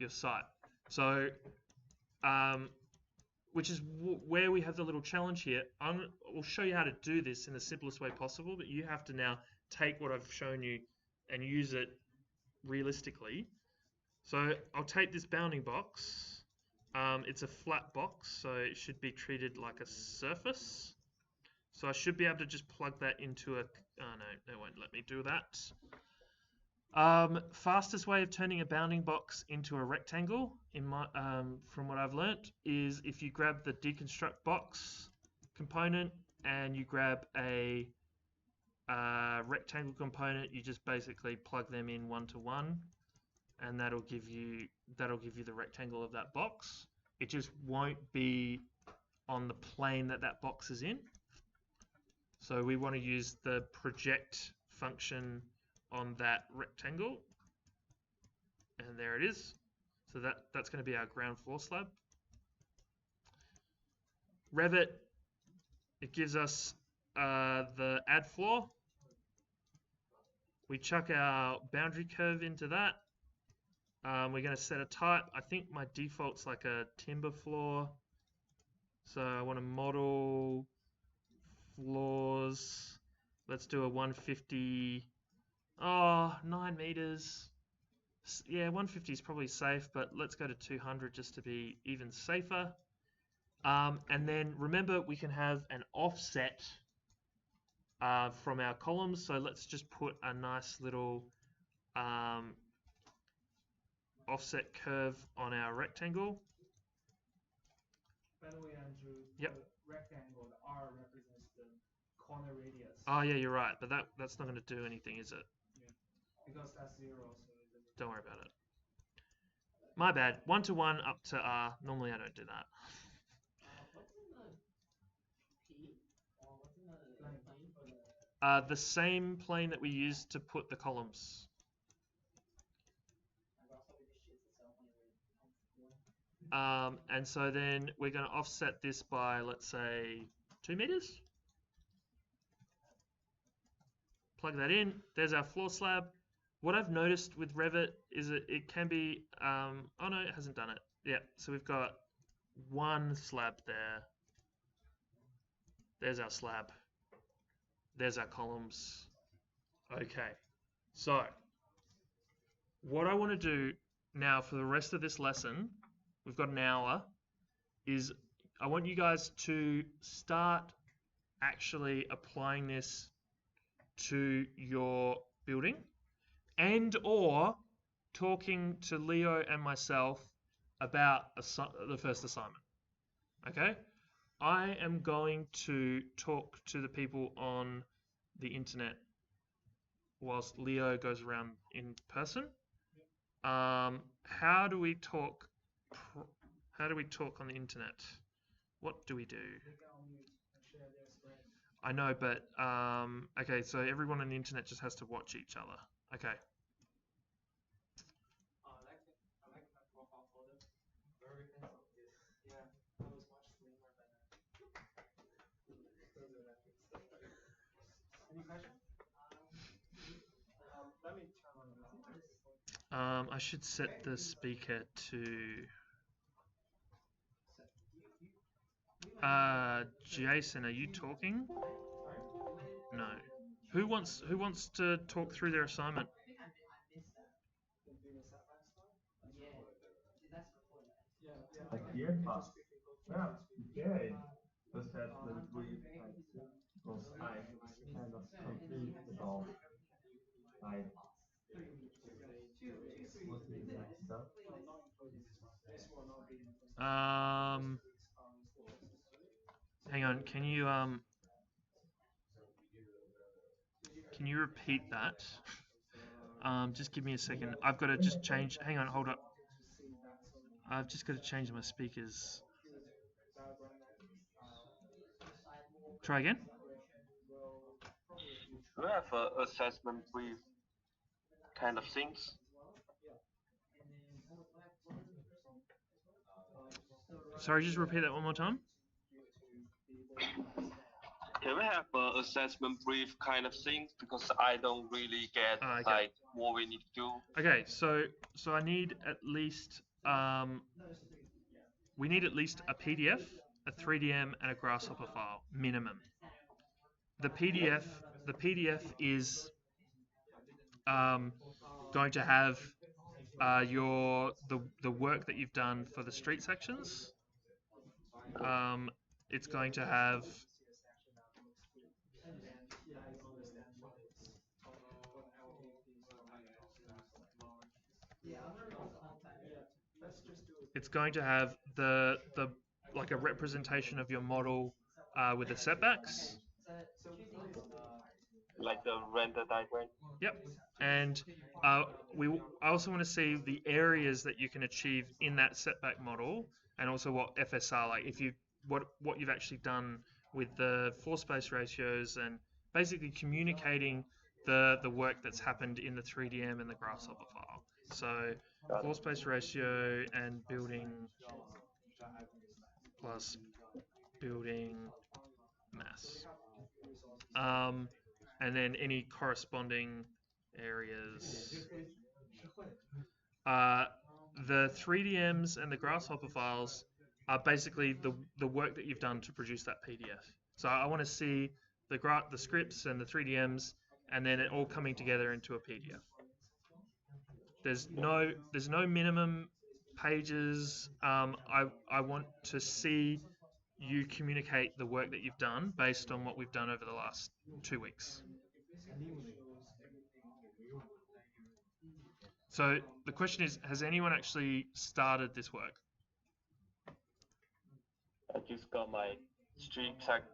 Speaker 1: site. So, which is where we have the little challenge here. We'll show you how to do this in the simplest way possible, but you have to now take what I've shown you and use it realistically. So I'll take this bounding box. It's a flat box, so it should be treated like a surface. So I should be able to just plug that into a, oh no, they won't let me do that. Fastest way of turning a bounding box into a rectangle, in my from what I've learnt, is if you grab the deconstruct box component and you grab a rectangle component, you just basically plug them in one to one, and that'll give you the rectangle of that box. It just won't be on the plane that that box is in. So we want to use the project function on that rectangle, and there it is. So that's going to be our ground floor slab. Revit, it gives us the add floor. We chuck our boundary curve into that. We're going to set a type. I think my default's like a timber floor. So I want to model floors. Let's do a 150. Oh, 9 meters. Yeah, 150 is probably safe, but let's go to 200 just to be even safer. And then remember, we can have an offset from our columns. So let's just put a nice little offset curve on our rectangle.
Speaker 2: By the way, Andrew,
Speaker 1: yep.
Speaker 2: The rectangle, the R represents the corner radius.
Speaker 1: Oh yeah, you're right, but that's not going to do anything, is it?
Speaker 2: Yeah, because that's 0, so it doesn't.
Speaker 1: Don't worry about it. My bad. 1 to 1 up to R. Normally I don't do that.
Speaker 4: What's in the P? Or what's in the plane for the?
Speaker 1: The same plane that we used to put the columns. And so then we're going to offset this by, let's say, 2 meters. Plug that in. There's our floor slab. What I've noticed with Revit is that it can be, oh no, it hasn't done it. Yeah, so we've got one slab there. There's our slab. There's our columns. Okay, so what I want to do now for the rest of this lesson, we've got an hour, is I want you guys to start actually applying this to your building and or talking to Leo and myself about the first assignment. Okay? I am going to talk to the people on the internet whilst Leo goes around in person. How do we talk on the internet? What do we do? I know, but okay, so everyone on the internet just has to watch each other. Okay.
Speaker 2: I like my profile photo. Very handsome. Yeah, I was much slimmer than that. Any questions? Let me turn on the
Speaker 1: I should set the speaker to Jason, are you talking? No. Who wants to talk through their assignment?
Speaker 9: Yeah, okay. Assessment brief because I kind of confused about like what is the next step.
Speaker 1: Hang on, can you repeat that? Just give me a second. I've got to just change. Hang on, hold up. I've just got to change my speakers. Try again.
Speaker 9: Do you have an assessment brief kind of things?
Speaker 1: Sorry, just repeat that one more time.
Speaker 9: Can we have an assessment brief kind of thing? Because I don't really get like what we need to do.
Speaker 1: Okay, so I need at least we need at least a PDF, a 3DM, and a Grasshopper file minimum. The PDF is going to have the work that you've done for the street sections. It's going to have it's going to have the like a representation of your model with the setbacks.
Speaker 9: Like the render diagram.
Speaker 1: Yep. And I also want to see the areas that you can achieve in that setback model, and also what FSR, like if you what you've actually done with the floor space ratios, and basically communicating the work that's happened in the 3DM and the Grasshopper file. So floor space ratio and building plus building mass. And then any corresponding areas. The 3DMs and the Grasshopper files are basically the work that you've done to produce that PDF. So I want to see the scripts and the 3DMs, and then it all coming together into a PDF. There's no minimum pages. I want to see you communicate the work that you've done based on what we've done over the last 2 weeks. So the question is, has anyone actually started this work?
Speaker 9: I just got my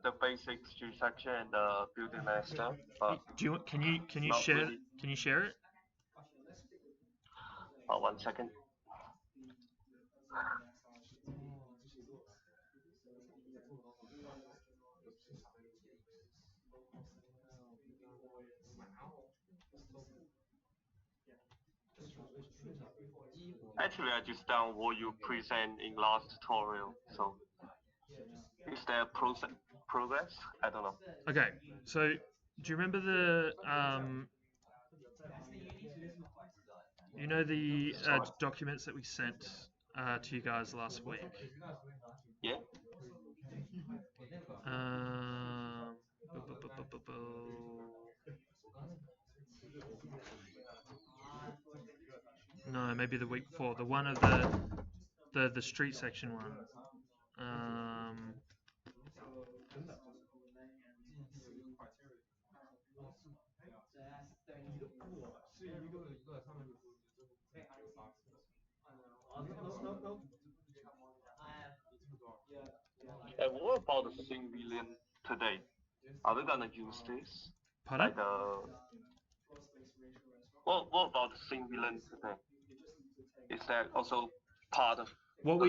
Speaker 9: the basic street section and the building master.
Speaker 1: Can you share really. Can you share it?
Speaker 9: 1 second. Actually, I just done what you present in last tutorial. So, is there progress? I don't know.
Speaker 1: Okay, so do you remember the you know the documents that we sent to you guys last week?
Speaker 9: Yeah.
Speaker 1: No, maybe the week before. The one of the street section one.
Speaker 9: And what about the civilian today? Are we gonna use this?
Speaker 1: Pardon?
Speaker 9: Like what about the civilian today? Is that also part of
Speaker 1: what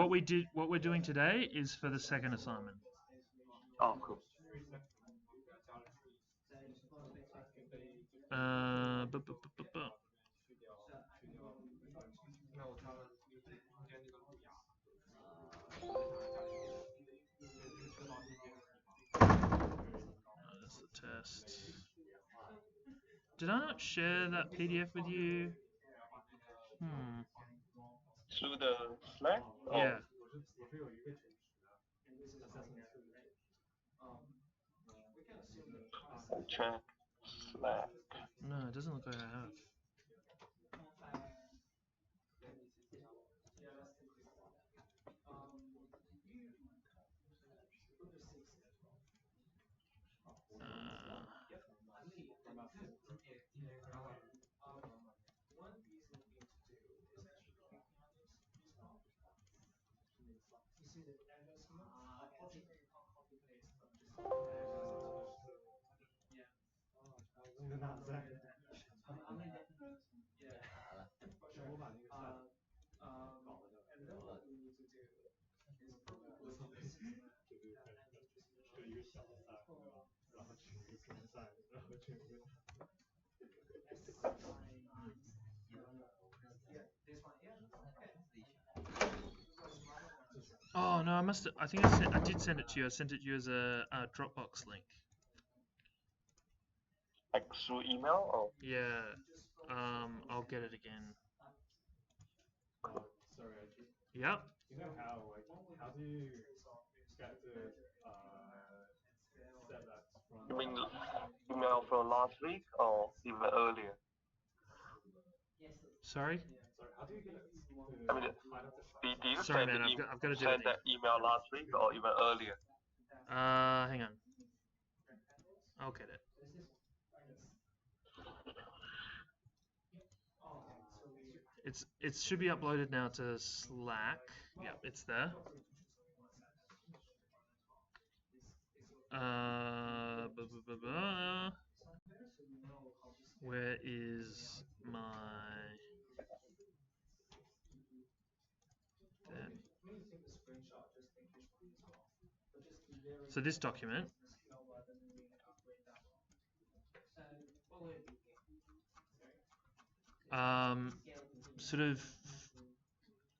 Speaker 1: we're doing today is for the second assignment.
Speaker 9: Oh, cool.
Speaker 1: That's the test. Did I not share that PDF with you?
Speaker 9: Through the Slack?
Speaker 1: Yeah.
Speaker 9: Check Slack.
Speaker 1: No, it doesn't look like I have. Oh no, I think I did send it to you. I sent it to you as a Dropbox link.
Speaker 9: Like through email or?
Speaker 1: Yeah. I'll get it again.
Speaker 5: Sorry,
Speaker 1: Yep.
Speaker 5: you know how do you get to set that from?
Speaker 9: You mean email from last week or even earlier?
Speaker 1: Sorry?
Speaker 5: Sorry, how do you get it?
Speaker 9: I mean, did you
Speaker 1: Sorry,
Speaker 9: send,
Speaker 1: man, I've got to do
Speaker 9: send that email last week or even earlier?
Speaker 1: Hang on. I'll get it. it should be uploaded now to Slack. Yep, it's there. Where is my? There. So this document. Sort of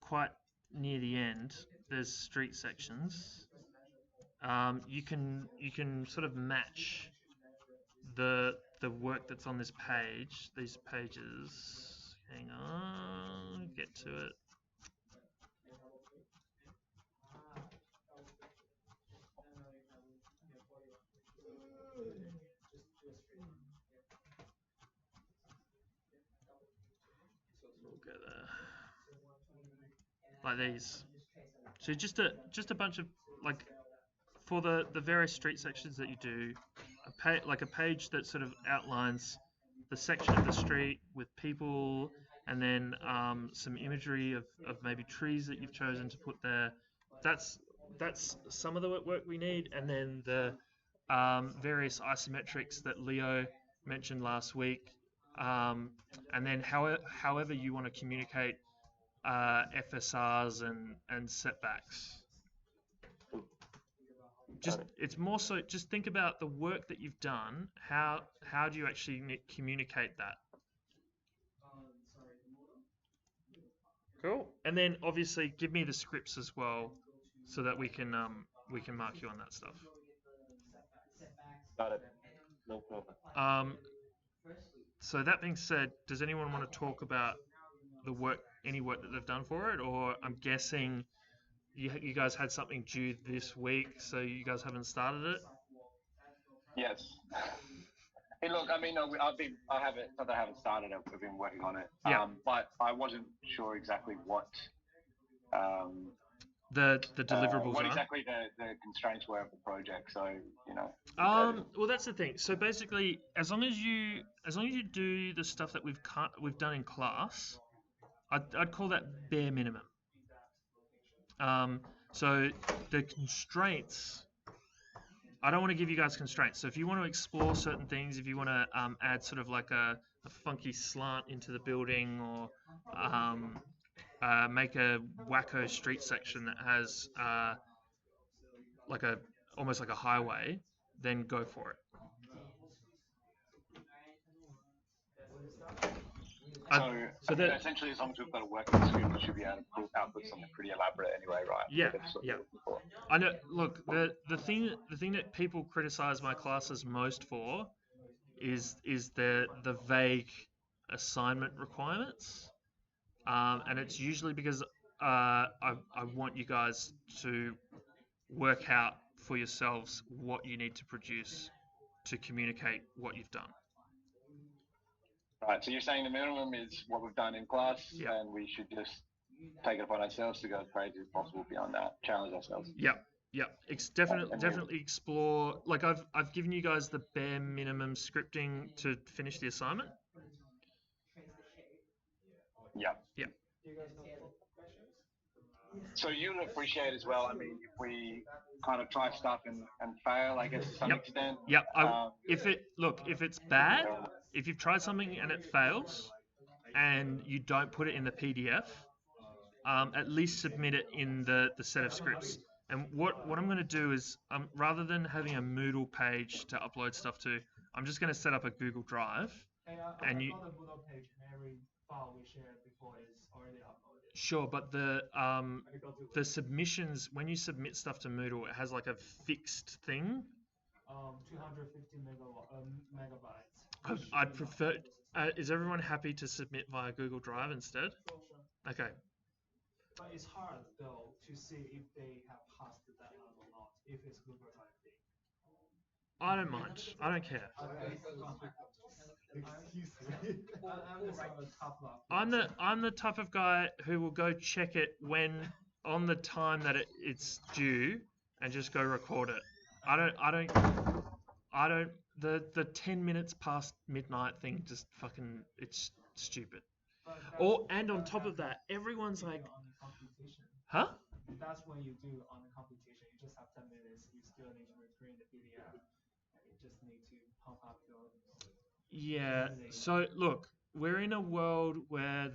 Speaker 1: quite near the end, there's street sections. You can sort of match the work that's on this page, these pages. Hang on, get to it. We'll go there. Like these. So just a bunch of, like, for the various street sections that you do, a page that sort of outlines the section of the street with people, and then some imagery of maybe trees that you've chosen to put there. That's some of the work we need, and then the various isometrics that Leo mentioned last week, and then however you want to communicate FSRs and setbacks. It's more so just think about the work that you've done. How do you actually communicate that? Cool. And then obviously give me the scripts as well, so that we can mark you on that stuff.
Speaker 9: Got it. No problem.
Speaker 1: So that being said, does anyone want to talk about any work that they've done for it, or I'm guessing you guys had something due this week, so you guys haven't started it?
Speaker 9: Yes. Hey, look, I mean, I haven't started it. We've been working on it.
Speaker 1: Yeah.
Speaker 9: But I wasn't sure exactly what
Speaker 1: the deliverables
Speaker 9: what
Speaker 1: are.
Speaker 9: exactly the constraints were of the project. So, you know.
Speaker 1: Well, that's the thing. So basically, as long as you do the stuff that we've done in class, I'd call that bare minimum. So the constraints, I don't want to give you guys constraints. So if you want to explore certain things, if you want to add sort of like a funky slant into the building, or make a wacko street section that has almost like a highway, then go for it.
Speaker 9: So that essentially, as long as we've got a working script, we should be able to output something pretty elaborate anyway, right?
Speaker 1: Yeah, yeah. I know. Look, the thing that people criticize my classes most for is the vague assignment requirements, and it's usually because I want you guys to work out for yourselves what you need to produce to communicate what you've done.
Speaker 9: Right, so you're saying the minimum is what we've done in class,
Speaker 1: Yep.
Speaker 9: and we should just take it upon ourselves to go as crazy as possible beyond that, challenge ourselves.
Speaker 1: Yep. Definitely explore. Like I've given you guys the bare minimum scripting to finish the assignment.
Speaker 9: Yep.
Speaker 1: Yep.
Speaker 9: So you'd appreciate as well, I mean, if we kind of try stuff and fail, I guess, to some extent.
Speaker 1: Yep. If it's bad, if you've tried something and it fails, and you don't put it in the PDF, at least submit it in the set of scripts. And what I'm going to do is, rather than having a Moodle page to upload stuff to, I'm just going to set up a Google Drive. And you.
Speaker 2: The Moodle page and every file we shared before is already uploaded.
Speaker 1: Sure, but the submissions, when you submit stuff to Moodle, it has like a fixed thing.
Speaker 2: 250 megabytes.
Speaker 1: I'd prefer. Is everyone happy to submit via Google Drive instead? Okay.
Speaker 2: But it's hard though to see if they have passed the deadline or not. If it's Google Drive thing.
Speaker 1: I don't mind. I don't care. I'm the type of guy who will go check it when on the time that it's due and just go record it. I don't. The 10 minutes past midnight thing just fucking, it's stupid. And on top of that, everyone's like,
Speaker 2: on the computation.
Speaker 1: huh?
Speaker 2: That's when you do on the computation. You just have 10 minutes. You still need to recreate the PDF. You just need to pump up your.
Speaker 1: Yeah. So look, we're in a world where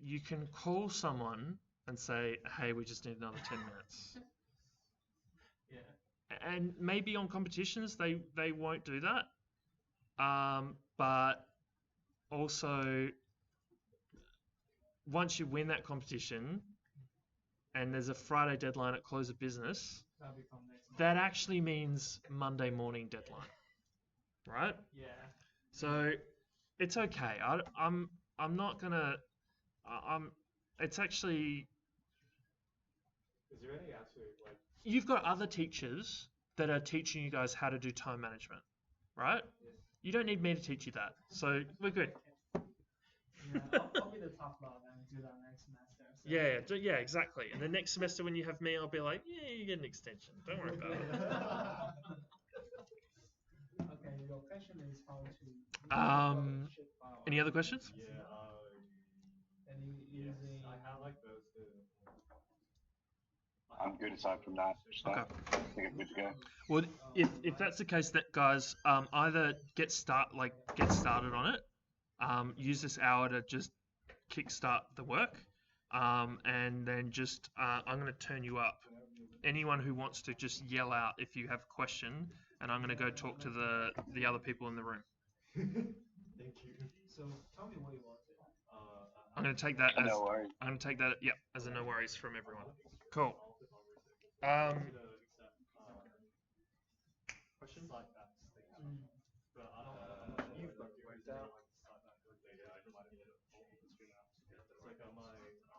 Speaker 1: you can call someone and say, "Hey, we just need another 10 minutes."
Speaker 2: Yeah.
Speaker 1: And maybe on competitions they won't do that. But also, once you win that competition, and there's a Friday deadline at close of business, that actually means Monday morning deadline, right?
Speaker 2: Yeah.
Speaker 1: So it's okay. I'm not gonna. It's actually.
Speaker 5: Is there any actually like?
Speaker 1: You've got other teachers that are teaching you guys how to do time management, right?
Speaker 2: Yes.
Speaker 1: You don't need me to teach you that, so we're good.
Speaker 2: Yeah, I'll be the top log and do that next semester. So.
Speaker 1: Yeah, exactly. And the next semester when you have me, I'll be like, yeah, you get an extension. Don't worry about it.
Speaker 2: Okay, your question is how to. Ship file.
Speaker 1: Any other questions?
Speaker 5: Yeah.
Speaker 2: Using.
Speaker 5: I like those.
Speaker 9: I'm good aside from that. So
Speaker 1: Okay.
Speaker 9: I think I'm good to go.
Speaker 1: Well, if that's the case, that guys, either get started on it, use this hour to just kickstart the work, and then just I'm going to turn you up. Anyone who wants to just yell out if you have a question, and I'm going to go talk to the other people in the room.
Speaker 5: Thank you.
Speaker 2: So tell me what you want.
Speaker 1: I'm going to take that as
Speaker 9: No worries.
Speaker 1: I'm going to take that as a no worries from everyone. Cool.
Speaker 5: Questions like that. But
Speaker 2: You've got to work out.
Speaker 5: It's like on my which I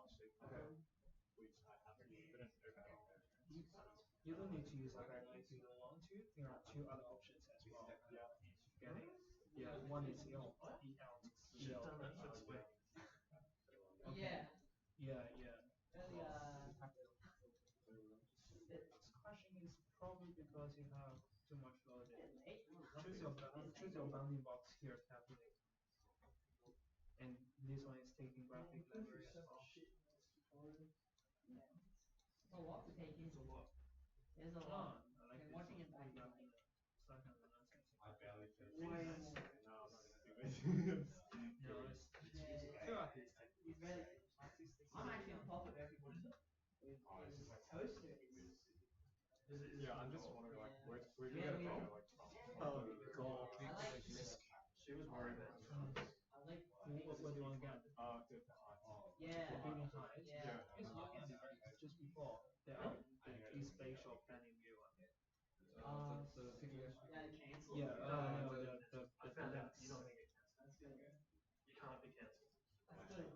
Speaker 5: have to
Speaker 2: You don't need to use a vector if you don't want to. There are two other options as well. Get it? Yeah, one is EL.
Speaker 4: Yeah.
Speaker 2: Yeah.
Speaker 4: Really,
Speaker 2: This question is probably because you have too much loaded. Choose your bounding box here carefully. And this one is taking graphic library as well.
Speaker 4: It's a lot to take in. There's a lot.
Speaker 2: I like
Speaker 4: And watching it back,
Speaker 2: I
Speaker 5: barely
Speaker 4: way more.
Speaker 5: No, I'm not gonna do it.
Speaker 4: He's really. I'm actually on top of everybody. Toaster is.
Speaker 5: Yeah, I'm just wondering like where do you
Speaker 4: Yeah,
Speaker 5: get
Speaker 4: we-
Speaker 5: like from?
Speaker 2: God.
Speaker 4: I like.
Speaker 2: She was worried about
Speaker 4: I like.
Speaker 2: what do you want to get?
Speaker 4: Yeah.
Speaker 2: For building height.
Speaker 4: Yeah.
Speaker 2: Just look at it just before. There are the spatial planning view. The figures.
Speaker 4: Yeah, cancel.
Speaker 2: Yeah,
Speaker 3: No,
Speaker 2: the
Speaker 3: I found out
Speaker 2: links.
Speaker 3: you don't get cancelled.
Speaker 4: That's good.
Speaker 3: You can't be cancelled.
Speaker 4: That's good.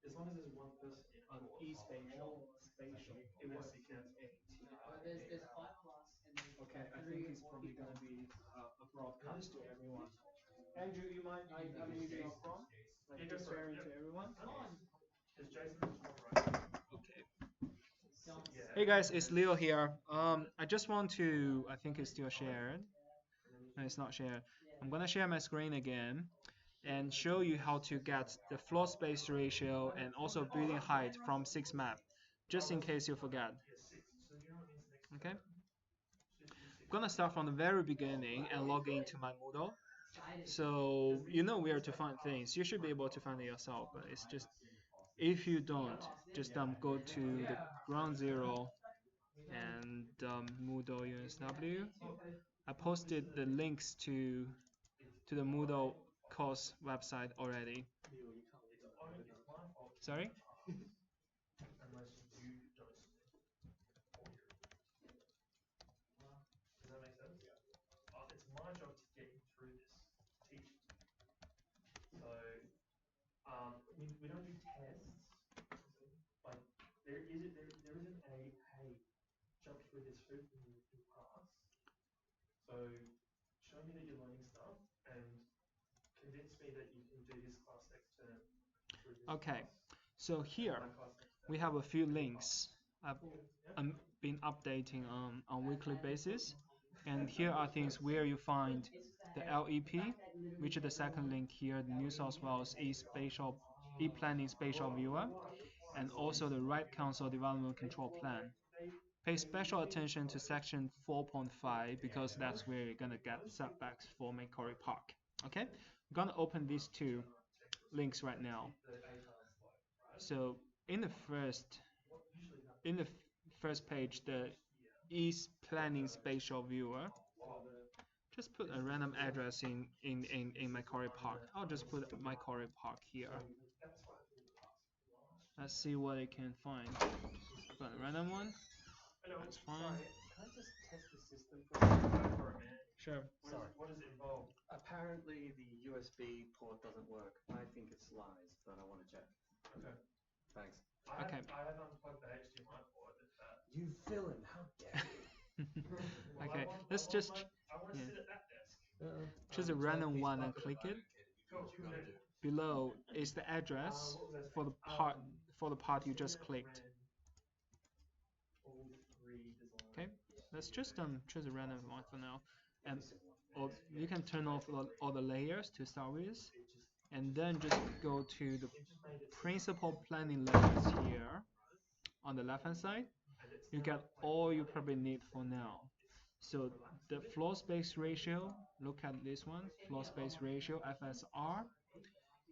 Speaker 3: As long as there's one person in
Speaker 2: E-spatial.
Speaker 3: it won't be cancelled.
Speaker 4: There's 5 of us and there's
Speaker 2: Okay, I
Speaker 4: 3
Speaker 2: think it's
Speaker 4: more
Speaker 2: probably
Speaker 4: people.
Speaker 2: gonna be a broadcast to everyone. Andrew, you mind I leave your phone? Like
Speaker 3: Yeah, go
Speaker 2: just
Speaker 3: for it,
Speaker 2: sharing
Speaker 3: yep.
Speaker 2: to everyone?
Speaker 4: Come on.
Speaker 3: Is Jason the top right?
Speaker 2: Okay.
Speaker 4: Don't.
Speaker 3: Yeah.
Speaker 10: Hey guys, it's Leo here. I just want to, I think it's still shared. No, it's not shared. I'm gonna share my screen again and show you how to get the floor space ratio and also building height from 6 map, just in case you forget. Okay. I'm gonna start from the very beginning and log into my Moodle. So you know where to find things. You should be able to find it yourself, but it's just if you don't, just go to the ground zero and Moodle USW. I posted the links to the Moodle course website already. Sorry?
Speaker 3: Unless you don't submit. Does that make sense? It's my job to get you through this, teach you. So, we don't do tests. Like there isn't a hey, jump through this hoop and you pass. So show me that you're learning stuff and convince me that you can do this class next term through this
Speaker 10: Okay,
Speaker 3: class.
Speaker 10: so here we have a few links I've been updating on weekly basis And here are things where you find the LEP, which is the second link here, the New South Wales e-planning spatial viewer, and also the Right Council Development Control Plan. Pay special attention to section 4.5 because that's where you're gonna get setbacks for Macquarie Park. Okay, I'm gonna open these two links right now. So in the first page, the East Planning Spatial Viewer, just put a random address in Macquarie Park. I'll just put Macquarie Park here. Let's see what it can find. Put a random one. That's fine.
Speaker 3: Can I just test the system for a minute?
Speaker 10: Sure.
Speaker 3: Sorry. What does it involve?
Speaker 7: Apparently the USB port doesn't work. I think it's lies, but I want to check.
Speaker 3: Okay.
Speaker 7: Thanks.
Speaker 3: I have unplugged the HDMI port.
Speaker 7: You villain! How dare you!
Speaker 10: Okay, let's just
Speaker 3: I want to sit at that desk.
Speaker 10: choose a random one and click it.
Speaker 3: Cool.
Speaker 10: Below is the address for the part you just clicked. Okay, let's just choose a random one for now, and you can turn off all the layers to start with, and then just go to the principal planning layers here on the left hand side. You get all you probably need for now. So the floor space ratio, look at this one, floor space ratio FSR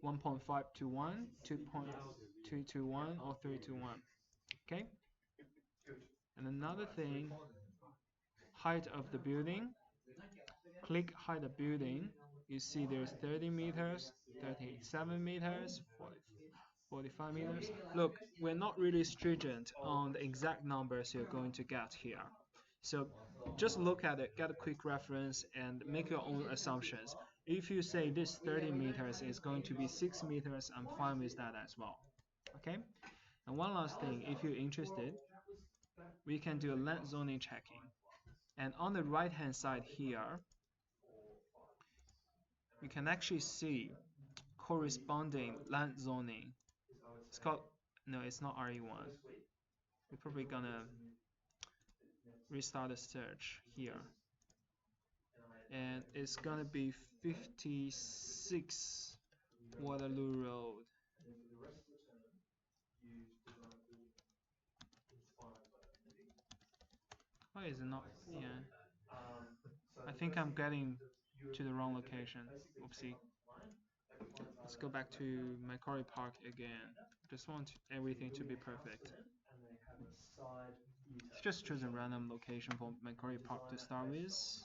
Speaker 10: 1.5 to 1, 2.2 to 1, or 3 to 1. Okay? And another thing, height of the building. Click height of building. You see there's 30 meters, 37 meters, 45 meters. Look, we're not really stringent on the exact numbers you're going to get here. So just look at it, get a quick reference, and make your own assumptions. If you say this 30 meters is going to be 6 meters, I'm fine with that as well. Okay? And one last thing, if you're interested, we can do a land zoning checking. And on the right hand side here, we can actually see corresponding land zoning. It's called, no, it's not RE1. We're probably gonna restart the search here. And it's gonna be 56 Waterloo Road. Why is it not? Yeah. I think I'm getting to the wrong location. Oopsie. Let's go back to Macquarie Park again. Just want everything to be perfect. Let's just choose a random location for Macquarie Park to start with.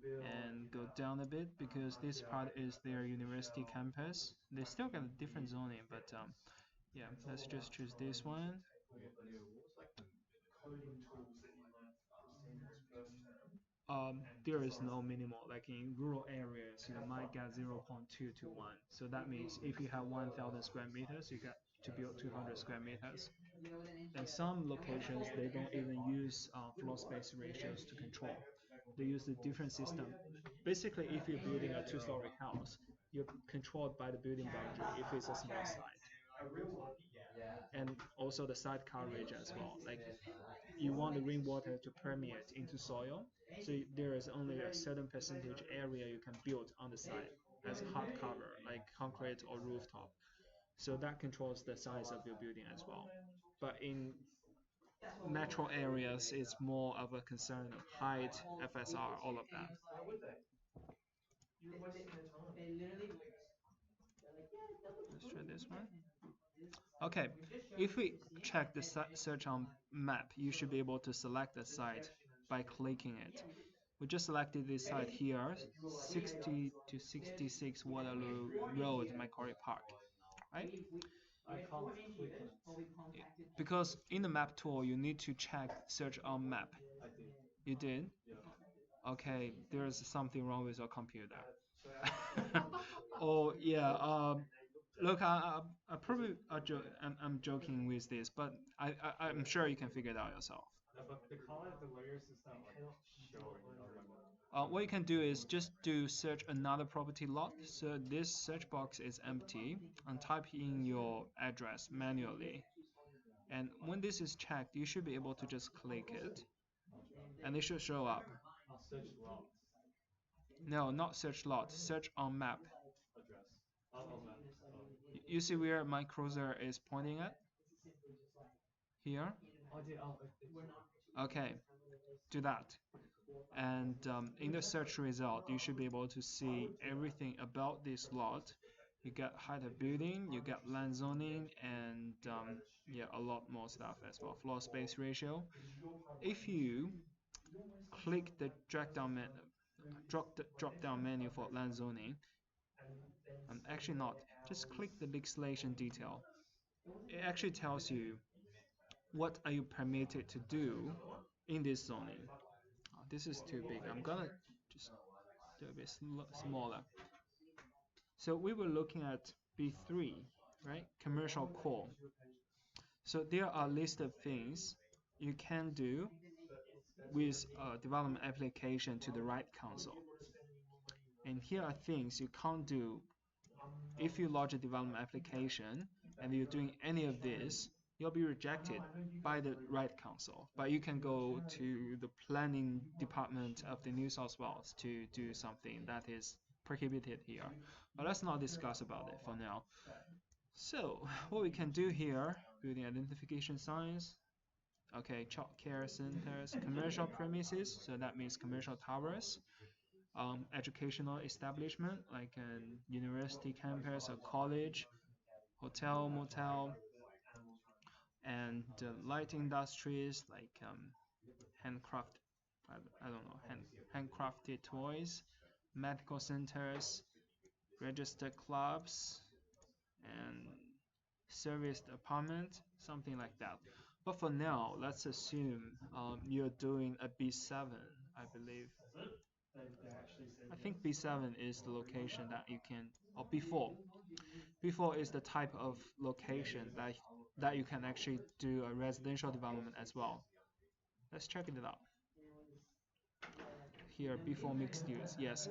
Speaker 10: And go down a bit because this part is their university campus. They still got a different zoning, but yeah, let's just choose this one. There is no minimal. Like in rural areas, you might get 0.2 to 1. So that means if you have 1,000 square meters, you get to build 200 square meters. And some locations, they don't even use floor space ratios to control. They use a different system. Basically, if you're building a 2-story house, you're controlled by the building boundary if it's a small site. And also the site coverage as well. Like you want the rainwater to permeate into soil, so there is only a certain percentage area you can build on the site as a hard cover, like concrete or rooftop. So that controls the size of your building as well. But in metro areas, it's more of a concern of height, FSR, all of that. Let's try this one. Okay, if we check the search on map, you should be able to select the site by clicking it. We just selected this site here, 60 to 66 Waterloo Road, Macquarie Park, right? Because in the map tool, you need to check search on map. You did? Okay, there's something wrong with your computer. Oh yeah, look, I'm joking with this, but I'm sure you can figure it out yourself.
Speaker 5: But the color of the layers is not like showing on my map.
Speaker 10: What you can do is just do search another property lot. So this search box is empty, and type in your address manually. And when this is checked, you should be able to just click it. and it should show up.
Speaker 5: Search lot
Speaker 10: No, not search lot, search on map.
Speaker 5: address. Oh, map. Oh.
Speaker 10: You see where my cursor is pointing at? Here?
Speaker 5: Oh, dear. Oh,
Speaker 10: Okay, do that. And in the search result, you should be able to see everything about this lot. You get height of building, you get land zoning, and yeah, a lot more stuff as well. Floor space ratio. If you click the drop down menu for land zoning, actually not, just click the legislation detail. It actually tells you what are you permitted to do in this zoning. This is too big. I'm gonna just do a bit smaller. So we were looking at B3, right? Commercial core. So there are a list of things you can do with a development application to the right console. And here are things you can't do if you launch a development application and you're doing any of this. You'll be rejected by the right console, but you can go to the planning department of the New South Wales to do something that is prohibited here. But let's not discuss about it for now. So what we can do here, building identification signs, okay, child care centers, commercial premises, so that means commercial towers, educational establishment like an university campus, a college, hotel, motel, and light industries like handcrafted toys, medical centers, registered clubs, and serviced apartment, something like that. But for now, let's assume you're doing a B7, I believe. I think B7 is the location that you can, or B4. B4 is the type of location that you can actually do a residential development as well. Let's check it out. Here, B4 mixed use, yes.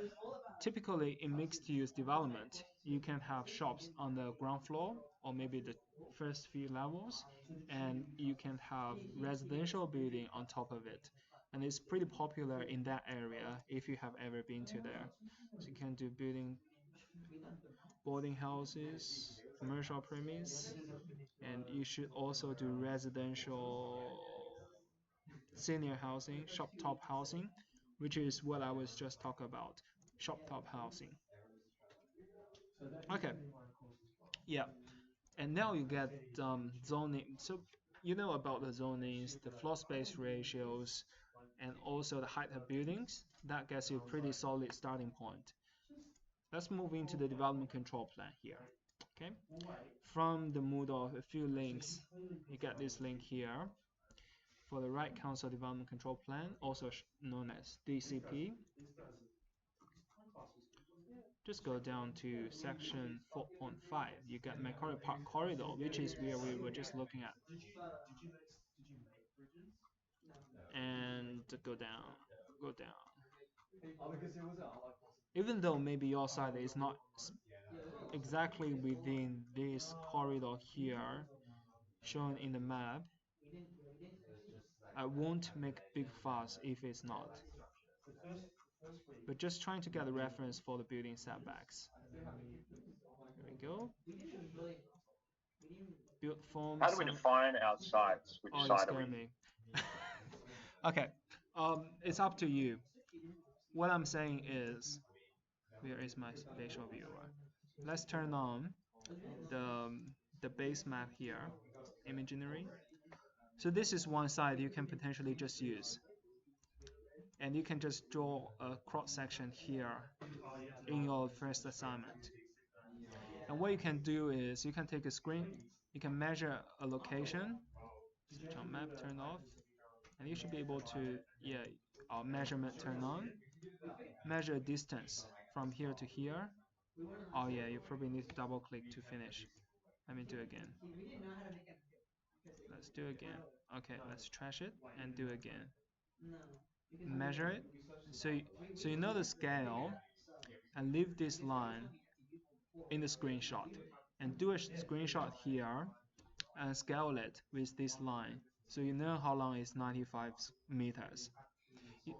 Speaker 10: Typically in mixed use development, you can have shops on the ground floor or maybe the first few levels, and you can have residential building on top of it. And it's pretty popular in that area if you have ever been to there. So you can do boarding houses, commercial premise, and you should also do residential senior housing, shop top housing, which is what I was just talking about, shop top housing. Okay, yeah, and now you get zoning. So you know about the zonings, the floor space ratios, and also the height of buildings. That gets you a pretty solid starting point. Let's move into the development control plan here. Okay, from the Moodle of a few links, you get this link here for the right council development control plan, also known as DCP. Just go down to section 4.5. You get Mercator Park Corridor, which is where we were just looking at. And go down, go down. Even though maybe your side is not exactly within this corridor here, shown in the map, I won't make big fuss if it's not. But just trying to get a reference for the building setbacks. Here we go. Build form.
Speaker 9: How do we define outsides?
Speaker 10: Oh, you scared me. Okay, it's up to you. What I'm saying is, where is my spatial viewer? Let's turn on the base map here, imaginary. So this is one side you can potentially just use. And you can just draw a cross section here in your first assignment. And what you can do is you can take a screen, you can measure a location, switch on map, turn off, and you should be able to, yeah, measurement turn on, measure a distance from here to here. Oh yeah, you probably need to double click to finish. Let me do again. Let's do again. Okay, let's trash it and do again. Measure it. So you know the scale, and leave this line in the screenshot. And do a screenshot here and scale it with this line. So you know how long is 95 meters.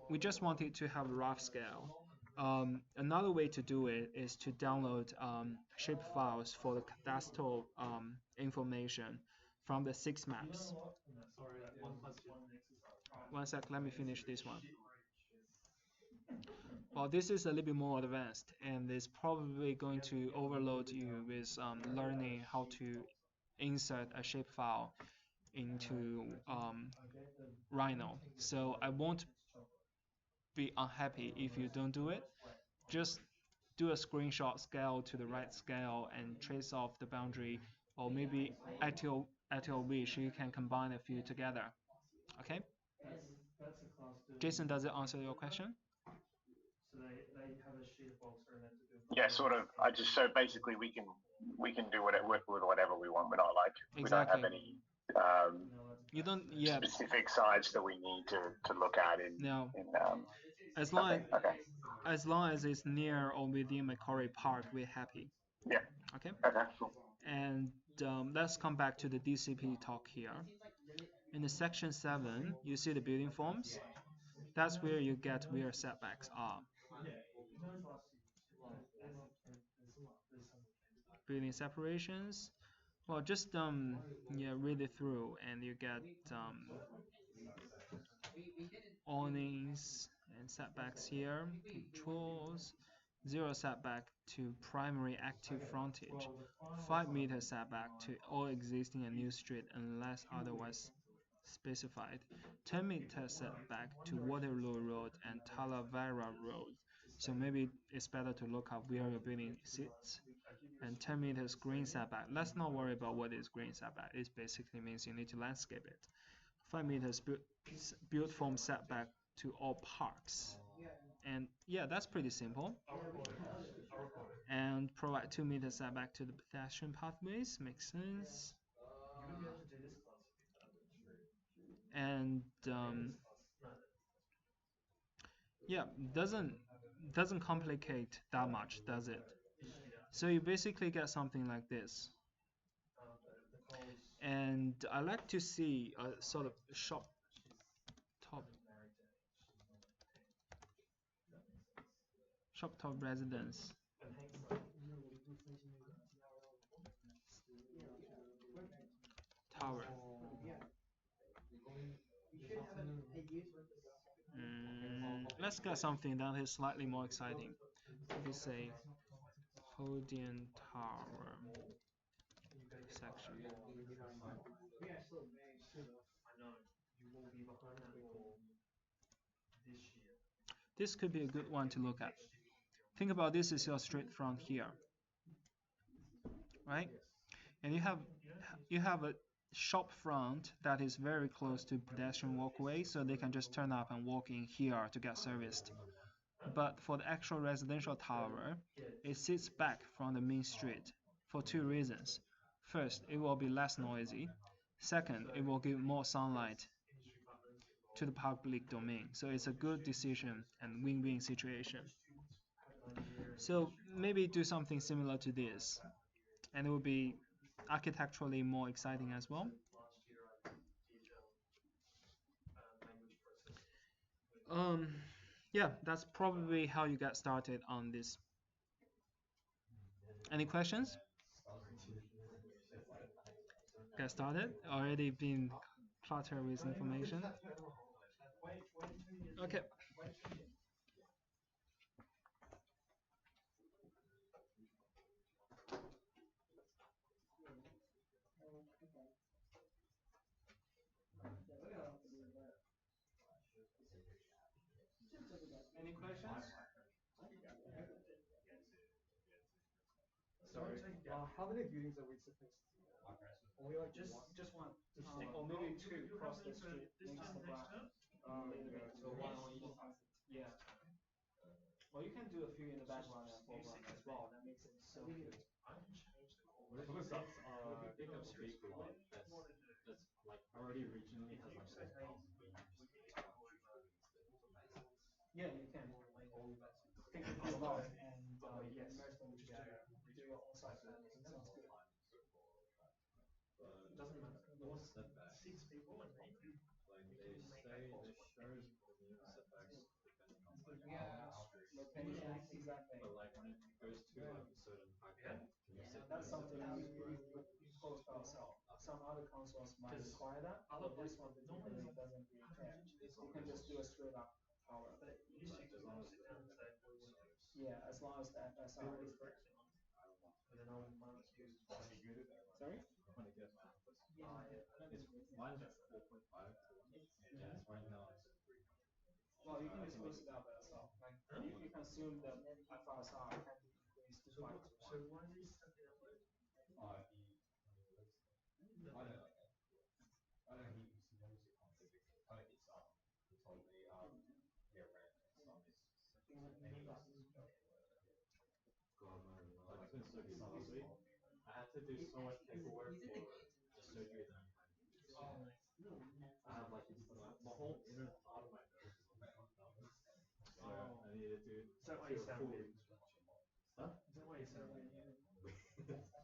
Speaker 10: we just want it to have a rough scale. Another way to do it is to download shape files for the cadastral information from the 6 maps.
Speaker 3: Sorry, one question.
Speaker 10: One sec, let me finish this one. Well, this is a little bit more advanced, and it's probably going to overload you with learning how to insert a shapefile into Rhino. So I won't be unhappy if you don't do it. Just do a screenshot scale to the right scale and trace off the boundary, or maybe at your wish you can combine a few together. Okay?
Speaker 3: That's a class doing.
Speaker 10: Jason, does it answer your question?
Speaker 3: So they have a sheet of box where they have to do.
Speaker 11: Yeah, sort of. I just so basically we can do whatever with whatever we want. We're not like we don't have any
Speaker 10: you don't
Speaker 11: specific sites that we need to look at in.
Speaker 10: No.
Speaker 11: In,
Speaker 10: as long
Speaker 11: okay.
Speaker 10: As long as it's near or within Macquarie Park, we're happy.
Speaker 11: Yeah.
Speaker 10: Okay.
Speaker 11: Okay. Cool.
Speaker 10: And let's come back to the DCP talk here. In the section 7, you see the building forms. That's where you get where setbacks are. Building separations. Well, just read it through, and you get awnings and setbacks here. Controls. 0 setback to primary active frontage. 5 meter setback to all existing and new street unless otherwise specified. 10 meter setback to Waterloo Road and Talavera Road. So maybe it's better to look up where your building sits. And 10 meters green setback. Let's not worry about what is green setback. It basically means you need to landscape it. 5 meters built form setback to all parks. And yeah, that's pretty simple. And provide 2 meter setback to the pedestrian pathways. Makes sense. And yeah, doesn't complicate that much, does it? So you basically get something like this. And I like to see a sort of shop top residence. Tower. Let's get something that is slightly more exciting. We say Podium Tower section. This could be a good one to look at. Think about this is your street front here, right? And you have a shop front that is very close to pedestrian walkway, so they can just turn up and walk in here to get serviced. But for the actual residential tower, it sits back from the main street for 2 reasons. First, it will be less noisy. Second, it will give more sunlight to the public domain. So it's a good decision and win-win situation. So maybe do something similar to this, and it will be architecturally more exciting as well. Yeah, that's probably how you get started on this. Any questions? Get started? Already been cluttered with information? Okay. Any questions?
Speaker 2: Sorry. How many buildings are we supposed to do? We like just one, or maybe 2 across the street next to black.
Speaker 10: So 1 on each side. Yeah. Well, you can do a few in the background and foreground as well. That makes it so good.
Speaker 5: Because that's I think a big one that's like already originally has like
Speaker 10: Yeah, you can. Take a few lot and
Speaker 2: yes.
Speaker 10: merge them together. Do your own site plan. That sounds good.
Speaker 3: Doesn't matter.
Speaker 5: setback.
Speaker 3: 6 people and they
Speaker 5: Like they say in the shows setbacks
Speaker 2: location, exactly.
Speaker 5: But like when it goes to like a certain high point, can you set
Speaker 2: That's something we
Speaker 5: right?
Speaker 2: post ourselves. Some other consoles might require that, but this one particularly doesn't really care. You can just do a straight up tower.
Speaker 3: But it used to sit down and say,
Speaker 2: Yeah, as long as the FSR is there.
Speaker 3: and then I'll minus use.
Speaker 2: Sorry?
Speaker 5: When it gets it's mine is 4.5 to 1. Yeah, it's right now it's 3.
Speaker 2: Well, you can just boost it up yourself. Like you can assume that FSR can be increased to 5 to 1.
Speaker 3: So why is it stuck in that way?
Speaker 5: I don't he obviously conflict because kind of it's he told me yeah right some is God man like it's been so busy last week. I had to do so much paperwork for the surgery that I'm having. I have like my whole inner part of my nose is on my numbers. So I needed to
Speaker 3: Is that why
Speaker 5: do
Speaker 3: you
Speaker 5: a
Speaker 3: sound
Speaker 5: full
Speaker 3: weird?
Speaker 5: reconstruction. Huh?
Speaker 3: Is that why you sound weird?
Speaker 5: You sound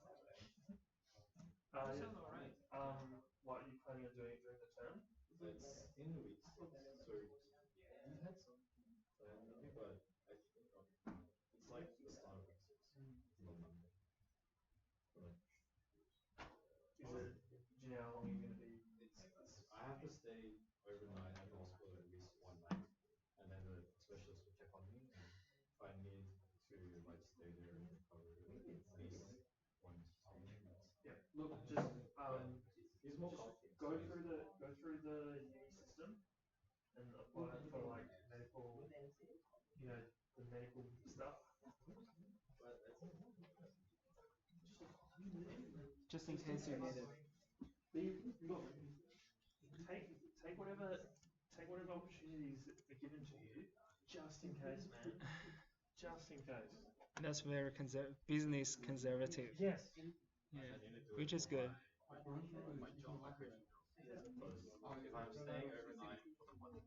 Speaker 5: alright.
Speaker 3: What are you planning on doing during the term?
Speaker 5: It's in week 6, so yeah, we had some. But I think it's like the start of week 6. It's not Monday.
Speaker 3: Is it? Do you know how long you're going to be?
Speaker 5: I have to stay overnight at the hospital at least one night, and then the specialist will check on me, and if I need to like stay there and recover at least 1 to 2 nights.
Speaker 3: Yeah. Look, just
Speaker 5: He's more
Speaker 3: go through the uni system and apply for like medical, you know, the medical stuff.
Speaker 5: But
Speaker 10: Just in case you need it.
Speaker 3: Look, take whatever opportunities are given to you, just in case, man. Just in case.
Speaker 10: That's very business conservative.
Speaker 3: Yes.
Speaker 10: Yeah, which is good.
Speaker 5: my job, my coaching job. Because if I'm staying overnight for the Monday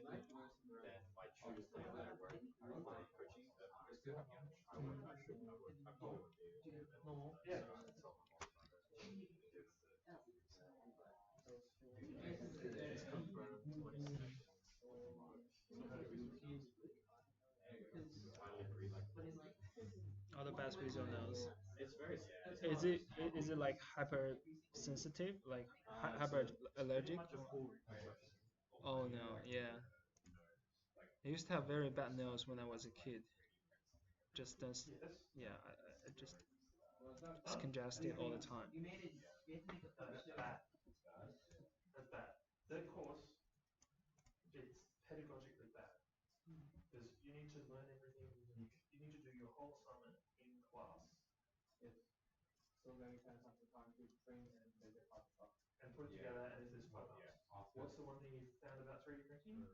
Speaker 5: night, then my Tuesday when I work my coaching I probably would be
Speaker 3: Normal. Yeah.
Speaker 5: It's confirmed 22nd. Finally agree like
Speaker 10: All the best with your nose.
Speaker 5: it's very sad.
Speaker 10: Is it like hypersensitive, like hyper allergic? Oh no, yeah. I used to have very bad nose when I was a kid. Just does, yeah, I just it's congested all the time.
Speaker 3: That's bad. That's bad. That course, it's pedagogically bad. Because you need to learn everything. You need to do your whole assignment in class.
Speaker 8: So then you can have the time to train and make it part of
Speaker 3: and put it together as this pop-ups. What's the one thing you found about 3D printing?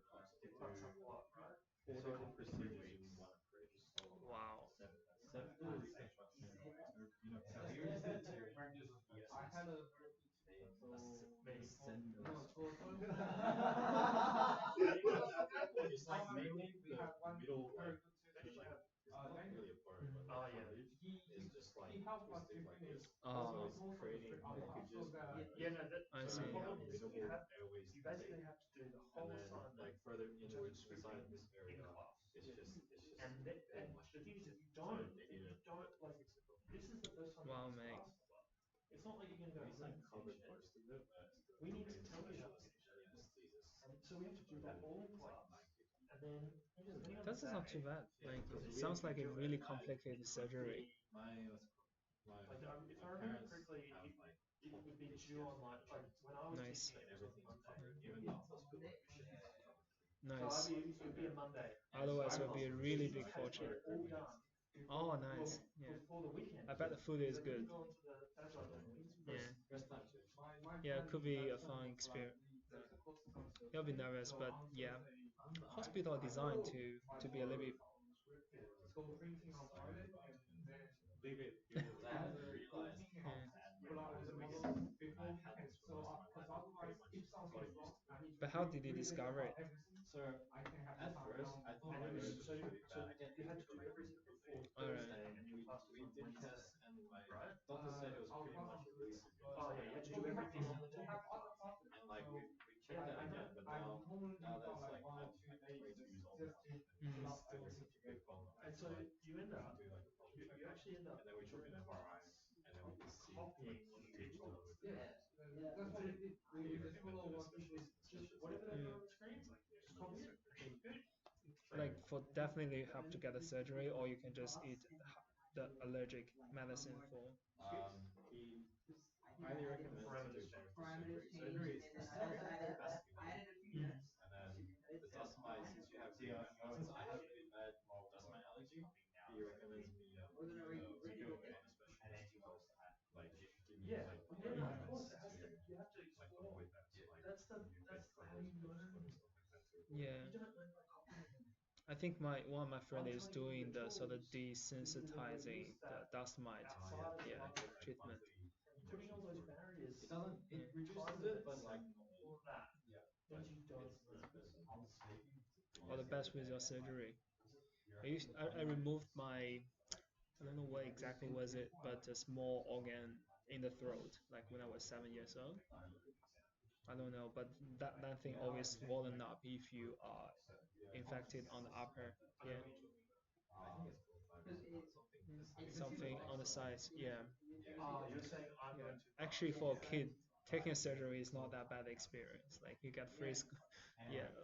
Speaker 3: It fucks up a lot, right?
Speaker 5: 4 different procedures in one approach.
Speaker 10: Wow.
Speaker 5: 7 times. You know, here's the interior.
Speaker 8: I had a
Speaker 5: mainly
Speaker 8: we have one
Speaker 5: middle
Speaker 8: very
Speaker 5: like
Speaker 8: good
Speaker 5: like
Speaker 8: system.
Speaker 5: it's not really a burn, but
Speaker 3: Oh,
Speaker 5: like
Speaker 3: yeah.
Speaker 5: it's just like
Speaker 8: He helped us
Speaker 5: twisted
Speaker 8: to
Speaker 5: like
Speaker 8: finish
Speaker 5: this.
Speaker 10: Oh.
Speaker 5: So it's creating linkages.
Speaker 3: Yeah, no,
Speaker 10: I
Speaker 3: so
Speaker 10: see.
Speaker 3: the problem is
Speaker 5: Minimal airways
Speaker 3: you basically have to do the
Speaker 5: and
Speaker 3: whole
Speaker 5: then
Speaker 3: assignment
Speaker 5: like further
Speaker 3: in terms of
Speaker 5: inside
Speaker 3: scripting
Speaker 5: this area,
Speaker 3: in class.
Speaker 5: it's just
Speaker 3: And the thing is, if you don't like, this is the first time
Speaker 10: Wow,
Speaker 3: you
Speaker 10: mate.
Speaker 3: class. It's not like you're going to go
Speaker 5: At least I
Speaker 3: home and
Speaker 5: covered
Speaker 3: finish it.
Speaker 5: most of it, but
Speaker 3: We need to tell you how to finish it. So we have to do that all in class. And then, depending on
Speaker 10: This
Speaker 3: the
Speaker 10: is not
Speaker 3: day,
Speaker 10: too bad. Like, it sounds like a really complicated surgery.
Speaker 3: like if I remember correctly, it would be due on like when I was
Speaker 10: Nice.
Speaker 3: teaching, it was on Monday.
Speaker 5: even the hospital.
Speaker 10: Nice.
Speaker 3: So it would be a Monday.
Speaker 10: Otherwise, it would be a really big
Speaker 3: Had to
Speaker 10: fortune.
Speaker 3: get it all done
Speaker 10: Oh, nice. Yeah.
Speaker 3: before the weekend.
Speaker 10: I bet the food is good.
Speaker 3: Go into the agile
Speaker 10: Yeah. Yeah, it could be a fun experience. You'll be nervous, but yeah. Hospital are designed to be a little bit.
Speaker 8: So printing on Friday and then
Speaker 5: Leave it. I realized
Speaker 8: pull out the model before weekend. So because otherwise, if something is wrong, I need to.
Speaker 10: But how did you discover it?
Speaker 3: So
Speaker 8: I can have
Speaker 5: at first I thought my nose was really bad.
Speaker 3: you had to do everything before
Speaker 10: Alright.
Speaker 3: Thursday, and your class was
Speaker 5: We
Speaker 3: on
Speaker 5: did
Speaker 3: Wednesday.
Speaker 5: tests and my
Speaker 3: Right?
Speaker 5: doctor said it was pretty much a really severe.
Speaker 3: Oh yeah, you had to do everything on the day.
Speaker 5: And like we checked that again, but now that's like I have like 3 twos all the time.
Speaker 3: copying what you
Speaker 5: digital.
Speaker 3: tools.
Speaker 8: Yeah, that's what we did. We just follow one thing.
Speaker 3: Just whatever they do on the screen, just copy it. Okay, good.
Speaker 10: Like for definitely have to get a surgery, or you can just eat the allergic medicine for.
Speaker 5: He highly recommends to do both the surgery. Surgery is the best thing. And then the dust mite, since you have since I have really bad dust mite allergy, he recommends me to go to any specialist to help like give me
Speaker 3: Yeah,
Speaker 5: like
Speaker 3: yeah, of course.
Speaker 5: advice
Speaker 3: It has to,
Speaker 5: to
Speaker 3: you have to
Speaker 5: like
Speaker 3: explore.
Speaker 5: avoid that. So like
Speaker 3: That's
Speaker 5: new bed
Speaker 3: how
Speaker 5: covers,
Speaker 3: you learn.
Speaker 5: stuff like that too.
Speaker 10: Yeah.
Speaker 3: You don't learn by copying.
Speaker 10: I think one of my friend is doing the sort of desensitizing the dust mite treatment.
Speaker 3: Putting all those barriers.
Speaker 5: It doesn't. It reduces it, but like
Speaker 3: all of that.
Speaker 5: yeah,
Speaker 3: Things you don't
Speaker 5: it's
Speaker 3: learn.
Speaker 10: Or the best with your surgery. I removed my, I don't know what exactly was it, but a small organ in the throat, like when I was 7 years old. I don't know, but that thing always swollen up if you are infected on the upper, yeah. Something on the sides, yeah.
Speaker 3: You're saying I'm
Speaker 10: Yeah.
Speaker 3: going to.
Speaker 10: Actually, for a kid, taking surgery is not that bad experience. Like you get free,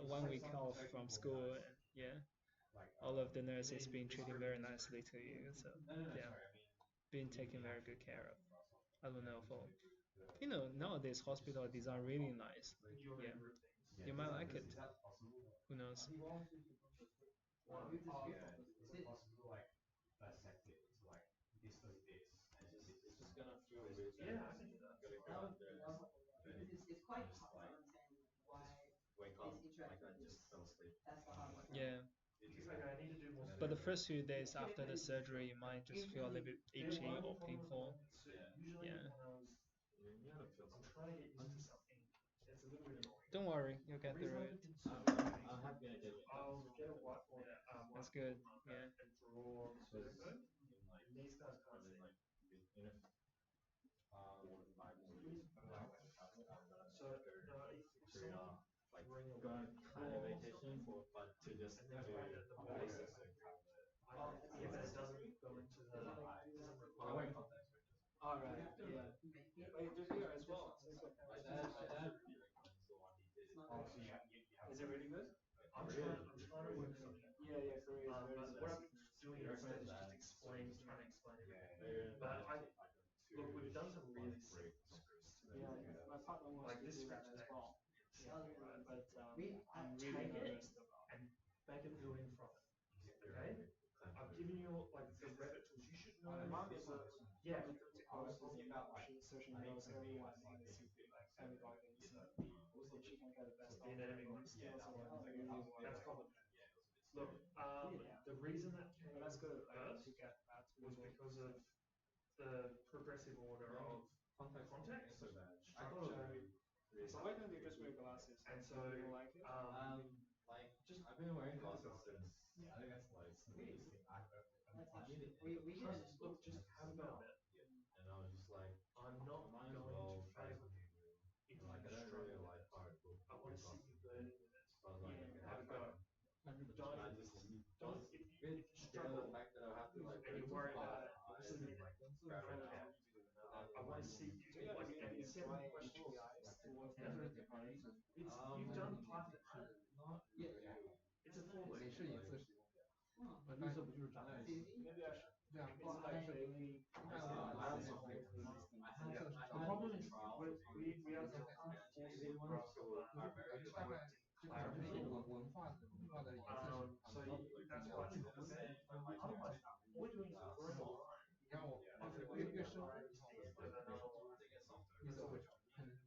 Speaker 10: 1 week off from school, and yeah, all of the nurses being treated very nicely to you. So yeah, being taken very good care of. I don't know for, nowadays hospital design really nice. Yeah, you might like it. Who knows?
Speaker 5: It's just gonna feel really bad.
Speaker 3: Yeah, I can do that.
Speaker 5: I'm gonna go out there and
Speaker 4: It's quite
Speaker 5: just
Speaker 4: hard
Speaker 5: like
Speaker 4: to understand why
Speaker 5: wake up like I just fell asleep.
Speaker 4: that's the hard one.
Speaker 10: Yeah.
Speaker 3: Okay, I need to do more.
Speaker 10: But the first few days after the surgery, you might just feel a little bit itchy or painful.
Speaker 3: Usually
Speaker 10: Yeah.
Speaker 3: when I'm trying to get used to something, it's a little bit annoying.
Speaker 10: Don't worry, you'll get through it.
Speaker 5: I'm happy I did it.
Speaker 3: I'll get a whiteboard,
Speaker 10: That's good.
Speaker 3: marker
Speaker 10: Yeah.
Speaker 3: and draw pseudocode.
Speaker 5: Like,
Speaker 3: And these guys can't see.
Speaker 5: like, you know,
Speaker 3: So if someone
Speaker 5: like
Speaker 3: bring a
Speaker 5: going kind of
Speaker 3: whiteboard
Speaker 5: vacation for, but to just
Speaker 3: and then
Speaker 5: do
Speaker 3: find at the base, yeah, but it doesn't go into the doesn't require.
Speaker 10: All right. Yeah. But you do here as well. So it's okay.
Speaker 5: My dad really recommends the one he did.
Speaker 3: Is it really good? I'm trying to work on it.
Speaker 10: Yeah, Korea is very
Speaker 3: But what I'm
Speaker 10: specific.
Speaker 3: doing instead is just trying to explain everything. But look, we've done some really simple scripts today.
Speaker 10: Yeah, my partner wants
Speaker 3: Like
Speaker 10: to
Speaker 3: this
Speaker 10: do that
Speaker 3: script
Speaker 10: as
Speaker 3: today.
Speaker 10: well.
Speaker 3: Simple, right?
Speaker 10: But I'm
Speaker 3: Take
Speaker 10: really
Speaker 3: it
Speaker 10: nervous about.
Speaker 3: and make a viewing from it. Okay? I've given you like the Revit tools. You should know.
Speaker 10: Mom is a
Speaker 3: Yeah.
Speaker 10: critical about she knows everyone in the city, like everybody in the city. So she can get the best
Speaker 3: The enemy one.
Speaker 10: skills and
Speaker 3: That's complicated. Look, the reason that came
Speaker 10: but that's good. Like,
Speaker 3: first
Speaker 10: to get that
Speaker 3: was because of the progressive order of context, structure,
Speaker 10: so why don't you just wear glasses?
Speaker 3: and so
Speaker 10: You like it?
Speaker 5: Like, just I've been wearing glasses since I think that's like the biggest thing I've ever.
Speaker 4: We didn't.
Speaker 3: look, just have a go at it.
Speaker 5: And I was just like,
Speaker 3: I'm not
Speaker 5: might as
Speaker 3: going
Speaker 5: well
Speaker 3: to
Speaker 5: try
Speaker 3: fail
Speaker 5: something
Speaker 3: you
Speaker 5: new.
Speaker 3: if
Speaker 5: Like I
Speaker 3: you
Speaker 5: don't
Speaker 3: struggle
Speaker 5: really
Speaker 3: with
Speaker 5: like
Speaker 3: it.
Speaker 5: hard book.
Speaker 3: I want to see you learning with it.
Speaker 5: So I was like, okay,
Speaker 3: Have a go. Don't,
Speaker 5: I just
Speaker 3: don't if you struggle
Speaker 5: the fact that I have to like
Speaker 3: and you're worried about it,
Speaker 5: eyes
Speaker 3: just
Speaker 5: and like grab it out.
Speaker 3: I want to see you like and it's seven questions. You've done Python, right?
Speaker 5: Not really.
Speaker 3: It's a for loop.
Speaker 10: Maybe I should. It's like daily.
Speaker 5: I also think
Speaker 3: The problem is we are still kind of forcing grasp of clarity. So that's why it's necessary. Otherwise, all we're doing is throwing a line. If we leave it right, it's with another line. That's all we're doing.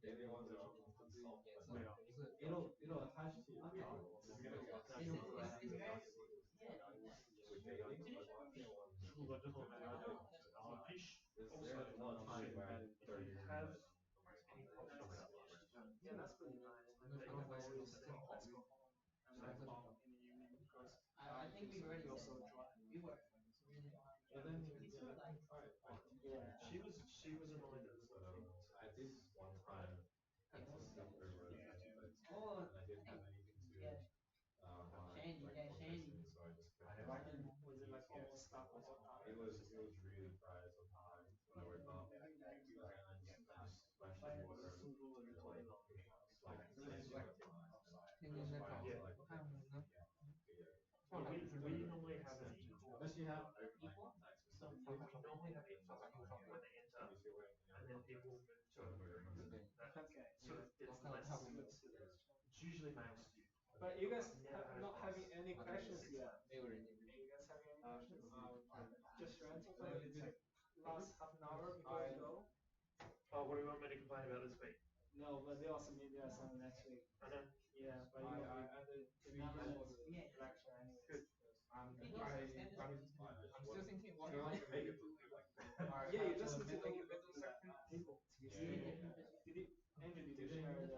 Speaker 5: Daily ones are unsolved, but it'll attach to your account. With daily,
Speaker 3: Also, should if you have any problems,
Speaker 10: Yeah, that's really nice. Like, you can always say, oh, let's go home and then come in the evening because
Speaker 4: I think we've already
Speaker 10: feel
Speaker 4: said
Speaker 10: so
Speaker 4: that.
Speaker 10: dry.
Speaker 4: We were really
Speaker 5: but then
Speaker 4: it's sort of like
Speaker 10: Yeah.
Speaker 3: she was annoyed at
Speaker 5: but I did one time had to sleep over at
Speaker 4: oh
Speaker 5: and I didn't have anything to
Speaker 4: yeah.
Speaker 5: my
Speaker 4: Shandy,
Speaker 5: like
Speaker 4: yeah,
Speaker 5: context
Speaker 4: Shandy.
Speaker 5: in, so I just couldn't.
Speaker 10: Was it like almost stuck on your
Speaker 5: It was really dry as a pie when I woke up. you have open contacts with some people, you normally have infrastructure when they enter, and then people move to a that sort of gets less. It's usually male skewed.
Speaker 2: But you guys
Speaker 5: Never had
Speaker 2: not having
Speaker 5: across
Speaker 2: any questions
Speaker 5: 6
Speaker 2: yet.
Speaker 5: months.
Speaker 2: You guys having any questions? Just ranting for last half an hour before we go.
Speaker 5: Oh, what do you want me to complain about this week?
Speaker 2: No, but they also mean there's some next week.
Speaker 5: I know.
Speaker 2: Yeah, but you know, we never lecture anyway.
Speaker 5: Good.
Speaker 6: I'm still thinking what I want to make it look like.
Speaker 2: Yeah, you just need to know certain people. Did you, Andrew, did you share the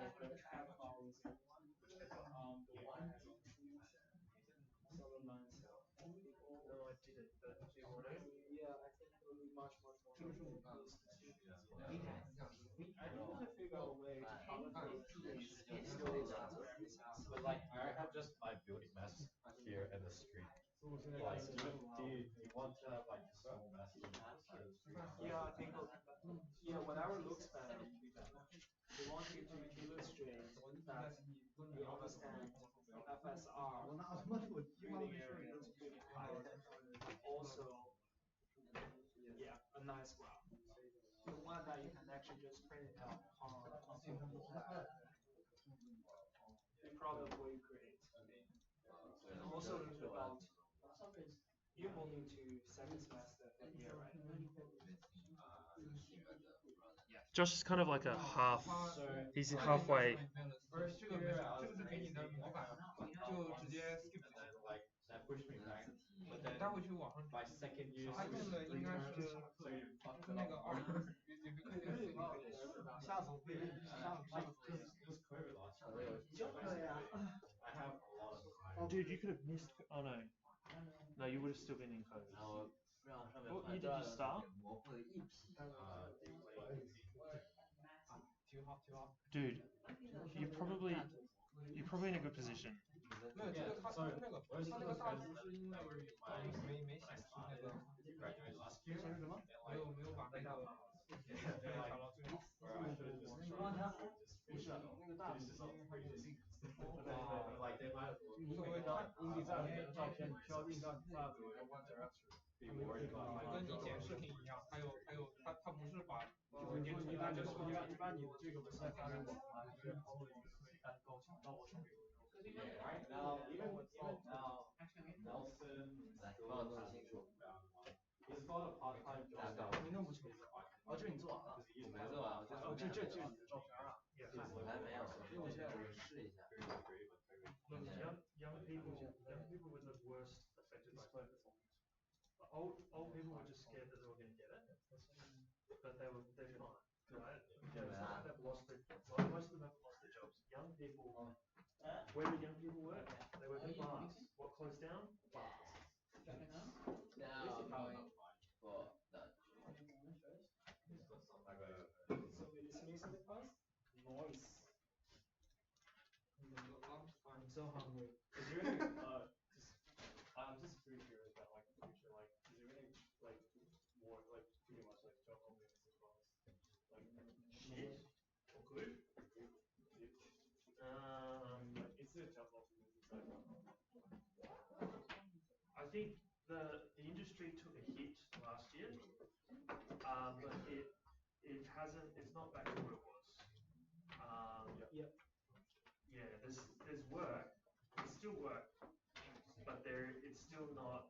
Speaker 2: tab file with anyone? The one solar lines people.
Speaker 5: No, I didn't, but do you want to?
Speaker 2: Yeah, I think it would be much more helpful. I need to figure out a way to allocate space slowly down to everything else.
Speaker 7: But like, I have just my building mess here and the street. Like, do you want to have like a small mess on the side of the street?
Speaker 2: Yeah, I think, yeah, whatever looks better would be better. We want you to illustrate that you understand FSR building area is pretty high. Also, yeah, a nice graph. The one that you can actually just print it out on the product will create. And also a little bit about you're moving to second semester here, right?
Speaker 1: Josh is kind of like a half. He's halfway.
Speaker 7: Like that pushed me back. But then
Speaker 6: 待会去网上
Speaker 7: my second year
Speaker 6: 他用的应该是就是那个下次可以上
Speaker 7: Because COVID last year. I have a lot of time.
Speaker 1: Dude, you could have missed. Oh no. No, you would have still been in COVID. What year did you start? Dude, you're probably in a good position.
Speaker 6: 没有这个他那个他那个大图是因为没显示那个没有把那个调到最好。
Speaker 7: 不是那个大图是因为它有 link。
Speaker 6: 无所谓的，
Speaker 7: 因为在你的照片，你需要印到你大图的 One Direction。
Speaker 6: 就跟你剪视频一样，他不是把变成
Speaker 7: 一般你的这个文在发给我，然后一个可以单高强到我手里。Right now, even now, Nelson still has he's got a part-time job.
Speaker 5: 你弄不清楚。哦，这你做完了？我没做完，我就这你的照片啊。我还没有，因为我现在我试一下。
Speaker 3: Young people were the worst affected by COVID. Old people were just scared that they were going to get it, but they're fine, right? It's not like they've lost their jobs. Most of them haven't lost their jobs. Young people, where do young people work? They work in bars. What closed down? Bars.
Speaker 4: Now I'm going for the
Speaker 2: So we dismissing the class? Noise.
Speaker 3: I'm so hungry.
Speaker 5: Is there any I'm just pretty curious about like the future. Like, is there any like more like pretty much like job openings across like
Speaker 3: Shit. Or good?
Speaker 5: like, is there job openings like
Speaker 3: I think the industry took a hit last year, but it hasn't. It's not back to what it was. Yeah. There's work. There's still work, but it's still not.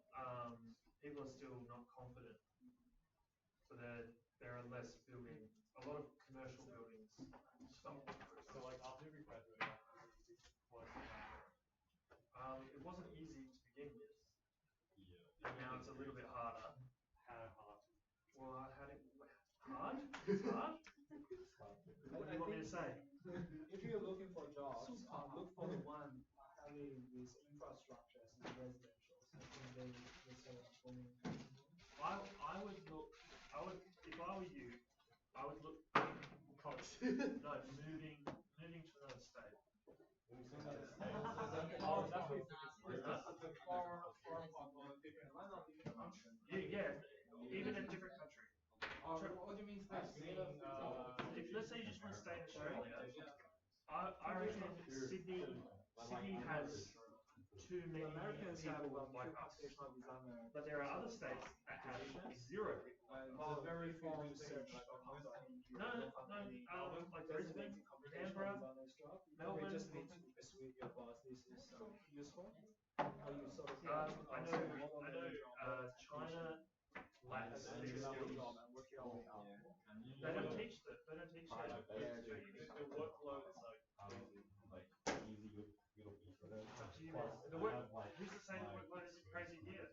Speaker 3: People are still not confident. So there are less building. A lot of commercial buildings stop.
Speaker 5: so like after we graduate,
Speaker 3: It wasn't easy to begin with.
Speaker 7: Yeah.
Speaker 3: And now it's a little bit harder.
Speaker 5: how hard?
Speaker 3: Well, I had it hard. It's hard. What do you want me to say?
Speaker 2: If you're looking for jobs, look for the one having these infrastructures and residentials. I think they sort of booming.
Speaker 3: I would look. If I were you, I would look. No, moving to another state.
Speaker 2: Oh, that's what
Speaker 3: Yeah, even in a different country.
Speaker 6: What do you mean state?
Speaker 3: If let's say you just want to stay in Australia, I reckon Sydney has
Speaker 1: too many
Speaker 2: Americans have
Speaker 1: people
Speaker 2: about
Speaker 1: like
Speaker 2: few
Speaker 1: us.
Speaker 2: computational designer.
Speaker 1: But there are other states that have like zero people.
Speaker 2: There's very few to search like a company.
Speaker 1: No, like Brisbane, Canberra,
Speaker 2: Melbourne.
Speaker 1: Melbourne.
Speaker 2: Just need to persuade your boss this is useful. Or you sort of
Speaker 1: I know China lacks
Speaker 2: has
Speaker 1: these skills.
Speaker 2: working our way up.
Speaker 1: They don't teach that. They don't teach that.
Speaker 5: The workload is like crazy, like easy little piece of it.
Speaker 1: It's up to you,
Speaker 5: Plus,
Speaker 1: man.
Speaker 5: I have, like,
Speaker 1: Who's to say the workload isn't crazy here?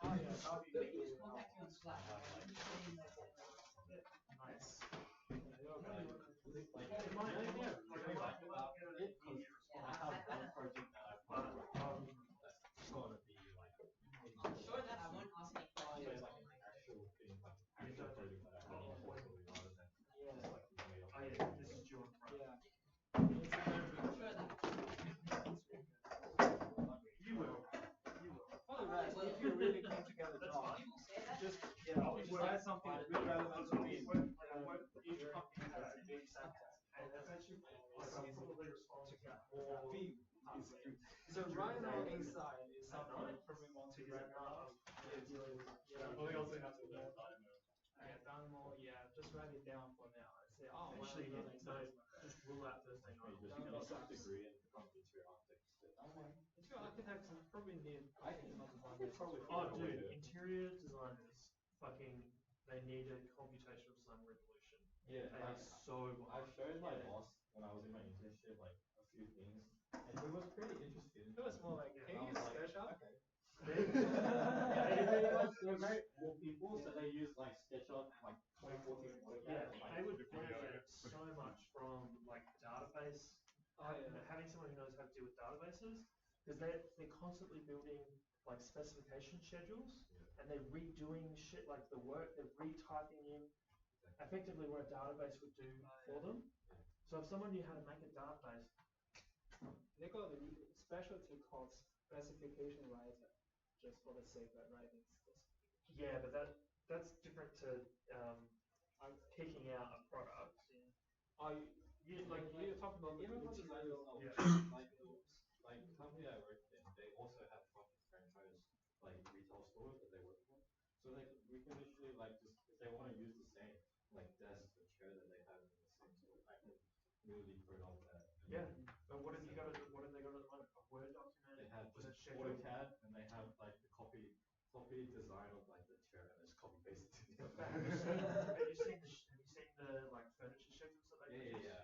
Speaker 2: Oh yeah, that'll be
Speaker 4: We can
Speaker 2: good.
Speaker 4: just contact you on Slack.
Speaker 2: Nice.
Speaker 5: Like, the only thing I really like about it, because I have one project that I've got that's gonna be like,
Speaker 4: I'm sure that I won't ask any
Speaker 5: so
Speaker 4: questions.
Speaker 5: like an actual thing, like actual project that I have totally rather than
Speaker 2: Yeah.
Speaker 5: just like made up.
Speaker 1: Oh yeah, this is due on Friday.
Speaker 2: Yeah. It's a very big
Speaker 4: I'm sure that.
Speaker 1: You will. You will.
Speaker 2: For the rest, if you're really keen to get a job,
Speaker 4: People say that.
Speaker 2: just
Speaker 1: I'll be
Speaker 2: write something really relevant to me. Each
Speaker 1: Each
Speaker 2: company has a big sector.
Speaker 1: and that's actually like I'm probably responsible
Speaker 2: More
Speaker 1: for
Speaker 2: big. So Rhino inside is something you probably want to
Speaker 1: because
Speaker 2: write
Speaker 1: now
Speaker 2: about.
Speaker 1: I'm dealing with
Speaker 5: Well, we also have to learn Rhino.
Speaker 2: Yeah, Dynamo, yeah, just write it down for now. I say, oh,
Speaker 1: actually
Speaker 2: Rhino
Speaker 1: no,
Speaker 2: inside is my best.
Speaker 1: just rule out Thursday
Speaker 5: You
Speaker 1: night.
Speaker 5: just get like a degree and become interior architect instead.
Speaker 2: Interior architects probably need
Speaker 5: I can
Speaker 2: computational
Speaker 5: probably
Speaker 1: Oh,
Speaker 5: figure a way
Speaker 1: dude,
Speaker 5: to-
Speaker 1: interior designers fucking they need a computational design revolution.
Speaker 5: Yeah,
Speaker 1: They are so
Speaker 5: I
Speaker 1: behind.
Speaker 5: showed my boss when I was in my internship like a few things, and he was pretty interested.
Speaker 2: It was more like, can you use SketchUp?
Speaker 5: Okay. They're very old people, so they use like SketchUp, like 2014 AutoCAD.
Speaker 1: Yeah,
Speaker 5: like,
Speaker 1: they would
Speaker 5: before you
Speaker 1: benefit
Speaker 5: go.
Speaker 1: so much from like database, having someone who knows how to deal with databases, because they're constantly building like specification schedules, and they're redoing shit like the work, they're retyping in effectively what a database would do for them. So if someone knew how to make a database,
Speaker 2: They got a specialty called specification writer, just for the sake of writing specification.
Speaker 1: yeah, but that's different to picking out a product.
Speaker 2: You're talking about the
Speaker 5: Even for
Speaker 2: material.
Speaker 5: designers, like the company I worked in, they also have fucking franchise like retail stores that they work for. So we can literally like just if they want to use the same like desk or chair that they have in the same store, I can really put it on that.
Speaker 1: Yeah, but what have you got? What have they got at the moment? A Word document?
Speaker 5: They have
Speaker 1: Was it
Speaker 5: just
Speaker 1: scheduled?
Speaker 5: AutoCAD and they have like the copy design of like the chair and just copy paste it together.
Speaker 1: Have you seen the like furniture schedules that they produce?
Speaker 5: Yeah.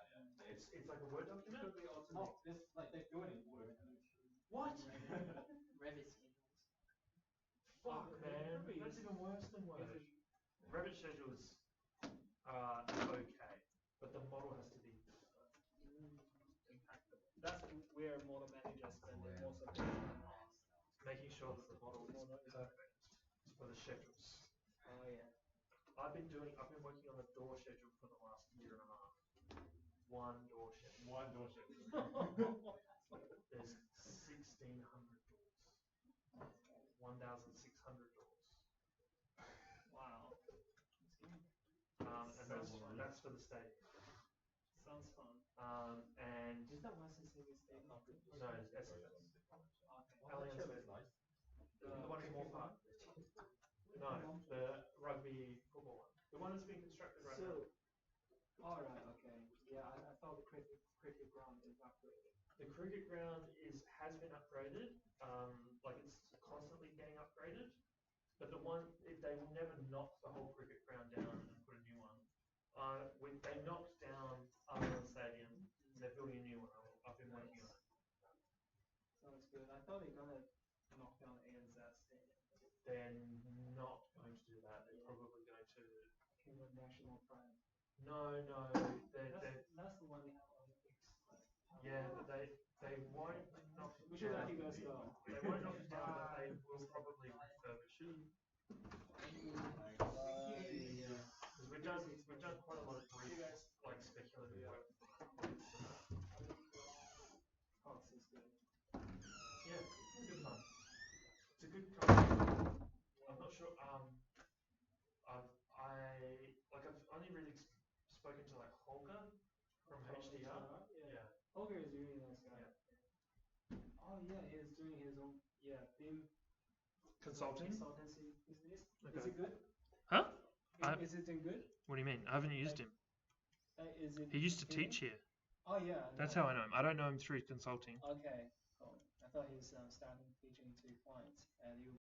Speaker 1: It's like a Word document.
Speaker 5: No, it's like they do it in AutoCAD.
Speaker 1: What?
Speaker 4: Revit schedules.
Speaker 1: Fuck, man. That's even worse than Word. Revit schedules are okay, but the model has to be impeccable.
Speaker 2: That's where model managers spend most of their time on.
Speaker 1: Making sure that the model is perfect for the schedules.
Speaker 2: Oh yeah.
Speaker 1: I've been working on a door schedule for the last year and a half. One door schedule. There's 1,600 doors. 1,600 doors.
Speaker 2: Wow.
Speaker 1: And that's for the stadium.
Speaker 2: Sounds fun.
Speaker 1: And
Speaker 2: Is that Western Sydney Stadium?
Speaker 1: no, it's SFS.
Speaker 5: Allianz is nice.
Speaker 1: The one in Moore Park. No, the rugby football one. The one that's being constructed right now.
Speaker 2: Alright, okay. Yeah, I thought the cricket ground is upgraded.
Speaker 1: The cricket ground has been upgraded. Like it's constantly getting upgraded. But the one they will never knock the whole cricket ground down and put a new one. They knocked down Allianz Stadium and they're building a new one. I've been working on it.
Speaker 2: Sounds good. I thought they're gonna knock down ANZ Stadium.
Speaker 1: They're not going to do that. They're probably going to.
Speaker 2: Kingwood National Pride.
Speaker 1: No.
Speaker 2: That's the one they have Olympics.
Speaker 1: Yeah, but they won't knock it down.
Speaker 2: We should let you guys go.
Speaker 1: They won't knock it down, but they will probably refurbish it. Because we've done quite a lot of brief, like speculative work.
Speaker 2: Cox is good.
Speaker 1: Yeah, good fun. It's a good company. I'm not sure. I've only really spoken to like Holger from HDR.
Speaker 2: Yeah. Holger is a really nice guy.
Speaker 1: Yeah. Consulting?
Speaker 2: Consultancy these days.
Speaker 1: Okay.
Speaker 2: Is it good?
Speaker 1: Huh?
Speaker 2: Is it in good?
Speaker 1: What do you mean? I haven't used him.
Speaker 2: Is it?
Speaker 1: He used to
Speaker 2: appealing?
Speaker 1: teach here.
Speaker 2: Oh yeah.
Speaker 1: That's how I know him. I don't know him through consulting.
Speaker 2: Okay, cool. I thought he was starting teaching to clients, and you